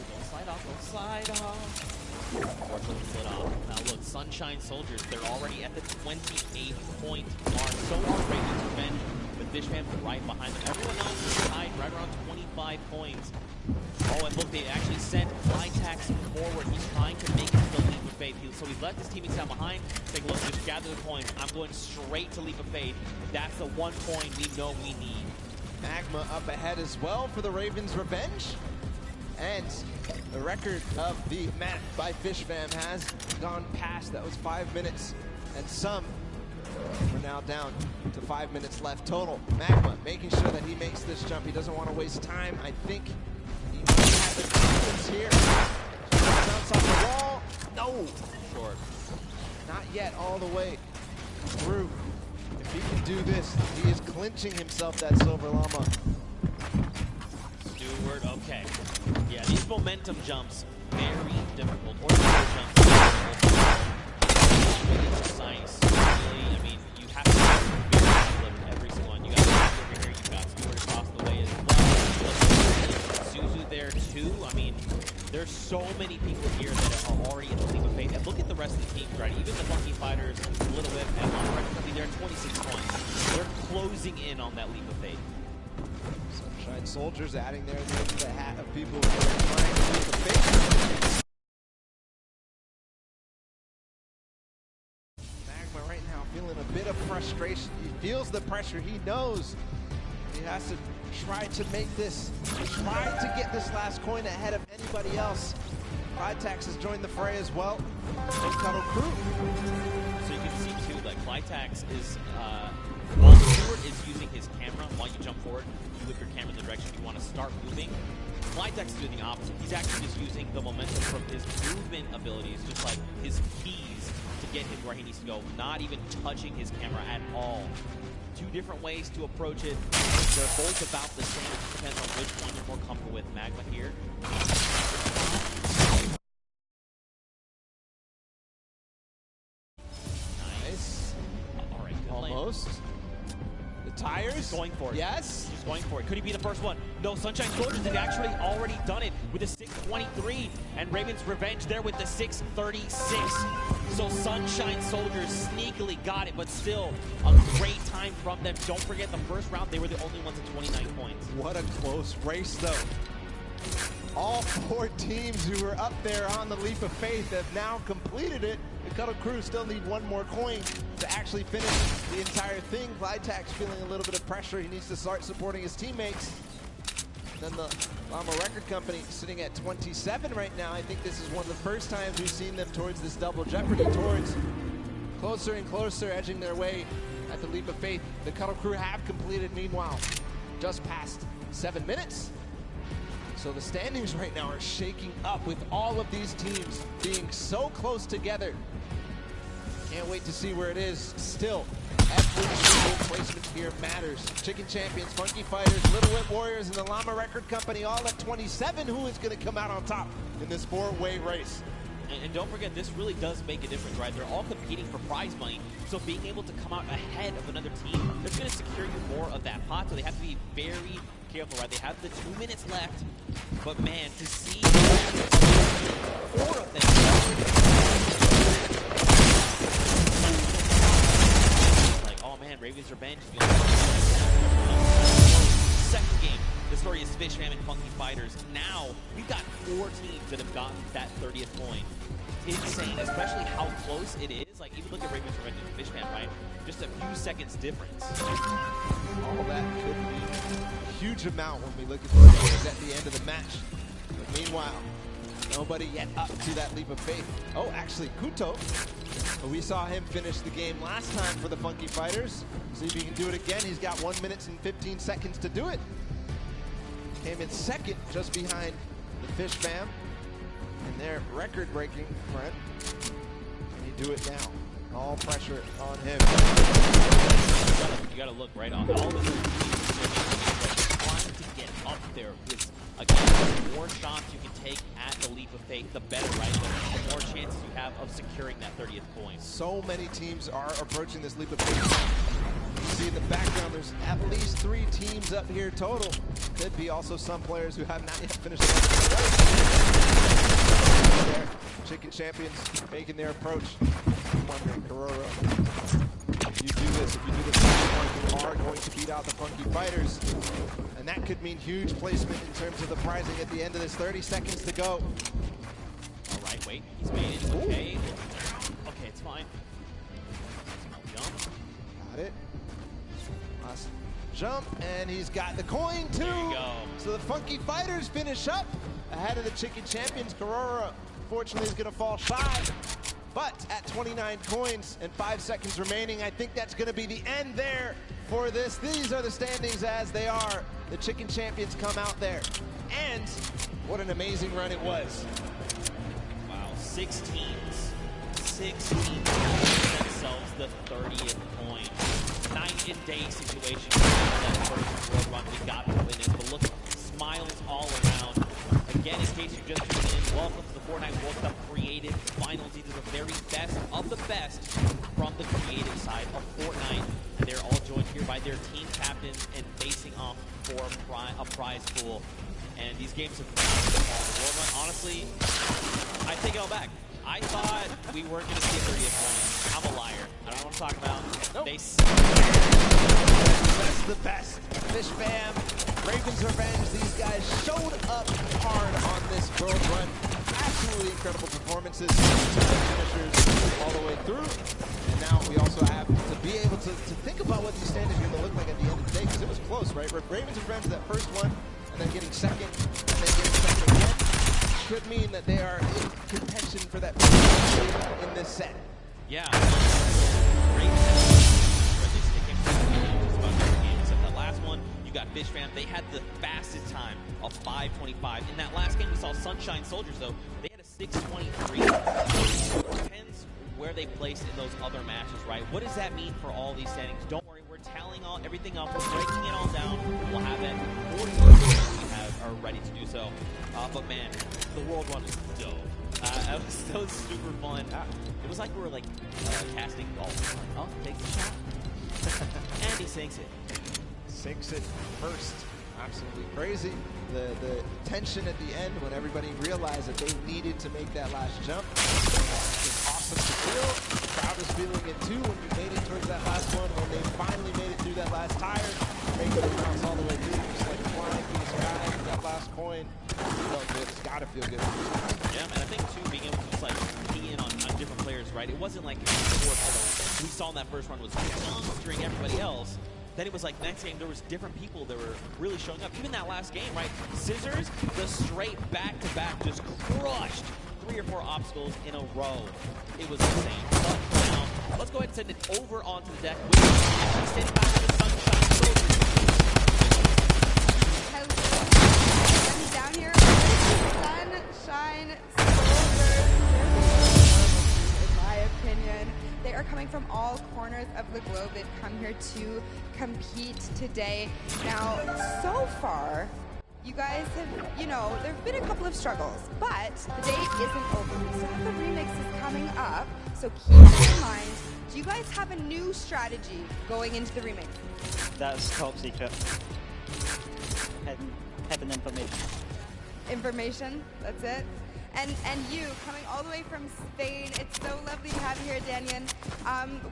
Don't slide off, don't slide off. Unfortunately, slid off. Now look, Sunshine Soldiers, they're already at the 28-point mark. So are Ravens Revenge, but Fish Fam right behind them. Everyone else is tied right around 25 points. Oh, and look, they actually sent Flytax forward. He's trying to make the leap of faith. So he's left his teammates down behind. Take a look, just gather the points. I'm going straight to leap of faith. That's the 1 point we know we need. Magma up ahead as well for the Ravens Revenge. And the record of the map by Fish Fam has gone past. That was 5 minutes and some. We're now down to 5 minutes left total. Magma making sure that he makes this jump. He doesn't want to waste time. I think he might have the confidence here. Bounce off the wall. No. Short. Not yet all the way through. If he can do this, he is clinching himself that Silver Llama. Stewart, okay. Yeah, these momentum jumps, very difficult. Or jumps, really precise. Really, I mean, you have to flip every single one. You got over here, you've got Stewart across the way as well. Suzu there too. I mean, there's so many people here that are already in the leap of faith. And look at the rest of the teams, right? Even the Funky Fighters, Little Whip, and Monrex, they're at 26 points. They're closing in on that leap of faith. Sunshine Soldiers adding their name to the hat of people who are trying to leap of faith. Magma right now feeling a bit of frustration. He feels the pressure. He knows he has to try to make this, try to get this last coin ahead of anybody else. Flytax has joined the fray as well. And Cuddle Crew. So you can see too, like Flytax is, while Stewart is using his camera, while you jump forward, you whip your camera in the direction you want to start moving. Flytax is doing the opposite. He's actually just using the momentum from his movement abilities, just like his keys, to get him where he needs to go, not even touching his camera at all. Two different ways to approach it. They're both about the same. It just depends on which one you're more comfortable with. Magma here. Nice. All right, good almost. Land. The tires. He's going for it. Yes. He's going for it. Could he be the first one? No, Sunshine Soldiers had actually already done it with a 6:23, and Ravens Revenge there with the 6:36. So Sunshine Soldiers sneakily got it, but still a great time from them. Don't forget the first round, they were the only ones at 29 points. What a close race, though. All four teams who were up there on the leap of faith have now completed it. The Cuddle Crew still need one more coin to actually finish the entire thing. Flytax feeling a little bit of pressure. He needs to start supporting his teammates. Then the Llama Record Company sitting at 27 right now. I think this is one of the first times we've seen them towards this double jeopardy, towards closer and closer, edging their way at the leap of faith. The Cuddle Crew have completed, meanwhile, just past 7 minutes. So the standings right now are shaking up with all of these teams being so close together. Can't wait to see where it is. Still, every single placement here matters. Chicken Champions, Funky Fighters, Little Whip Warriors, and the Llama Record Company all at 27. Who is going to come out on top in this four-way race? And don't forget, this really does make a difference, right? They're all competing for prize money, so being able to come out ahead of another team, that's going to secure you more of that pot, so they have to be very careful, right? They have the 2 minutes left, but man, to see 4 of them. Like, oh man, Raven's Revenge. Second game, the story is Fish Fam and Funky Fighters. Now, we've got 4 teams that have gotten that 30th point. Insane, especially how close it is. Like, even look at Raven's Revenge and Fish Fam, right? Just a few seconds difference. All that could be a huge amount when we look at the scores at the end of the match. But meanwhile, nobody yet up to that leap of faith. Oh, actually, Kuto. We saw him finish the game last time for the Funky Fighters. See if he can do it again. He's got 1 minute and 15 seconds to do it. Came in second, just behind the Fish Fam and their record-breaking friend. Can he do it now? All pressure on him. You gotta look right on all of them trying to get up there. Because again, the more shots you can take at the leap of faith, the better, right? The more chances you have of securing that 30th point. So many teams are approaching this leap of faith. You see in the background, there's at least 3 teams up here total. Could be also some players who have not yet finished the race. Chicken Champions making their approach. I'm wondering, Kororo, if you do this, you are going to beat out the Funky Fighters. And that could mean huge placement in terms of the prizing at the end of this. 30 seconds to go. All right, wait, he's made it. Okay, okay, it's fine. Jump. Got it. Last jump, and he's got the coin too. There you go. So the Funky Fighters finish up ahead of the Chicken Champions. Kororo, fortunately, is going to fall shy. But at 29 coins and 5 seconds remaining, I think that's going to be the end there for this. These are the standings as they are. The Chicken Champions come out there. And what an amazing run it was. Wow, 6 teams. 6 teams give themselves the 30th point. Night and day situation. That first world run, we got to win it. But look, smiles all around. Again, in case you just tuned in, welcome to the Fortnite World Cup Creative Finals. These are the very best of the best from the creative side of Fortnite. And they're all joined here by their team captains and facing off for a prize pool. And these games have been the World Run. Honestly, I take it all back. I thought we weren't going to see a 30th point. I'm a liar. I don't know what I'm talking about. Nope. That's the best. Fish Fam, Raven's Revenge, these guys showed up hard on this World Run. Absolutely incredible performances. Finishers all the way through. And now we also have to be able to think about what these standings are going to look like at the end of the day, because it was close, right? Raven's Revenge, that first one, and then getting second, and then getting second again, could mean that they are in contention for that in this set. Yeah. Except that last one, you got Fish Fam. They had the fastest time of 5:25. In that last game, we saw Sunshine Soldiers, though. They had a 6:23. Depends where they place in those other matches, right? What does that mean for all these standings? Don't worry, we're tallying everything up. We're breaking it all down. We'll have it. 40 are ready to do so. But man, the World Run is dope. It was so super fun. It was like we were like casting golf. Oh, takes the shot. And he sinks it. Sinks it first. Absolutely crazy. The tension at the end when everybody realized that they needed to make that last jump. It's awesome to feel. The crowd is feeling it too when you made it towards that last one. When they finally made it through that last tire, making it bounce all the way through, just like flying through the sky. That last coin. Felt good. It's gotta feel good. Yeah, and I think too, being able to just like key in on different players, right? It wasn't like we saw in that first run was monstering everybody else. Then it was like next game there was different people that were really showing up. Even that last game, right? Scissors, the straight back-to-back just crushed 3 or 4 obstacles in a row. It was insane. But now, let's go ahead and send it over onto the deck. We're standing back with the Sunshine Soldiers. Down here. all corners of the globe. They've come here to compete today. Now, so far, you guys have, you know, there have been a couple of struggles, but the day isn't over. We still have the remixes coming up, so keep that in mind. Do you guys have a new strategy going into the remix? That's top secret. Hidden information. Information, that's it. And you, coming all the way from Spain, it's so lovely to have you here, Daniel.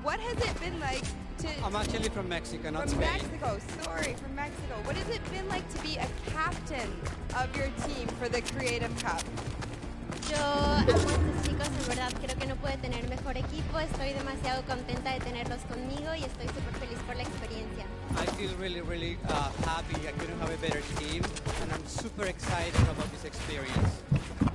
What has it been like to... I'm actually from Mexico, not From Spain. Mexico, sorry, from Mexico. What has it been like to be a captain of your team for the Creative Cup? Yo amo a estos chicos, en verdad creo que no puede tener mejor equipo, estoy demasiado contenta de tenerlos conmigo y estoy súper feliz por la experiencia. I feel really happy. I couldn't have a better team, and I'm super excited about this experience.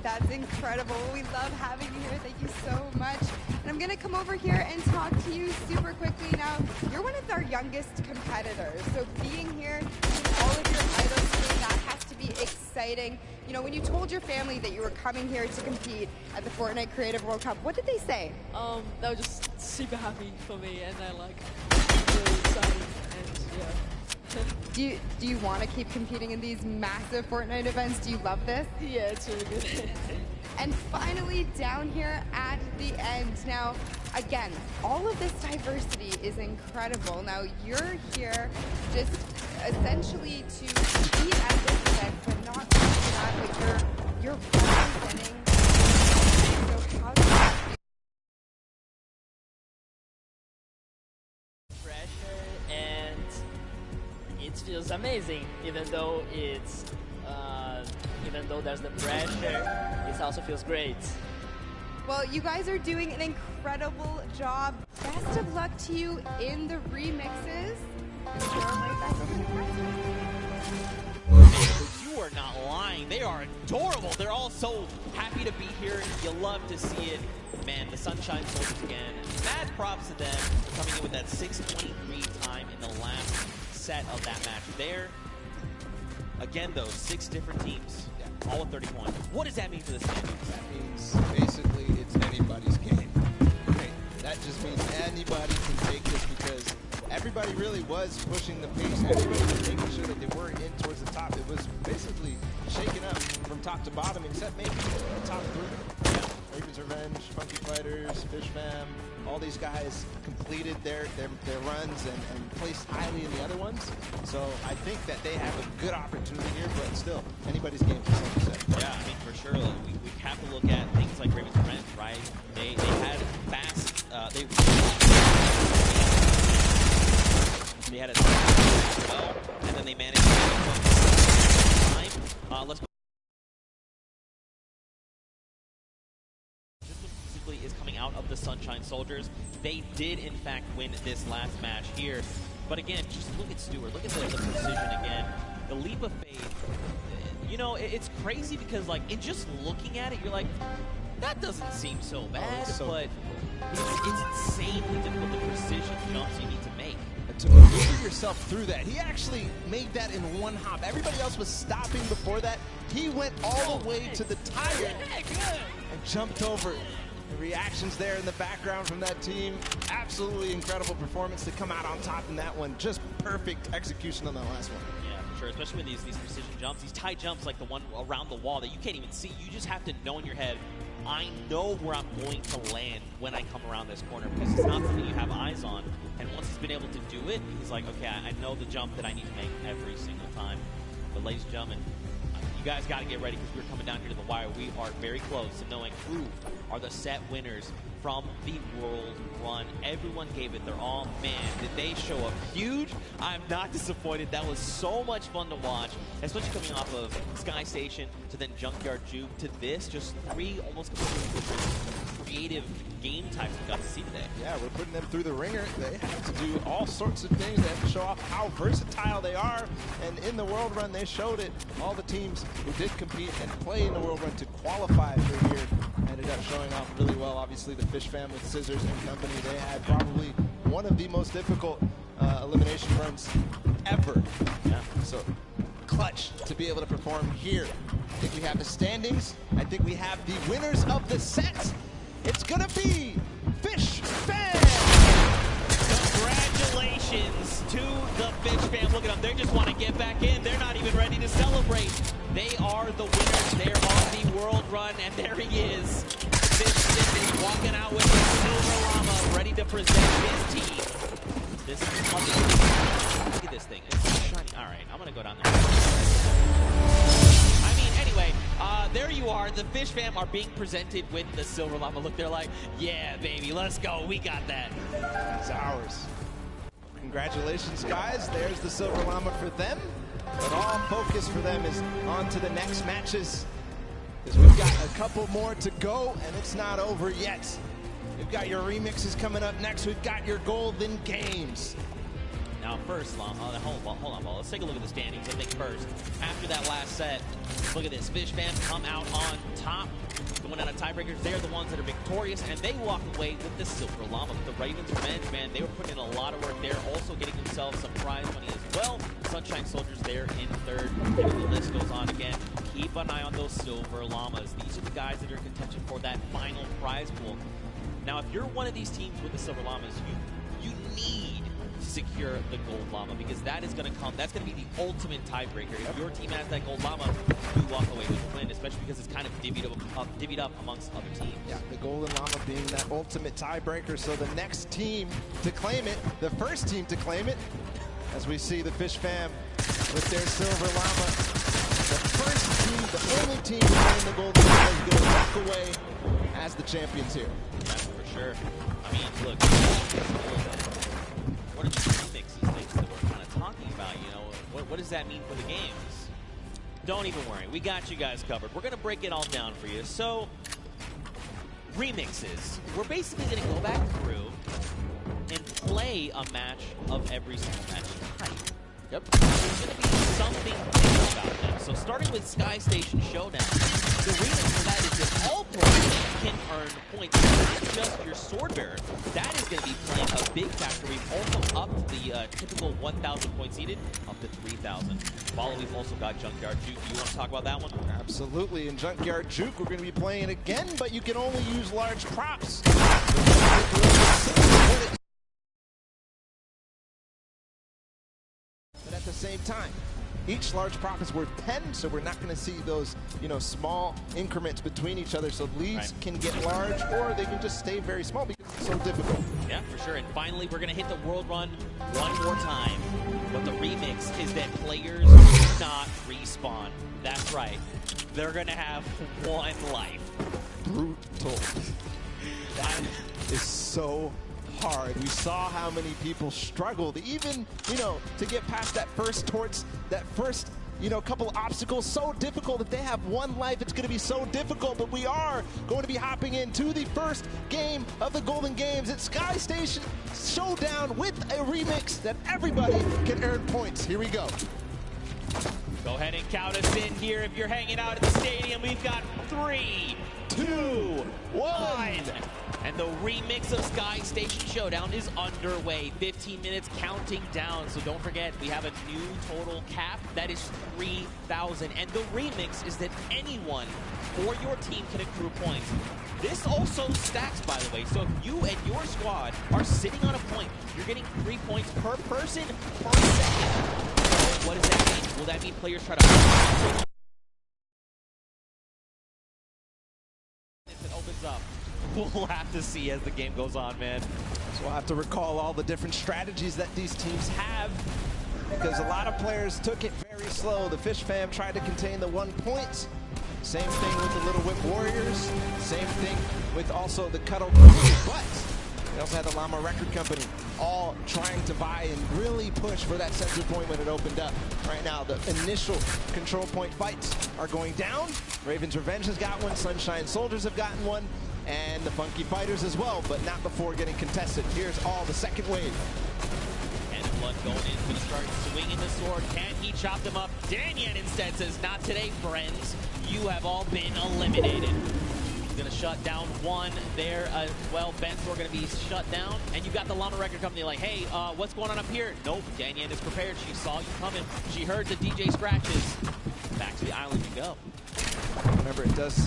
That's incredible. We love having you here. Thank you so much. And I'm going to come over here and talk to you super quickly. Now, you're one of our youngest competitors, so being here, seeing all of your idols today, that has to be exciting. You know, when you told your family that you were coming here to compete at the Fortnite Creative World Cup, what did they say? They were just super happy for me, and they're like really excited, and yeah. Do you want to keep competing in these massive Fortnite events? Do you love this? Yeah, it's really good. And finally, down here at the end. Now, again, all of this diversity is incredible. Now, you're here just essentially to compete at this event, but not only that, but you're representing. So how do you feel? Pressure, and it feels amazing, even though it's even though there's the pressure, it also feels great. Well, you guys are doing an incredible job. Best of luck to you in the remixes. You are not lying. They are adorable. They're all so happy to be here. You love to see it. Man, the Sunshine Soldiers again. Mad props to them for coming in with that 6:23 time in the last set of that match. There, again though, 6 different teams, all with 30 points. What does that mean for the standings? That means basically it's anybody's game. Okay, that just means anybody can take this because everybody really was pushing the pace. Everybody was making sure that they were in towards the top. It was basically shaken up from top to bottom, except maybe the top 3. Ravens Revenge, Funky Fighters, Fish Fam, all these guys completed their runs and placed highly in the other ones. So I think that they have a good opportunity here, but still, anybody's game for some percent. Yeah, I mean, for sure. Like, we have to look at things like Ravens Revenge, right? They had fast, they had a well, and then they managed to get time. Let's go. Is coming out of the Sunshine Soldiers. They did, in fact, win this last match here. But again, just look at Stewart. Look at the precision again. The leap of faith. You know, it's crazy because, like, in just looking at it, you're like, that doesn't seem so bad. But it's insanely difficult, the precision jumps you need to make. To maneuver yourself through that. He actually made that in one hop. Everybody else was stopping before that. He went all the way to the tire and jumped over. The reactions there in the background from that team, absolutely incredible performance to come out on top in that one. Just perfect execution on that last one. Yeah, for sure, especially with these precision jumps, these tight jumps like the one around the wall that you can't even see. You just have to know in your head, I know where I'm going to land when I come around this corner, because it's not something you have eyes on. And once he's been able to do it, he's like, okay, I know the jump that I need to make every single time. But ladies and gentlemen, you guys got to get ready because we're coming down here to the wire. We are very close to knowing who are the set winners from the World Run. Everyone gave it their all. Man, did they show up huge? I'm not disappointed. That was so much fun to watch, especially coming off of Sky Station to then Junkyard Juke to this. Just 3 almost completely different creative game types we got to see today. Yeah, we're putting them through the ringer. They have to do all sorts of things. They have to show off how versatile they are. And in the World Run, they showed it. All the teams who did compete and play in the World Run to qualify for here ended up showing off really well. Obviously, the Fish Fam with Scissors and company, they had probably one of the most difficult elimination runs ever. Yeah. So clutch to be able to perform here. I think we have the standings. I think we have the winners of the set. It's gonna be Fish Fam Congratulations to the Fish fam. Look at them. They just want to get back in. They're not even ready to celebrate. They are the winners. They're on the world run, and there he is. Fish is walking out with the Silver Llama, ready to present his team. This is look at this thing. It's shiny. All right, I'm going to go down there. I mean, anyway, there you are. The Fish fam are being presented with the Silver Llama. Look, they're like, yeah, baby, let's go. We got that. It's ours. Congratulations, guys. There's the Silver Llama for them. But all focus for them is on to the next matches. Because we've got a couple more to go, and it's not over yet. We've got your remixes coming up next. We've got your Golden Games. Now first, hold on, Paul. Let's take a look at the standings. I think first, after that last set, look at this. Fish fam come out on top, going out of tiebreakers. They're the ones that are victorious, and they walk away with the Silver Llama. But the Ravens Revenge, man, they were putting in a lot of work there, also getting themselves some prize money as well. Sunshine Soldiers there in third. And the list goes on again. Keep an eye on those Silver Llamas. These are the guys that are in contention for that final prize pool. Now, if you're one of these teams with the Silver Llamas, you need to secure the Gold Llama, because that is going to come. That's going to be the ultimate tiebreaker. If your team has that Gold Llama, you walk away with the win, especially because it's kind of divvied up amongst other teams. Yeah, the Golden Llama being that ultimate tiebreaker. So the next team to claim it, the first team to claim it, as we see the Fish fam with their Silver Llama. The first team, the only team to claim the Golden Llama is going to walk away as the champions here. That's for sure. I mean, look, what are the remixes things that we're kind of talking about? You know, what does that mean for the games? Don't even worry. We got you guys covered. We're going to break it all down for you. So, remixes. We're basically going to go back through and play a match of every single match type. Yep. There's going to be something different about them. So starting with Sky Station Showdown, the reason for that is that all players can earn points. Not just your sword bearer. That is going to be playing a big factor. We've also upped the typical 1,000 points needed up to 3,000. Follow, we've also got Junkyard Juke. Do you want to talk about that one? Absolutely. In Junkyard Juke, we're going to be playing again, but you can only use large props. But at the same time, each large prop is worth 10, so we're not going to see those, small increments between each other. So leads can get large, or they can just stay very small because it's so difficult. Yeah, for sure. And finally, we're going to hit the World Run one more time. But the remix is that players do not respawn. That's right. They're going to have one life. Brutal. That is so hard. We saw how many people struggled, even, to get past that first couple obstacles. So difficult. If they have one life, it's going to be so difficult. But we are going to be hopping into the first game of the Golden Games. It's Sky Station Showdown with a remix that everybody can earn points. Here we go. Go ahead and count us in here. If you're hanging out at the stadium, we've got 3, 2, 1. And the remix of Sky Station Showdown is underway. 15 minutes counting down. So don't forget, we have a new total cap. That is 3,000. And the remix is that anyone or your team can accrue points. This also stacks, by the way. So if you and your squad are sitting on a point, you're getting 3 points per person per second. What does that mean? Will that mean players try to... It opens up. We'll have to see as the game goes on, man. So we'll have to recall all the different strategies that these teams have, because a lot of players took it very slow. The Fish fam tried to contain the 1 point. Same thing with the Little Whip Warriors. Same thing with also the Cuddle Company. But we also had the Llama Record Company all trying to buy and really push for that center point when it opened up. Right now, the initial control point fights are going down. Ravens Revenge has got one. Sunshine Soldiers have gotten one. And the Funky Fighters as well, but not before getting contested. Here's all the second wave. And Blood going in, going to start swinging the sword. Can he chop them up? Danyan instead says, not today, friends. You have all been eliminated. He's going to shut down one there as well. Bensor going to be shut down. And you got the Llama Record Company like, hey, what's going on up here? Nope, Danyan is prepared. She saw you coming. She heard the DJ scratches. Back to the island you go. Remember, it does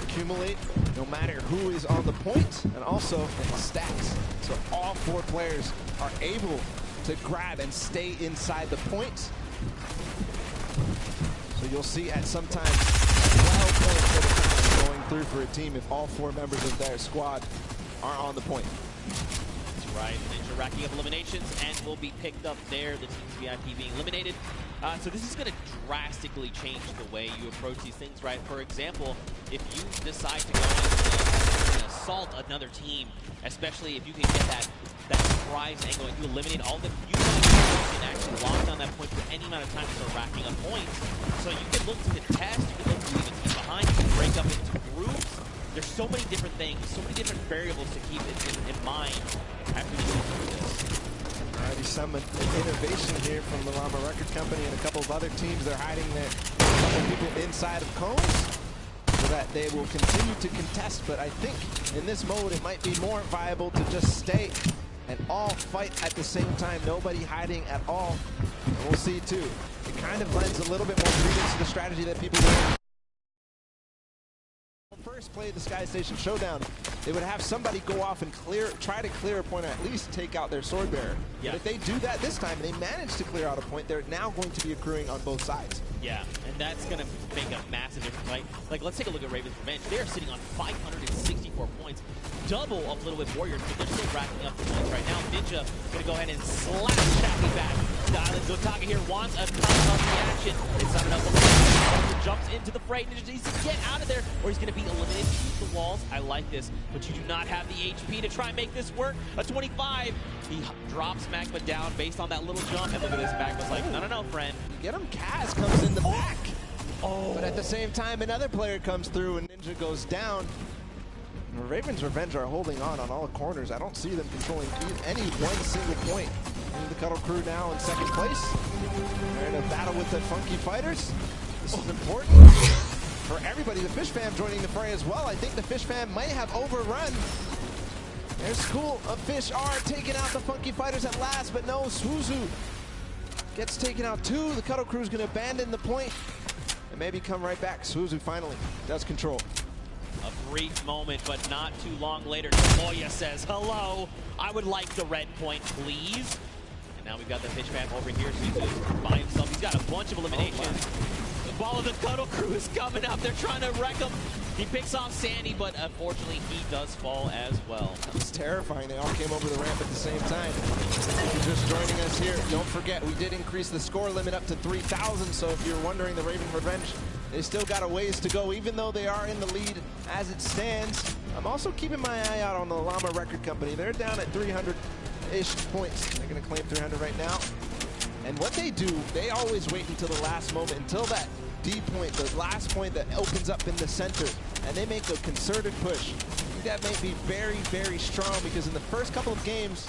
accumulate no matter who is on the point, and also it stacks. So all 4 players are able to to grab and stay inside the point. So you'll see at some times 12 points at a time going through for a team if all 4 members of their squad are on the point. That's right. Ninja racking up eliminations and will be picked up there. The team's VIP being eliminated. So this is going to drastically change the way you approach these things, right? For example, if you decide to go and assault another team, especially if you can get that surprise angle and you eliminate all of them, you can actually lock down that point for any amount of time to start racking up points. So you can look to contest, you can look to leave a team behind, you can break up into groups. There's so many different things, so many different variables to keep in mind after you go through this. Alrighty, some innovation here from the Llama Record Company and a couple of other teams. They're hiding a couple people inside of cones so that they will continue to contest. But I think in this mode, it might be more viable to just stay and all fight at the same time. Nobody hiding at all. And we'll see too. It kind of lends a little bit more credence to the strategy that people do. First play the Sky Station Showdown, they would have somebody go off and try to clear a point, or at least take out their sword bearer. Yeah. But if they do that this time, they manage to clear out a point, they're now going to be accruing on both sides. Yeah, and that's going to make a massive difference, right? Like, let's take a look at Raven's Revenge. They're sitting on 564 points, double of Little Whip Warriors, but they're still racking up the points right now. Ninja going to go ahead and slash Chappie back. The Island Gotaga here wants a cut of the action. It's not enough. Jumps into the fray. Ninja needs to get out of there, or he's going to be eliminated through the walls. I like this, but you do not have the HP to try and make this work. A 25. He drops Magma down based on that little jump, and look at this. Magma's like, no, friend. You get him. Kaz comes in the back. Oh. But at the same time, another player comes through, and Ninja goes down. Raven's Revenge are holding on all corners. I don't see them controlling any one single point. And the Cuddle Crew now in second place. They're in a battle with the Funky Fighters. This is important for everybody. The Fish Fam joining the fray as well. I think the Fish Fam might have overrun. Their School of Fish are taking out the Funky Fighters at last, but no, Swuzu gets taken out too. The Cuddle Crew is going to abandon the point and maybe come right back. Swuzu finally does control. A brief moment, but not too long later, Tamoya says, hello, I would like the red point, please. And now we've got the Fish Fam over here. Swuzu by himself. He's got a bunch of eliminations. The ball of the Cuddle Crew is coming up. They're trying to wreck him. He picks off Sandy, but unfortunately he does fall as well. That was terrifying. They all came over the ramp at the same time. If you're just joining us here, don't forget we did increase the score limit up to 3,000. So if you're wondering, the Raven Revenge, they still got a ways to go, even though they are in the lead as it stands. I'm also keeping my eye out on the Llama Record Company. They're down at 300-ish points. They're going to claim 300 right now. And what they do, they always wait until the last moment, until that D point, the last point that opens up in the center, and they make a concerted push. I think that may be very, very strong, because in the first couple of games,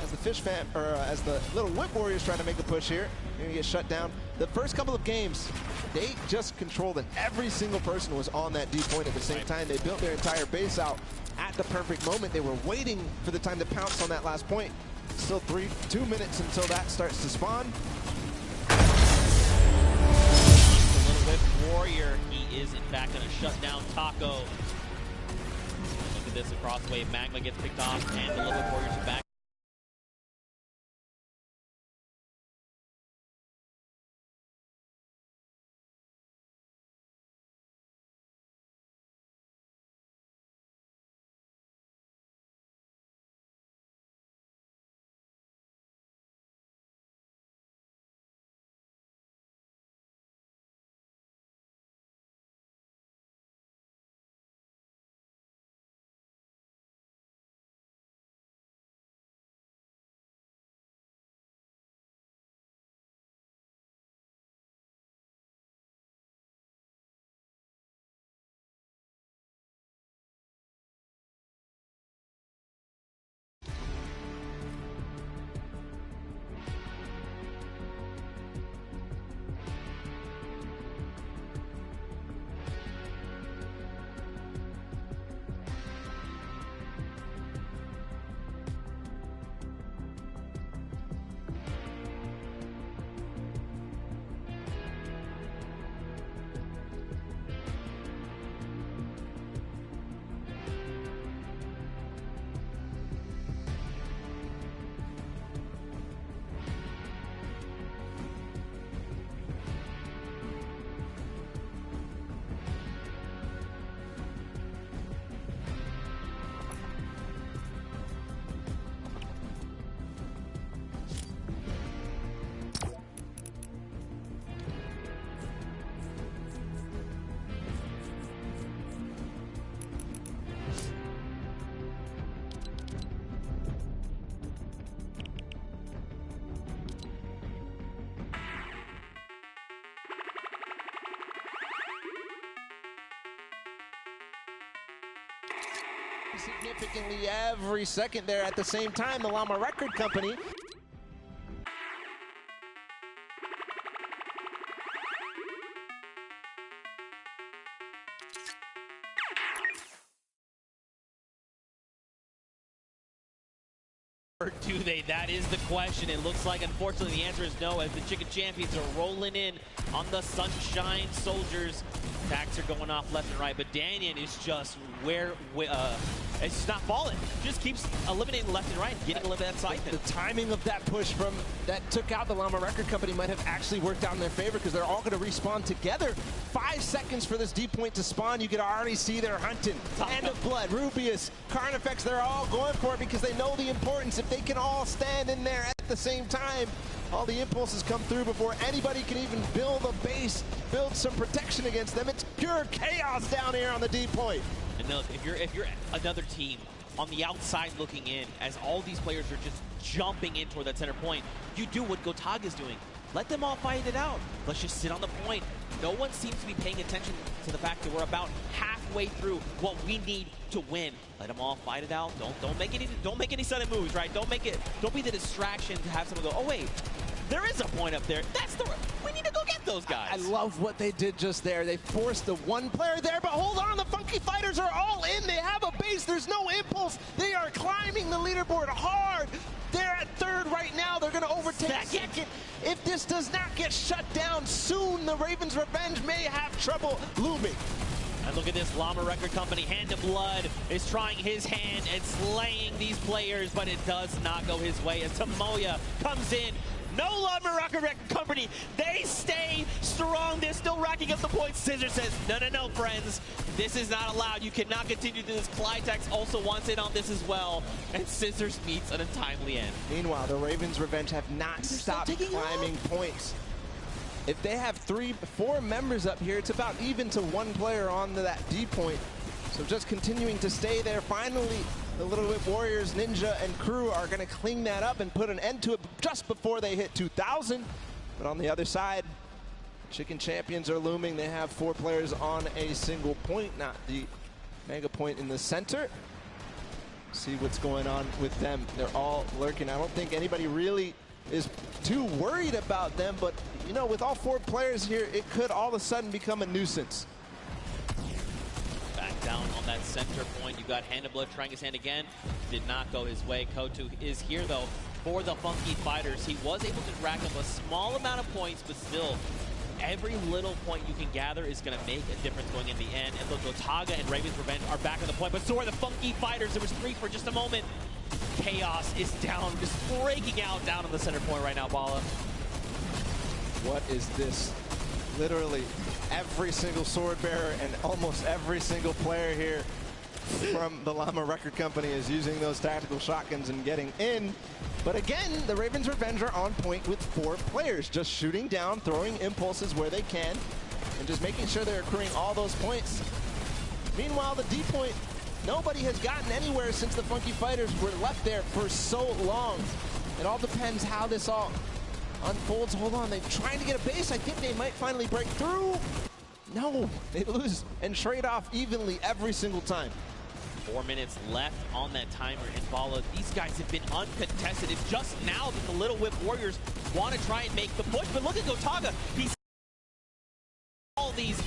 as the Fish Fam, or as the Little Whip Warriors try to make a push here, they're gonna get shut down. The first couple of games, they just controlled, and every single person was on that D point at the same time. They built their entire base out at the perfect moment. They were waiting for the time to pounce on that last point. Still 2 minutes until that starts to spawn. Warrior, he is in fact going to shut down Taco. Look at this across the way. Magma gets picked off, and the Little Warriors are back. significantly every second there. At the same time, the Llama Record Company Or do they? That is the question. It looks like, unfortunately, the answer is no, as the Chicken Champions are rolling in on the Sunshine Soldiers. Attacks are going off left and right, but Danyan is just it's just not falling. Just keeps eliminating left and right, getting a little bit outside. The timing of that push that took out the Llama Record Company might have actually worked out in their favor, because they're all going to respawn together. 5 seconds for this D point to spawn. You can already see they're hunting. Hand of Blood, Rubius, Carnifex, they're all going for it because they know the importance. If they can all stand in there at the same time, all the impulses come through before anybody can even build a base, build some protection against them. It's pure chaos down here on the D point. And look, if you're another team on the outside looking in, as all these players are just jumping in toward that center point, you do what Gotaga is doing. Let them all fight it out. Let's just sit on the point. No one seems to be paying attention to the fact that we're about halfway through what we need to win. Let them all fight it out. Don't make any sudden moves, right? Don't be the distraction to have someone go, oh wait, there is a point up there. We need to go get those guys. I love what they did just there. They forced the one player there, but hold on, the Funky Fighters are all in. They have a base. There's no impulse. They are climbing the leaderboard hard. They're at third right now. They're going to overtake second. If this does not get shut down soon, the Ravens' revenge may have trouble looming. And look at this, Llama Record Company, Hand of Blood is trying his hand and slaying these players, but it does not go his way as Tomoya comes in. No Llama Record Company, they stay strong. They're still racking up the points. Scissor says, no, friends. This is not allowed. You cannot continue to do this. Clytex also wants in on this as well. And Scissors meets an untimely end. Meanwhile, the Ravens' revenge have not stopped climbing points. If they have 4 members up here, it's about even to 1 player on that D point. So just continuing to stay there. Finally, the Little Whip Warriors, Ninja, and crew are going to clean that up and put an end to it just before they hit 2,000. But on the other side, Chicken Champions are looming. They have 4 players on a single point, not the mega point in the center. See what's going on with them. They're all lurking. I don't think anybody really is too worried about them, but you know, with all 4 players here, it could all of a sudden become a nuisance. Back down on that center point, you got Hand of Blood trying his hand again. Did not go his way. Kotu is here though for the Funky Fighters. He was able to rack up a small amount of points, but still, every little point you can gather is going to make a difference going in the end. And look, Gotaga and Ravens Revenge are back on the point, but so are the Funky Fighters. There was 3 for just a moment. Chaos is down, just breaking out down on the center point right now, Bala. What is this? Literally every single sword bearer and almost every single player here from the Llama Record Company is using those tactical shotguns and getting in. But again, the Ravens Revenge are on point with 4 players, just shooting down, throwing impulses where they can, and just making sure they're accruing all those points. Meanwhile, the D point, nobody has gotten anywhere since the Funky Fighters were left there for so long. It all depends how this all unfolds. Hold on, they're trying to get a base. I think they might finally break through. No, they lose and trade off evenly every single time. 4 minutes left on that timer, and Bala, these guys have been uncontested. It's just now that the Little Whip Warriors want to try and make the push, but look at Gotaga. He's all these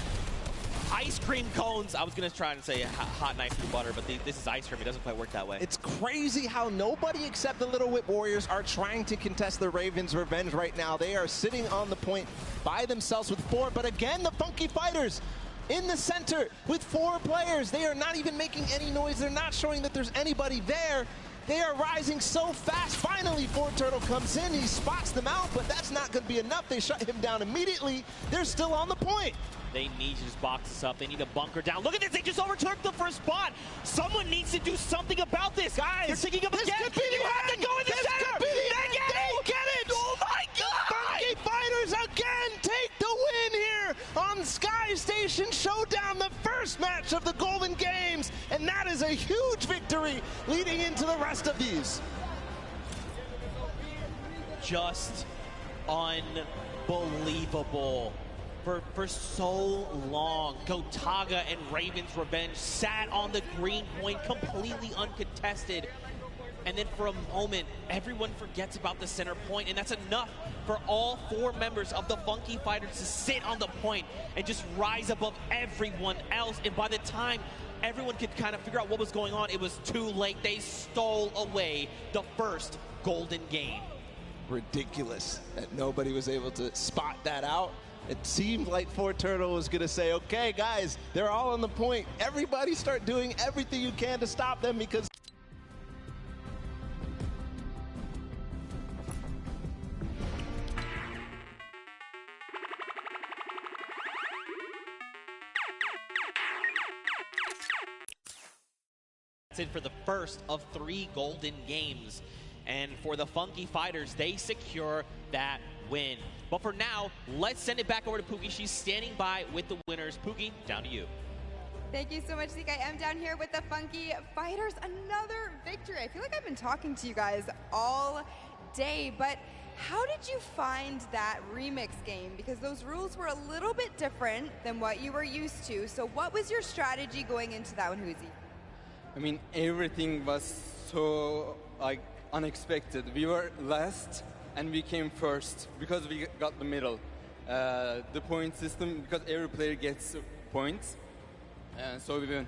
ice cream cones. I was going to try and say hot knife through butter, but this is ice cream. It doesn't quite work that way. It's crazy how nobody except the Little Whip Warriors are trying to contest the Ravens' revenge right now. They are sitting on the point by themselves with 4, but again, the Funky Fighters in the center with 4 players. They are not even making any noise. They're not showing that there's anybody there. They are rising so fast. Finally, 4Turtle comes in. He spots them out, but that's not going to be enough. They shut him down immediately. They're still on the point. They need to just box this up. They need to bunker down. Look at this. They just overtook the first spot. Someone needs to do something about this. Guys, they're taking up again. Could be you have to go in the center. They get it. Oh, my God. Funky Fighters again take the win here on Sky Station Showdown, the first match of the Golden Games. And that is a huge victory leading into the rest of these. Just unbelievable. For so long, Gotaga and Raven's Revenge sat on the green point completely uncontested. And then for a moment, everyone forgets about the center point, and that's enough for all 4 members of the Funky Fighters to sit on the point and just rise above everyone else. And by the time everyone could kind of figure out what was going on, it was too late. They stole away the first golden game. Ridiculous that nobody was able to spot that out. It seemed like Four Turtle was going to say, okay, guys, they're all on the point. Everybody start doing everything you can to stop them because... That's it for the first of 3 golden games. And for the Funky Fighters, they secure that win. But for now, let's send it back over to Pookie. She's standing by with the winners. Pookie, down to you. Thank you so much, Zeke. I am down here with the Funky Fighters. Another victory. I feel like I've been talking to you guys all day, but how did you find that remix game? Because those rules were a little bit different than what you were used to. So what was your strategy going into that one, Huzi? I mean, everything was so unexpected. We were last and we came first because we got the middle. The point system, because every player gets points, and so we win.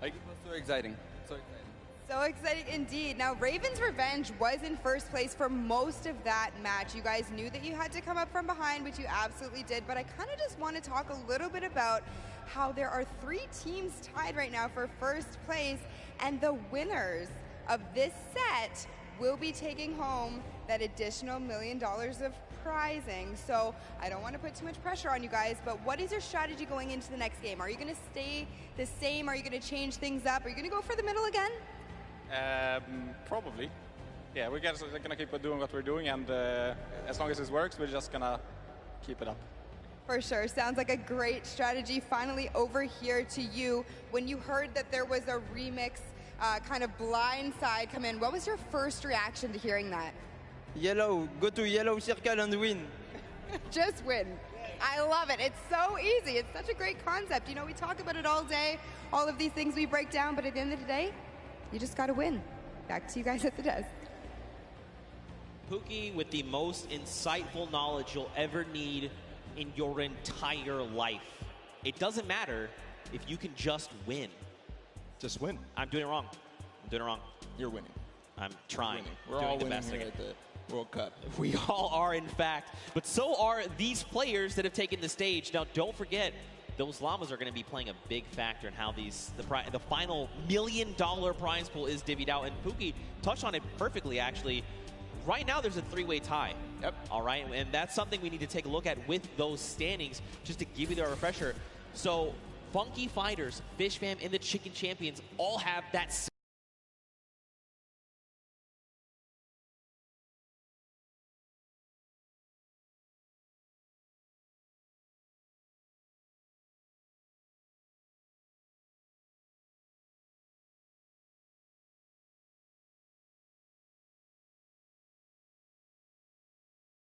It was so exciting. So exciting. So exciting indeed. Now, Raven's Revenge was in first place for most of that match. You guys knew that you had to come up from behind, which you absolutely did, but I kind of just want to talk a little bit about how there are 3 teams tied right now for first place, and the winners of this set will be taking home that additional $1 million of prizing. So I don't want to put too much pressure on you guys, but what is your strategy going into the next game? Are you going to stay the same? Are you going to change things up? Are you going to go for the middle again? Probably. Yeah, we're going to keep doing what we're doing, and as long as it works, we're just going to keep it up. For sure. Sounds like a great strategy. Finally, over here to you. When you heard that there was a remix kind of blind side come in, what was your first reaction to hearing that? Yellow. Go to yellow circle and win. Just win. I love it. It's so easy. It's such a great concept. You know, we talk about it all day, all of these things we break down, but at the end of the day, you just got to win. Back to you guys at the desk. Pookie with the most insightful knowledge you'll ever need in your entire life. It doesn't matter if you can just win. Just win. I'm doing it wrong. I'm doing it wrong. You're winning. I'm trying. We're all winning here at the World Cup. We all are, in fact. But so are these players that have taken the stage. Now, don't forget, those llamas are going to be playing a big factor in how the final $1 million prize pool is divvied out. And Pookie touched on it perfectly, actually. Right now, there's a 3-way tie. Yep. All right, and that's something we need to take a look at with those standings, just to give you the refresher. So, Funky Fighters, Fish Fam, and the Chicken Champions all have that